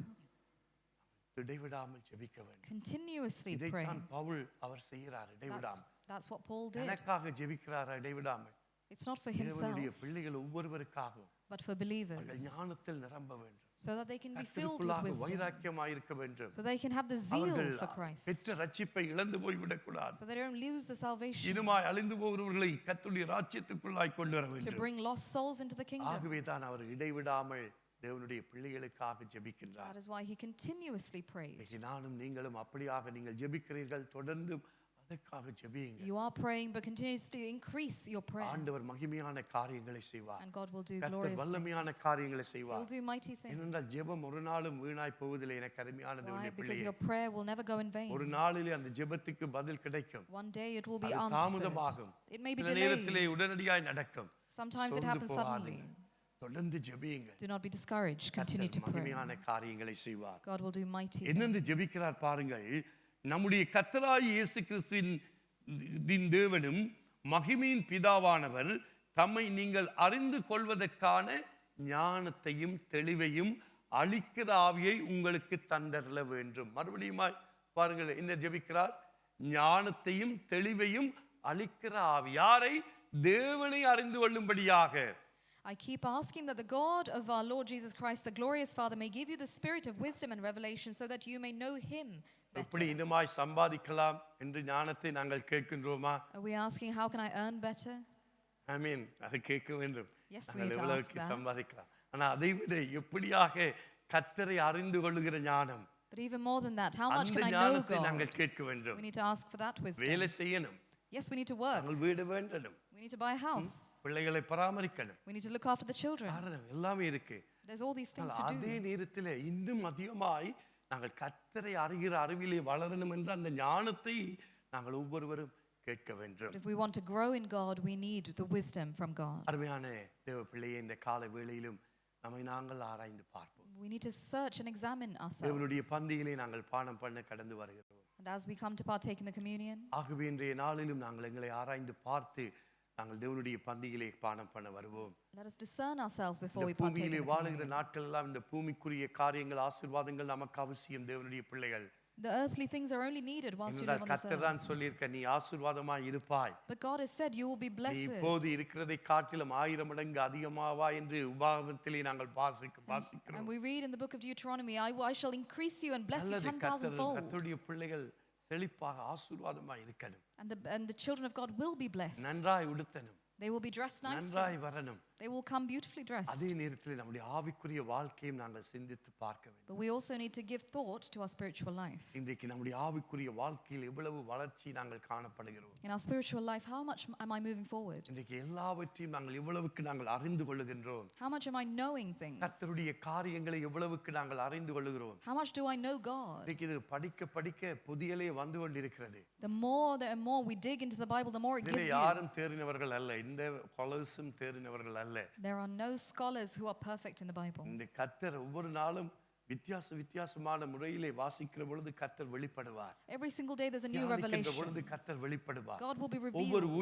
இடைவிடாமல் ஜெபிக்க வேண்டும். Continuously pray. இதைத்தான் பவுல் அவர் செய்கிறார், இடைவிடாமல். That's what Paul did. எனக்காக ஜெபிக்கிறார் இடைவிடாமல். It's not for himself, தேவனுடைய பிள்ளைகள் ஒவ்வொருவருக்காகவும் but for believers. அவர்கள் ஞானத்தில் நிரம்ப வேண்டும். So that they can be filled with கர்த்தருக்குள்ளாக wisdom. வைராக்கியமாய் இருக்க வேண்டும். So they can have the zeal அவர்கள் for Christ. பெற்ற ரட்சிப்பை இழந்து போய் விடக்கூடாது. So they don't lose the salvation. இனிமாய் அழிந்து போகிறவர்களை கர்த்தருடைய ராஜ்யத்துக்குள்ளாய் கொண்டு வர To வேண்டும். bring lost souls into the kingdom. ஆகவே தான் அவர் இடைவிடாமல் தேவனுடைய பிள்ளைகளுக்காக ஜெபிக்கின்றார். That is why he continuously prayed. இன்னைக்கு நானும் நீங்களும் அப்படியாக நீங்கள் ஜெபிக்கிறீர்கள், தொடர்ந்து அதற்காக ஜெபியுங்க. You are praying, but continuously increase your prayer. ஆண்டவர் மகிமையான காரியங்களை செய்வார். And God will do கர்த்தர் glorious வல்லமையான things. காரியங்களை He செய்வார். will do mighty things. ஏனென்றால் ஜெபம் ஒரு நாளும் வீணாய் போவதில்லை. எனக்கு அருமையான Why? தேவனுடைய Because பிள்ளையே, your prayer will never go in ஒரு vain. நாளிலே அந்த ஜெபத்துக்கு பதில் கிடைக்கும். One day it will be அது answered. தாமதமாகும், It may be சில நேரத்திலே delayed. உடனடியாய் நடக்கும். Sometimes it சோர்ந்து happens போகாதீங்க. suddenly. தொடர்ந்து ஜெபியுங்க. Do not be discouraged. Continue to கர்த்தர் pray. மகிமையான காரியங்களை செய்வார். God will do mighty things. என்னென்று ஜெபிக்கிறார் பாருங்கள். நம்முடைய கர்த்தராகிய இயேசு கிறிஸ்துவின் தேவனும் மகிமையின் பிதாவானவர் தம்மை நீங்கள் அறிந்து கொள்வதற்கான ஞானத்தையும் தெளிவையும் அளிக்கிற ஆவியை உங்களுக்கு தந்தரல வேண்டும். மறுபடியும் பாருங்கள் என்ன ஜெபிக்கிறார். ஞானத்தையும் தெளிவையும் அளிக்கிற ஆவி. யாரை? தேவனை அறிந்து கொள்ளும்படியாக. I keep asking that the God of our Lord Jesus Christ, the glorious Father, may give you the spirit of wisdom and revelation so that you may know him எப்படி better. இன்னுமாய் சம்பாதிக்கலாம் என்று ஞானத்தை நாங்கள் கேட்கின்றோமா? Are we asking how can I earn better? ஆமென். அது கேட்க வேண்டும். Yes, we நாங்கள் need to எவ்வளவுக்கு ask that. சம்பாதிக்கலாம். ஆனா அதை விட எப்படியாக கர்த்தரை அறிந்து கொள்ளுகிற ஞானம், But even more than that, how much அந்த can I know ஞானத்தை God? நாங்கள் கேட்க வேண்டும். We need to ask for that wisdom. வேலை செய்யணும், Yes, we need to work. நாங்கள் வீடு வேண்டும், We need to buy a house. பிள்ளைகளை பராமரிக்கணும், We need to look after the children. காரணம் எல்லாமே இருக்கு. There's all these things ஆனால் to அதே do. நேரத்தில் இன்னும் அதிகமாய் நாங்கள் கர்த்தரை அறிகிற அறிவிலே வளரணும் என்ற அந்த ஞானத்தை நாங்கள் ஒவ்வொருவரும் கேட்க வேண்டும். But if we want to grow in God, we need the wisdom from God. அருமையான தேவ பிள்ளையை இந்த காலை வேளையிலும் நம்மை நாங்கள் ஆராய்ந்து பார்ப்போம். We need to search and examine ourselves. தேவனுடைய பந்தியிலே நாங்கள் பானம் பண்ண கடந்து வருகிறோம். And as we come to partake in the communion, ஆகவே இன்றைய நாளிலும் நாங்கள் எங்களை ஆராய்ந்து பார்த்து நாங்கள் தேவனுடைய பந்தியிலே பானம் பண்ண வருவோம். let us discern ourselves before இந்த we partake in பூமியிலே the வாழுகிற communion. நாட்கள் எல்லாம் இந்த பூமிக்குரிய காரியங்கள் ஆசீர்வாதங்கள் நமக்கு அவசியம். தேவனுடைய பிள்ளைகள், The earthly things are only needed whilst you live on this கர்த்தர் earth. தான் சொல்லியிருக்க, நீ ஆசீர்வாதமாய் இருப்பாய், But God has said you will be நீ blessed. இப்போது இருக்கிறதை காட்டிலும் 1000 மடங்கு அதிகமாவா என்று உபாகமத்திலே நாங்கள் வாசிக்கிறோம். And we read in the book of Deuteronomy, I shall increase you and bless you நல்லது, 10,000 fold. கர்த்தருடைய பிள்ளைகள் செழிப்பாக ஆசீர்வாதமாய் இருக்கணும், And the children of God will be blessed. நன்றாய் உடுத்தணும், They will be dressed nicely. நன்றாய் வரணும். They will come beautifully dressed. அதே நேரத்தில் நம்முடைய ஆவிக்குரிய வாழ்க்கையும் நாங்கள் சிந்தித்து பார்க்க வேண்டும். But we also need to give thought to our spiritual life. இன்றைக்கு நம்முடைய ஆவிக்குரிய வாழ்க்கையில் எவ்வளவு வளர்ச்சி நாங்கள் காணப்படுகிறோம். In our spiritual life, how much am I moving forward? இன்றைக்கு எல்லாவற்றையும் நாங்கள் எவ்வளவுக்கு நாங்கள் அறிந்து கொள்ளுகின்றோம். How much am I knowing things? கர்த்தருடைய காரியங்களை எவ்வளவுக்கு நாங்கள் அறிந்து கொள்ளுகிறோம். How much do I know God? இன்றைக்கு இது படிக்க படிக்க புதியலே வந்து கொண்டிருக்கிறது. The more we dig into the Bible, the more it இதிலே gives you. யாரும் தேறினவர்கள் அல்ல, இந்த கொலசும் தேறினவர்கள் அல்ல. There are no scholars who are perfect in the Bible. இந்த கர்த்தர் ஒவ்வொரு நாளும் வித்தியாசமான முறையிலே வாசிக்கிற பொழுது கர்த்தர் வெளிப்படுவார். Every single day there's a new தியானிக்கின்ற பொழுது revelation. கர்த்தர் வெளிப்படுவார். God will be ஒவ்வொரு revealed.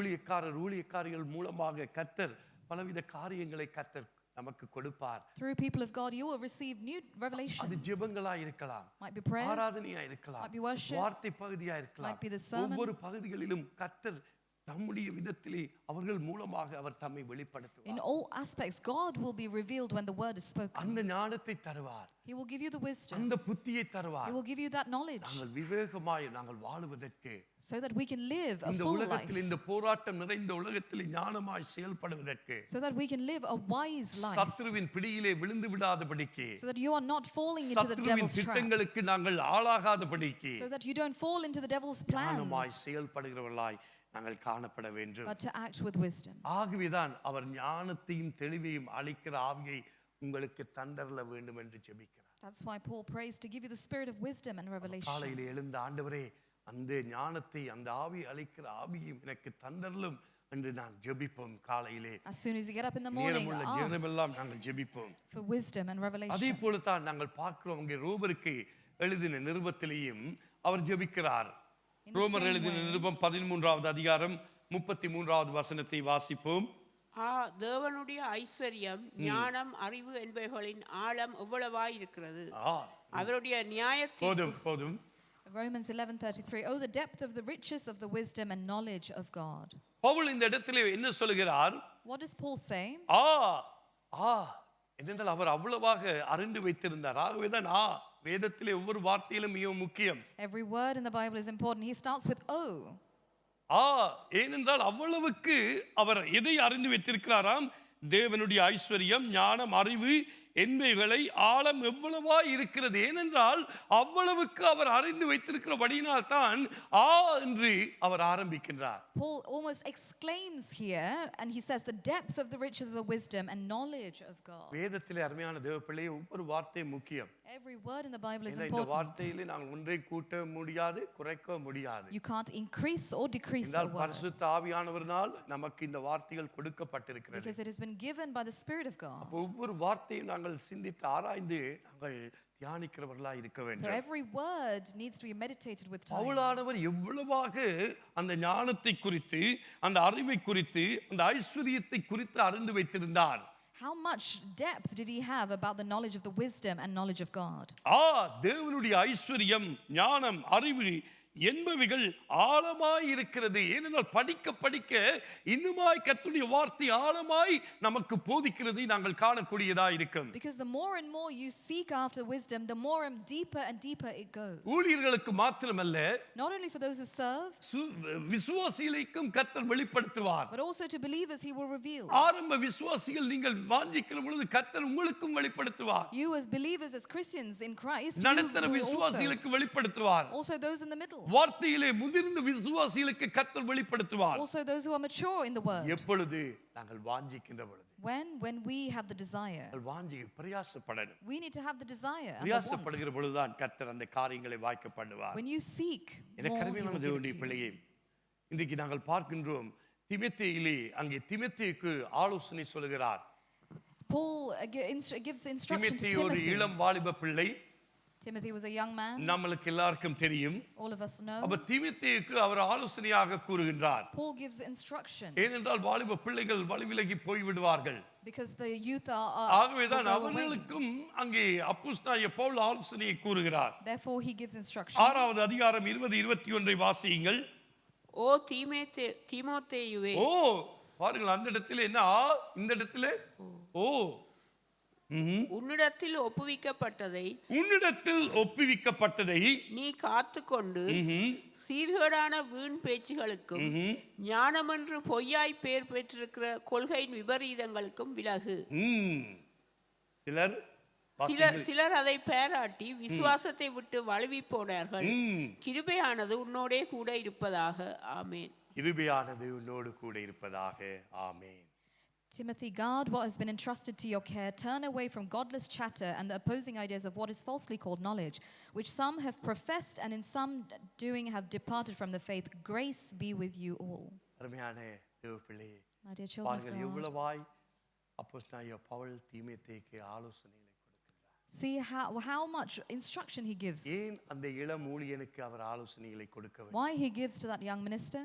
ஊழியக்காரிகள் மூலமாக கர்த்தர் பலவித காரியங்களை கர்த்தர் நமக்கு கொடுப்பார். Through people of God, you will receive new அது revelations. ஜெபங்களா இருக்கலாம், Might be prayers, ஆராதனையா இருக்கலாம், might be worship, வார்த்தை பகுதியா இருக்கலாம். might be the sermon. ஒவ்வொரு பகுதிகளிலும் கர்த்தர் தம்முடைய விதத்திலே அவர்கள் மூலமாக அவர் தம்மை In வெளிப்படுத்துவார். all aspects, God will be revealed when the word is spoken. அந்த ஞானத்தை தருவார், He will give you the wisdom. அந்த புத்தியை He தருவார். will give you that knowledge நாங்கள் விவேகமாய் நாங்கள் வாழுவதற்கு, so that we can live a இந்த full life. உலகத்தில் இந்த போராட்டம் நிறைந்த உலகத்தில் ஞானமாய் செயல்படுவதற்கு, So that we can live a wise life. சத்துருவின் பிடியிலே விழுந்து விடாதபடிக்கு, So that you are not falling into the சத்துருவின் devil's trap. திட்டங்களுக்கு நாங்கள் ஆளாகாதபடிக்கு So that you don't fall into the devil's ஞானமாய் plans. செயல்படுகிறவர்களாய் நாங்கள் காணப்பட வேண்டும். But to act with wisdom. ஆகவேதான் அவர் ஞானத்தையும் தெளிவையும் அளிக்கிற ஆவியை உங்களுக்கு தந்தரல வேண்டும் என்று ஜெபிக்கிறார். That's why Paul prays to give you the spirit of wisdom and revelation. காலையிலே எழுந்த ஆண்டவரே, அந்த ஞானத்தை அந்த ஆவி அளிக்கிற ஆவியும் எனக்கு தந்தரலும் என்று நான் ஜெபிப்போம். காலையிலே As soon as you get up in the morning, நேரமுள்ள ask ஜெபமெல்லாம் நாங்கள் ஜெபிப்போம். for wisdom and அதே revelation. போல தான் நாங்கள் பார்க்கிறோம், இங்கே ரோமருக்கு எழுதின நிருபத்திலேயும் அவர் ஜெபிக்கிறார். ரோமர் எழுதின நிருபம் 13வது அதிகாரம் 33வது வசனத்தை வாசிப்போம். தேவனுடைய ஐஸ்வர்யம், ஞானம், அறிவு என்பவைகளின் ஆழம் எவ்வளவாய் இருக்கிறது. அவருடைய நியாயத்தை போதும். Romans 11:33. Oh, the depth of the riches of the wisdom and knowledge of God. Pavul இந்த இடத்திலே என்ன சொல்கிறார்? What does Paul say? என்னென்றால் அவர் அவ்வளவாக அறிந்து வைத்திருந்தார். ஆகவேதான் வேதத்திலே ஒவ்வொரு வார்த்தையிலும் மிகவும் முக்கியம். Every word in the Bible is important. He starts with O. ஏனென்றால் அவ்வளவுக்கு அவர் எதை அறிந்து வைத்திருக்கிறாராம்? தேவனுடைய ஐஸ்வர்யம், ஞானம், அறிவு என்பவைகளை ஆழம் எவ்வளவா இருக்கிறது. ஏனென்றால் அவ்வளவுக்கு அவர் அறிந்து வைத்திருக்கிறபடியினால் தான் என்று அவர் ஆரம்பிக்கின்றார். Paul almost exclaims here, and he says the depths of the riches of the wisdom and knowledge of God. வேதத்திலே அருமையான தேவப்பிள்ளையே, ஒவ்வொரு வார்த்தையும் முக்கியம். Every word in the Bible is இந்த important. வார்த்தையிலே நாங்கள் ஒன்றை கூட்ட முடியாது, குறைக்க முடியாது. You can't increase or decrease a word, பரிசுத்த ஆவியானவரினால் நமக்கு இந்த வார்த்தைகள் கொடுக்கப்பட்டிருக்கிறது. because it has been given by the Spirit of God. ஒவ்வொரு வார்த்தையும் நாங்கள் சிந்தித்து ஆராய்ந்து நாங்கள் தியானிக்கிறவர்களாய் இருக்க So வேண்டும். every word needs to be meditated with time. பவுலானவர் எவ்வளவாக அந்த ஞானத்தை குறித்து, அந்த அறிவை குறித்து, அந்த ஐஸ்வரியத்தை குறித்து அறிந்து வைத்திருந்தார். How much depth did he have about the knowledge of the wisdom and knowledge of God? தேவனுடைய ஐஸ்வரியம், ஞானம், அறிவு என்பவைகள் ஆழமாய் இருக்கிறது. ஏனென்றால் படிக்க படிக்க இன்னுமாய் கர்த்தருடைய வார்த்தை ஆழமாய் நமக்கு போதிக்கிறதை நாங்கள் காணக்கூடியதா இருக்கும். Because the more and more you seek after wisdom, the more and deeper it goes. ஊழியர்களுக்கு மாத்திரமல்ல, Not only for those who serve, விசுவாசிகளுக்கும் கர்த்தர் வெளிப்படுத்துவார். but also to believers he will reveal. ஆரம்ப விசுவாசிகள் நீங்கள் வாஞ்சிக்கிற பொழுது கர்த்தர் உங்களுக்கும் வெளிப்படுத்துவார். You as believers, as Christians in Christ, நடுத்தர விசுவாசிகளுக்கு வெளிப்படுத்துவார். also those in the middle, வார்த்தையிலே முதிர்ந்த விசுவாசிகளுக்கு கர்த்தர் வெளிப்படுத்துவார். also those who are mature in the word. எப்பொழுது நாங்கள் வாஞ்சிக்கின்ற பொழுது, When we have the desire, Vanchi பிரயாசப்படணும். we need to have the desire and the want. பிரயாசப்படுகிற பொழுதுதான் கர்த்தர் அந்த காரியங்களை வாய்க்க பண்ணுவார். When you seek எனக்கு more, he கருமையான will give it தேவனுடைய to you. பிள்ளையே, இன்றைக்கு நாங்கள் பார்க்கின்றோம் திமோத்தேயிலே, அங்கே திமோத்தேயுக்கு ஆலோசனை சொல்கிறார். Paul gives instruction to திமோத்தேயு ஒரு Timothy. இளம் வாலிப பிள்ளை, Timothy was a young man. நம்மளுக்கு எல்லாருக்கும் தெரியும். All of us know. அப்ப திமோத்தேயுக்கு அவர் ஆலோசனையாக கூறுகின்றார். Paul gives instructions ஏனென்றால் வாலிப பிள்ளைகள் வழிவிலகி போய் விடுவார்கள். because the youth are ஆகவேதான் will go away. அவர்களுக்கும் அங்கே அப்போஸ்தலனாகிய பவுல் ஆலோசனையை கூறுகிறார். Therefore he gives instruction. 6வது அதிகாரம் 20-21 வாசியுங்கள். ஓ தீமோத்தேயுவே, பாருங்கள், அந்த இடத்துல என்ன, இந்த இடத்துல உன்னிடத்தில் ஒப்புவிக்கப்பட்டதை நீ காத்துக்கொண்டு சீர்கேடான வீண் பேச்சுகளுக்கும் ஞானமென்று பொய்யாய் பேர் பெற்றிருக்கிற கொள்கையின் விபரீதங்களுக்கும் விலகு. சிலர் அதை பாராட்டி விசுவாசத்தை விட்டு வழுவி போனார்கள். கிருபையானது உன்னோடே கூட இருப்பதாக. ஆமேன். கிருபையானது உன்னோடு கூட இருப்பதாக. ஆமேன். Timothy, guard what has been entrusted to your care. Turn away from godless chatter and the opposing ideas of what is falsely called knowledge, which some have professed and in some doing have departed from the faith. Grace be with you all. அருமையான தேவப்பிள்ளையே, My dear children of பாருங்கள் God, எவ்வளவாய் அப்போஸ்தலனாகிய பவுல் தீமோத்தேயுக்கு ஆலோசனைகளை கொடுக்கிறார். see how much instruction he gives. ஏன் அந்த இளம் ஊழியனுக்கு அவர் ஆலோசனைகளை கொடுக்க வேண்டும்? Why he gives to that young minister?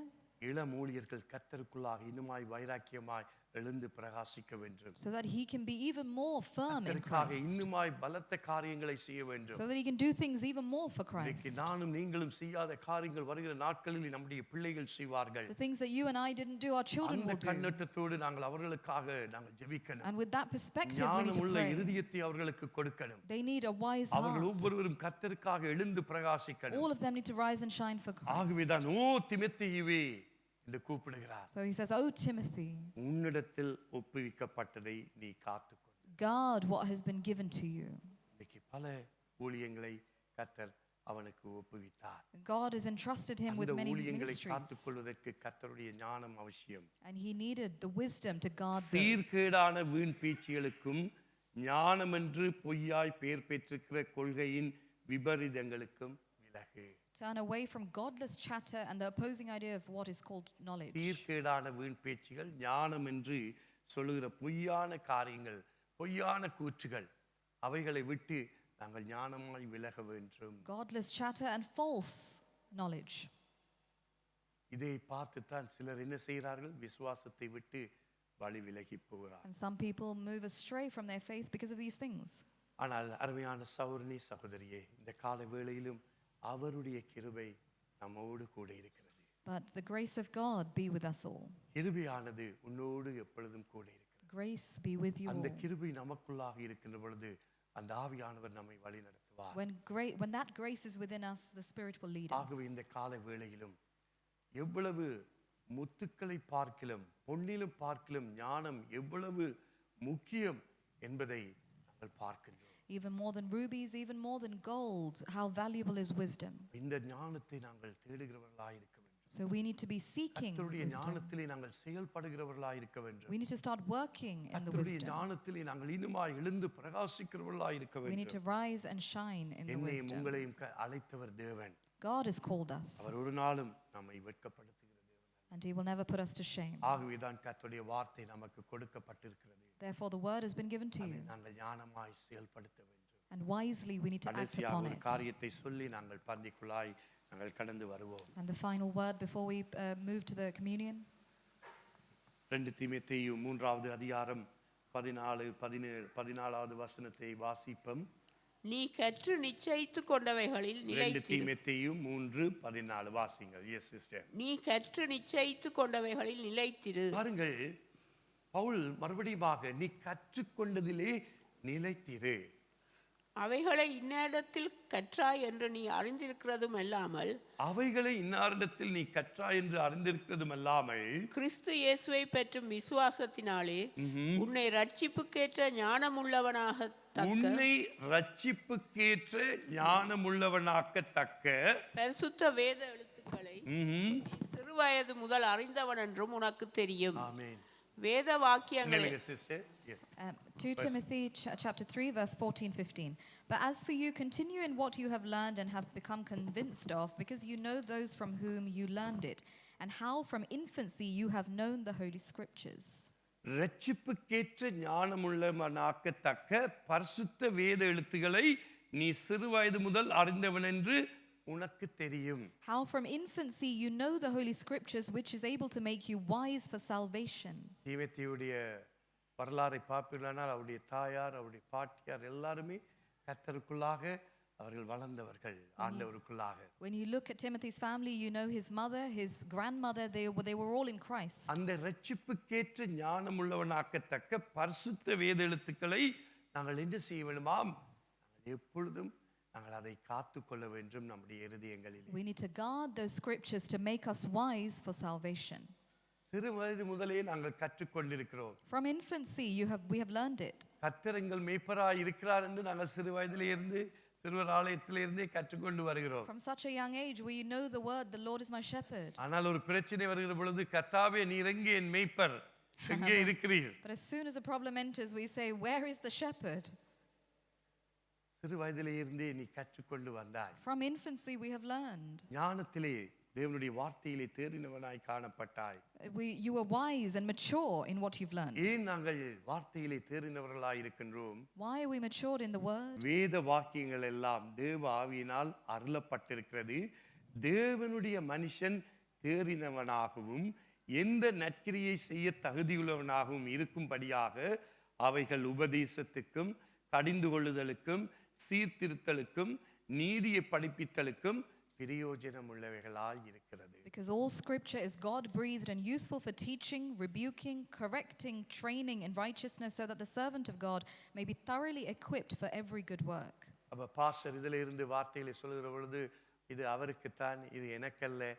இளம் ஊழியர்கள் கர்த்தருக்குள்ளாக இன்னுமாய் வைராக்கியமாய் எழுந்து பிரகாசிக்க வேண்டும். So that he can be even more firm in கர்த்தருக்காக Christ. இன்னுமாய் பலத்த காரியங்களை செய்ய வேண்டும். So that he can do things even more for Christ. நானும் நீங்களும் செய்யாத காரியங்கள் வருகிற நாட்களில் நம்முடைய பிள்ளைகள் செய்வார்கள். The things that you and I didn't do, our children அந்த will do. கண்ணோட்டத்தோடு நாங்கள் அவர்களுக்காக நாங்கள் ஜெபிக்கணும். And with that perspective, we need to ஞானமுள்ள pray. இருதயத்தை அவர்களுக்கு கொடுக்கணும். They need a wise அவர்கள் heart. ஒவ்வொருவரும் கர்த்தருக்காக எழுந்து பிரகாசிக்கணும். All of them need to rise and shine for Christ. ஆகவேதான் தீமோத்தேயுவே என்று கூப்பிடுகிறார். So he says, "Oh Timothy, உன்னிடத்தில் ஒப்புவிக்கப்பட்டதை நீ காத்துக்கொள்." guard what has been given to you. இன்னைக்கு பல ஊழியங்களை கர்த்தர் அவனுக்கு ஒப்புவித்தார். God has entrusted him with அந்த many ஊழியங்களை ministries. காத்துக்கொள்வதற்கு கர்த்தருடைய ஞானம் அவசியம். And he needed the wisdom to guard those. சீர்கேடான வீண் பேச்சுகளுக்கும் ஞானமென்று பொய்யாய் பெயர் பெற்றிருக்கிற கொள்கையின் விபரீதங்களுக்கும் விலகு. Turn away from godless chatter and the opposing idea of what is called knowledge. சீர்கேடான வீண் பேச்சுகள், ஞானம் என்று சொல்லுகிற பொய்யான காரியங்கள், பொய்யான கூற்றுகள், அவைகளை விட்டு நாங்கள் ஞானமாய் விலக வேண்டும். Godless chatter and false knowledge. இதை பார்த்துத்தான் சிலர் என்ன செய்கிறார்கள்? விசுவாசத்தை விட்டு வழி விலகி போகிறார்கள். And some people move astray from their faith because of these things. ஆனால் அருமையான சகோதரனே, சகோதரியே, இந்த காலை வேளையிலும் அவருடைய கிருபை நம்மோடு கூட இருக்கிறது. But the grace of God be with us all. கிருபையானது உன்னோடு எப்பொழுதும் கூட இருக்கிறது. Grace be with you அந்த all. கிருபை நமக்குள்ளாக இருக்கின்ற பொழுது அந்த ஆவியானவர் நம்மை வழி நடத்துவார். When that grace is within us, the Spirit will lead us. ஆகவே இந்த காலை வேளையிலும் எவ்வளவு முத்துக்களை பார்க்கிலும் பொன்னிலும் பார்க்கிலும் ஞானம் எவ்வளவு முக்கியம் என்பதை நாங்கள் பார்க்கின்றோம். Even more than rubies, even more than gold, how valuable is wisdom. இந்த ஞானத்தை நாங்கள் தேடுகிறவர்களாய் இருக்க வேண்டும். So we need to be seeking கர்த்தருடைய wisdom. ஞானத்திலே நாங்கள் செயல்படுகிறவர்களாய் இருக்க வேண்டும். We need to start working in the கர்த்தருடைய wisdom. ஞானத்திலே நாங்கள் இன்னுமாய் எழுந்து பிரகாசிக்கிறவர்களாய் இருக்க We need to வேண்டும். rise and shine in the என்னையும் wisdom. உங்களையும் அழைத்தவர் தேவன். God has called us, அவர் ஒரு நாளும் நம்மை வெட்கப்படுத்துகிற தேவன். and He will never put us to shame. ஆகவேதான் கர்த்தருடைய வார்த்தை நமக்கு கொடுக்கப்பட்டிருக்கிறது. Therefore, the word has been given to அதை you, நாங்கள் ஞானமாய் செயல்படுத்த வேண்டும். and wisely we need to act கடைசியாக upon ஒரு it. காரியத்தை சொல்லி நாங்கள் பந்திக்குள்ளாய் நாங்கள் கடந்து வருவோம். And the final word before we move to the communion. 2 தீமோத்தேயு 3வது அதிகாரம் 14-17 வசனத்தை வாசிப்போம். நீ கற்று நிச்சயித்து கொண்டவைகளில் 2 நிலைத்திரு. தீமோத்தேயு 3:14 வாசிங்கள். Yes sister. நீ கற்று நிச்சயித்து கொண்டவைகளில் நிலைத்திரு. பாருங்கள், பவுல் மறுபடியுமாக நீ கற்றுக்கொண்டதிலே நிலைத்திரு. அவைகளை இந்நேரத்தில் கற்றாய் என்று நீ அறிந்திருக்கிறதும் அல்லாமல், அவைகளை இன்னாரிடத்தில் நீ கற்றாய் என்று அறிந்திருக்கிறதும் அல்லாமல், கிறிஸ்து இயேசுவை பற்றும் விசுவாசத்தினாலே உன்னை ரட்சிப்புக்கேற்ற ஞானமுள்ளவனாக உன்னை ரட்சிப்புக்கேற்ற ஞானமுள்ளவனாக்கத்தக்க பரிசுத்த வேத எழுத்துக்களை நீ சிறுவயது முதல் அறிந்தவன் என்றும் உனக்கு தெரியும். ஆமென். வேத வாக்கியங்களை sister. 2 Timothy chapter 3 verse 14-15. But as for you, continue in what you have learned and have become convinced of, because you know those from whom you learned it, and how from infancy you have known the Holy Scriptures. ரட்சிப்புக்கேற்ற ஞானமுள்ளவனாக்கத்தக்க பரிசுத்த வேத எழுத்துக்களை நீ சிறுவயது முதல் அறிந்தவன் என்று உனக்கு தெரியும். How from infancy you know the Holy Scriptures, which is able to make you wise for salvation. தீமோத்தேயுடைய வரலாறை பார்ப்பீர்களானால் அவருடைய தாயார், அவருடைய பாட்டியார் எல்லாருமே கர்த்தருக்குள்ளாக அவர்கள் வளர்ந்தவர்கள், ஆண்டவருக்குள்ளாக. When you look at Timothy's family, you know his mother, his grandmother, they were all in Christ. அந்த ரட்சிப்புக்கேற்ற ஞானமுள்ளவனாக்கத்தக்க பரிசுத்த வேத எழுத்துக்களை நாங்கள் என்ன செய்ய வேண்டுமாம்? நாங்கள் எப்பொழுதும் நாங்கள் அதை காத்துக்கொள்ள வேண்டும் நம்முடைய இருதயங்களில். We need to guard those scriptures to make us wise for salvation. சிறு வயது முதலே நாங்கள் கற்றுக்கொண்டிருக்கிறோம். From infancy we have learned it. கர்த்தர் எங்கள் மேய்ப்பராய் இருக்கிறார் என்று நாங்கள் சிறு வயதிலே இருந்து சிறுவர் ஆலயத்திலே இருந்தே கற்றுக்கொண்டு வருகிறோம். From such a young age we know the word, the Lord is my shepherd. ஆனால் ஒரு பிரச்சனை வருகிற பொழுது, கர்த்தாவே நீர் எங்கே என் மேய்ப்பர், எங்கே இருக்கிறீர்? But as soon as a problem enters, we say, where is the shepherd? சிறு வயதிலே இருந்தே நீ கற்றுக்கொண்டு வந்தாய். From infancy we have learned. ஞானத்திலே தேவனுடைய வார்த்தையிலே தேறினவனாய் காணப்பட்டாய். You are wise and mature in what you've learned. ஏன் நாங்கள் வார்த்தையிலே தேறினவர்களாய் இருக்கின்றோம்? Why are we matured in the word? வேத வாக்கியங்கள் எல்லாம் தேவ ஆவியினால் அருளப்பட்டிருக்கிறது. தேவனுடைய மனுஷன் தேறினவனாகவும் எந்த நற்கிரியை செய்ய தகுதியுள்ளவனாகவும் இருக்கும்படியாக அவைகள் உபதேசத்துக்கும், கடிந்து கொள்ளுதலுக்கும், சீர்திருத்தலுக்கும், நீதியை படிப்பித்தலுக்கும் பிரயோஜனம் உள்ளவைகளாய் இருக்கிறது. Because all scripture is God breathed and useful for teaching, rebuking, correcting, training in righteousness, so that the servant of God may be thoroughly equipped for every good work. அப்ப பாஸ்டர் இதில் இருந்து வார்த்தைகளை சொல்லுகிற பொழுது இது அவருக்குத்தான், இது எனக்கல்ல,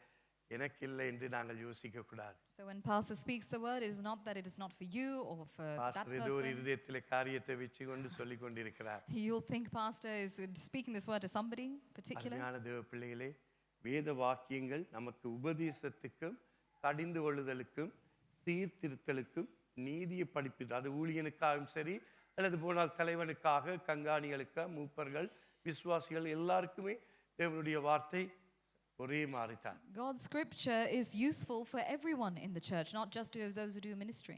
எனக்கில்லை என்று நாங்கள் யோசிக்க கூடாது. So when pastor speaks the word, it is not that it is not for you or for that pastor ஏதோ ஒரு person. இருதயத்திலே காரியத்தை வச்சு கொண்டு சொல்லிக் கொண்டிருக்கிறார். You'll think pastor is speaking this word to somebody particular. அருமையான தேவ பிள்ளைகளே, வேத வாக்கியங்கள் நமக்கு உபதேசத்துக்கும், கடிந்து கொள்ளுதலுக்கும், சீர்திருத்தலுக்கும், நீதியை படிப்பது, அது ஊழியனுக்காகவும் சரி, அல்லது போனால் தலைவனுக்காக, கங்காணிகளுக்காக, மூப்பர்கள், விசுவாசிகள் எல்லாருக்குமே தேவனுடைய வார்த்தை ஒரே மாதிரி தான். God's scripture is useful for everyone in the church, not just to those who do ministry.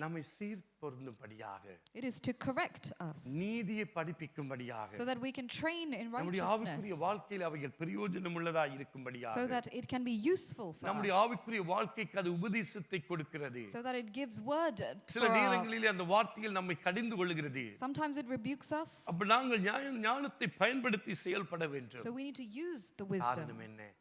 நம்மை சீர்பொருந்தும்படியாக, It is to correct us, நீதியை படிப்பிக்கும்படியாக, so that we can train in நம்முடைய ஆவிக்குரிய righteousness, வாழ்க்கையில் அவைகள் பிரயோஜனம் உள்ளதாக இருக்கும்படியாக, so that it can be useful for நம்முடைய us, ஆவிக்குரிய வாழ்க்கைக்கு அது உபதேசத்தை கொடுக்கிறது. so that it gives word சில for our, நேரங்களிலே அந்த வார்த்தைகள் நம்மை கடிந்து கொள்கிறது. sometimes it rebukes us, அப்ப நாங்கள் ஞானத்தை பயன்படுத்தி செயல்பட வேண்டும். so we need to use the wisdom. காரணம் என்ன?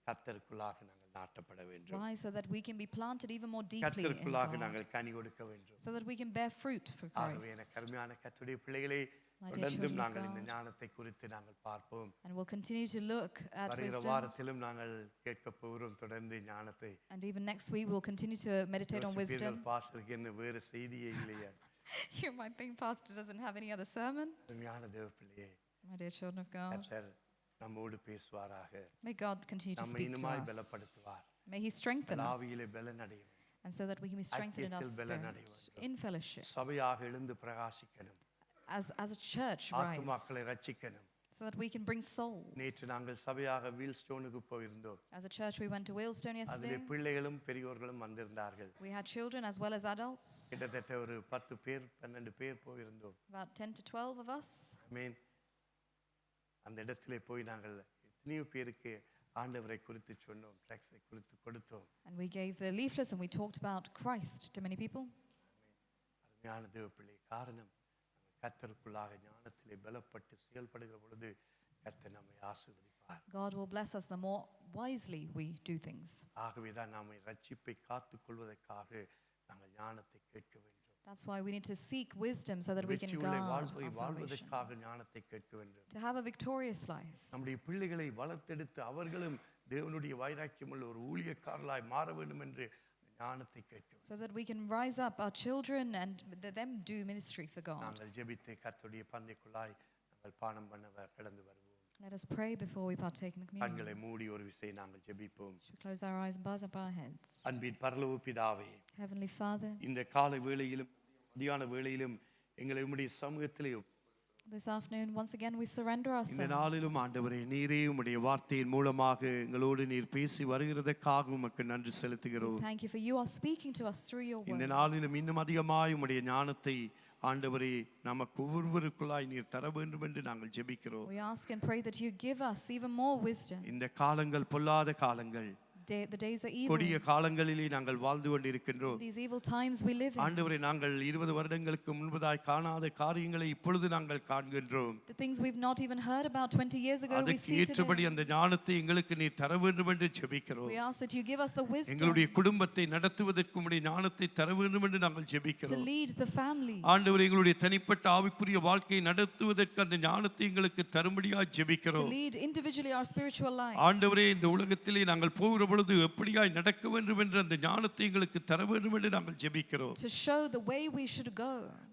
கர்த்தருக்குள்ளாக நாங்கள் நாட்டப்பட வேண்டும். Why? So that we can be planted even more deeply in கர்த்தருக்குள்ளாக God, நாங்கள் கனி கொடுக்க வேண்டும். so that we can bear fruit for ஆகவே Christ. எனக்கு அருமையான கர்த்தருடைய பிள்ளைகளே, My dear தொடர்ந்தும் children of நாங்கள் இந்த God. ஞானத்தை குறித்து நாங்கள் பார்ப்போம். And we'll continue to look at வருகிற wisdom. வாரத்திலும் நாங்கள் கேட்க போகிறோம் தொடர்ந்து ஞானத்தை. And even next week, we'll continue to meditate on wisdom. பாஸ்டருக்கு என்ன வேறு செய்தியே இல்லையா? You might think Pastor doesn't have any other sermon. அருமையான தேவ பிள்ளையே, My dear children of God, கர்த்தர் நம்மோடு பேசுவாராக. may God continue to நம்மை speak to இன்னுமாய் us. பலப்படுத்துவார். May He strengthen us. ஆவியிலே பலனடையும். And so that we can be strengthened in our ஐக்கியத்தில் பலனடையும். spirit, in fellowship. சபையாக எழுந்து பிரகாசிக்கணும். As a church, rise. ஆத்துமாக்களை ரட்சிக்கணும். So that we can bring souls. நேற்று நாங்கள் சபையாக வீல்ஸ்டோனுக்கு போயிருந்தோம். As a church, we went to Wheelstone அதிலே yesterday. பிள்ளைகளும் பெரியோர்களும் வந்திருந்தார்கள். We had children as well as adults. கிட்டத்தட்ட ஒரு 10 பேர் 12 பேர் போயிருந்தோம். About 10 to 12 of us. ஆமென். அந்த இடத்திலே போய் நாங்கள் எத்தனையோ பேருக்கு ஆண்டவரை குறித்து சொன்னோம், ட்ராக்ஸை குறித்து கொடுத்தோம். And we gave the leaflets and we talked about Christ to many people. அருமையான தேவ பிள்ளை, காரணம் நாங்கள் கர்த்தருக்குள்ளாக ஞானத்திலே பலப்பட்டு செயல்படுகிற பொழுது கர்த்தர் நம்மை ஆசீர்வதிப்பார். God will bless us the more wisely we do things. ஆகவே தான் நாம ரட்சிப்பை காத்துக்கொள்வதற்காக நாங்கள் ஞானத்தை கேட்க வேண்டும். That's why we need to seek wisdom so that we can வெற்றியுள்ள guard வாழ்வை our salvation. வாழ்வதற்காக ஞானத்தை கேட்க வேண்டும். To have a victorious life. நம்முடைய பிள்ளைகளை வளர்த்தெடுத்து அவர்களும் தேவனுடைய வைராக்கியமுள்ள ஒரு ஊழியக்காரர்களாய் மாற வேண்டும் என்று ஞானத்தை கேட்க வேண்டும். So that we can rise up our children and them do ministry for God. நாங்கள் ஜெபித்து கர்த்தருடைய பந்திக்குள்ளாய் நாங்கள் பானம் பண்ண கடந்து வருவோம். Let us pray before we partake in the communion. கண்களை மூடி ஒரு விசை நாங்கள் ஜெபிப்போம். Should we close our eyes and bow up our heads? அன்பின் பரலோக பிதாவே, Heavenly Father, இந்த காலை வேளையிலும் மத்தியான வேளையிலும் எங்களை உம்முடைய சமூகத்திலே this afternoon once again we surrender இந்த ourselves. நாளிலும் ஆண்டவரே, நீரே உம்முடைய வார்த்தையின் மூலமாக எங்களோடு நீர் பேசி வருகிறதற்காக உமக்கு நன்றி செலுத்துகிறோம். Thank you for you are speaking to us through your இந்த word. நாளிலும் இன்னும் அதிகமாய் உம்முடைய ஞானத்தை ஆண்டவரே நமக்கு ஒவ்வொருவருக்குள்ளாய் நீர் தர வேண்டும் என்று நாங்கள் ஜெபிக்கிறோம். We ask and pray that you give us even more wisdom. இந்த காலங்கள் பொல்லாத காலங்கள், The days are evil. கொடிய காலங்களிலே நாங்கள் வாழ்ந்து கொண்டிருக்கின்றோம். These evil times we live in. ஆண்டவரே, நாங்கள் 20 வருடங்களுக்கு முன்பதாய் காணாத காரியங்களை இப்பொழுது நாங்கள் காண்கின்றோம். The things we've not even heard about 20 years ago we அதற்கு see ஏற்றபடி today. அந்த ஞானத்தை எங்களுக்கு நீர் தர வேண்டும் என்று ஜெபிக்கிறோம். We ask that you give us the wisdom எங்களுடைய குடும்பத்தை நடத்துவதற்கு உம்முடைய ஞானத்தை தர வேண்டும் என்று நாங்கள் to ஜெபிக்கிறோம். lead the family. ஆண்டவரே, எங்களுடைய தனிப்பட்ட ஆவிக்குரிய வாழ்க்கையை நடத்துவதற்கு அந்த ஞானத்தை எங்களுக்கு தரும்படியாக To ஜெபிக்கிறோம். lead individually our spiritual life. ஆண்டவரே, இந்த உலகத்திலே நாங்கள் போகிற பொழுது எப்படியாய் நடக்க வேண்டும் என்ற அந்த ஞானத்தை எங்களுக்கு தர வேண்டும் என்று நாங்கள் ஜெபிக்கிறோம். To show the way we should go.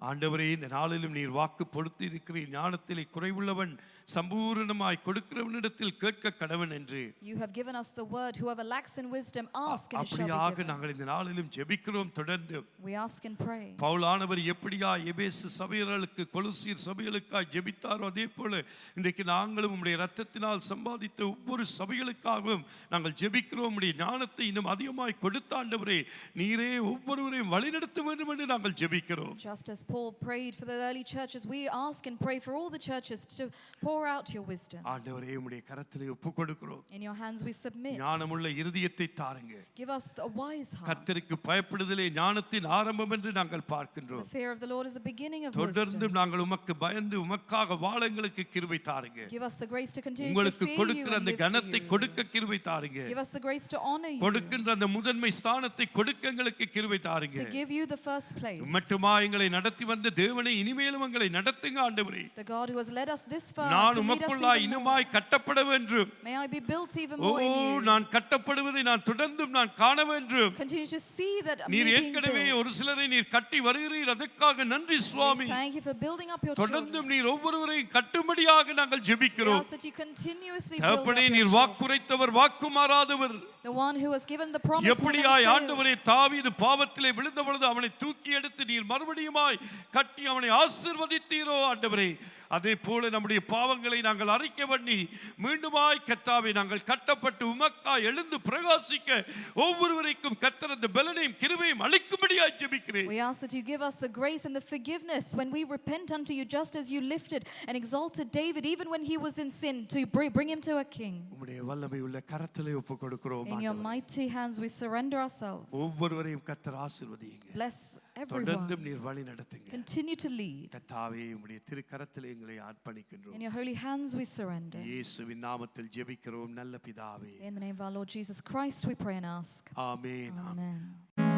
ஆண்டவரே, இந்த நாளிலும் நீர் வாக்கு கொடுத்து இருக்கிற ஞானத்திலே குறைவுள்ளவன் சம்பூரணமாய் கொடுக்கிறவனிடத்தில் கேட்க கடவன் என்று. You have given us the word, whoever lacks in wisdom ask and it shall be அப்படியாக given. நாங்கள் இந்த நாளிலும் ஜெபிக்கிறோம் தொடர்ந்து. We ask and pray. பவுலானவர் எப்படியா எபேசு சபைகளுக்கு கொலோசியர் சபைகளுக்காய் ஜெபித்தாரோ அதே போல இன்றைக்கு நாங்களும் உம்முடைய இரத்தத்தினால் சம்பாதித்த ஒவ்வொரு சபைகளுக்காகவும் நாங்கள் ஜெபிக்கிறோம். உம்முடைய ஞானத்தை இன்னும் அதிகமாய் கொடுத்த ஆண்டவரே, நீரே ஒவ்வொருவரையும் வழிநடத்த வேண்டும் என்று நாங்கள் ஜெபிக்கிறோம். Just as Paul prayed for the early churches, we ask and pray for all the churches to pour out your wisdom. ஆண்டவரே, உம்முடைய கரத்திலே ஒப்புக் கொடுக்கிறோம். In your hands we submit. ஞானமுள்ள இருதயத்தை தாருங்க. Give us a wise heart. கர்த்தருக்கு பயப்படுதலே ஞானத்தின் ஆரம்பம் என்று நாங்கள் பார்க்கின்றோம். The fear of the Lord is the beginning of தொடர்ந்து wisdom. நாங்கள் உமக்கு பயந்து உமக்காக வாழ எங்களுக்கு கிருபை தாருங்க. Give us the grace to continue to உங்களுக்கு fear you கொடுக்கிற and அந்த live for கனத்தை you. கொடுக்க கிருபை தாருங்க. Give us the grace to honor you. கொடுக்கின்ற அந்த முதன்மை ஸ்தானத்தை கொடுக்க எங்களுக்கு கிருபை தாருங்க. To give you the first place. மட்டுமா எங்களை நடத்தி வந்த தேவனை இனிமேலும் எங்களை நடத்துங்க ஆண்டவரே. The God who has led us this far நான் to lead us உமக்குள்ளாய் even more. இனமாய் கட்டப்பட வேண்டும். May I be built even O, more in you. நான் கட்டப்படுவதை நான் தொடர்ந்தும் நான் காண வேண்டும். Continue to see that me நீர் being ஏற்கனவே built. ஒரு சிலரை நீர் கட்டி வருகிறீர், அதற்காக நன்றி சுவாமி. We thank you for building up your children. தொடர்ந்தும் நீர் ஒவ்வொருவரையும் கட்டும்படியாக நாங்கள் We ஜெபிக்கிறோம். ask that you continuously build up தகப்பனே, your நீர் children. வாக்குரைத்தவர் வாக்கு மாறாதவர். The one who has given the promise will எப்படியாய் never fail. ஆண்டவரே, தாவீது பாவத்திலே விழுந்த பொழுது அவனை தூக்கி எடுத்து நீர் மறுபடியுமாய் கட்டி அவனை ஆசீர்வதித்தீரோ ஆண்டவரே, அதே போல நம்முடைய பாவங்களை நாங்கள் அறிக்கை பண்ணி மீண்டுமாய் கர்த்தாவே நாங்கள் கட்டப்பட்டு உமக்காய் எழுந்து பிரகாசிக்க ஒவ்வொருவருக்கும் கர்த்தர் அந்த பலனையும் கிருபையும் அளிக்கும்படியாய் ஜெபிக்கிறேன். We ask that you give us the grace and the forgiveness when we repent unto you, just as you lifted and exalted David even when he was in sin, to bring him to a king. உம்முடைய வல்லமை உள்ள கரத்திலே ஒப்புக் கொடுக்கிறோம் In your ஆண்டவரே. mighty hands we surrender ourselves. ஒவ்வொருவரையும் கர்த்தர் ஆசீர்வதியுங்க. Bless தொடர்ந்தும் everyone. நீர் வழி நடத்துங்க. Continue to lead. கர்த்தாவே, உம்முடைய திருக்கரத்திலே எங்களை அர்ப்பணிக்கின்றோம். In your holy hands we surrender. இயேசுவின் நாமத்தில் ஜெபிக்கிறோம் நல்ல பிதாவே. In the name of our Lord Jesus Christ we pray and ask. Amen. Amen.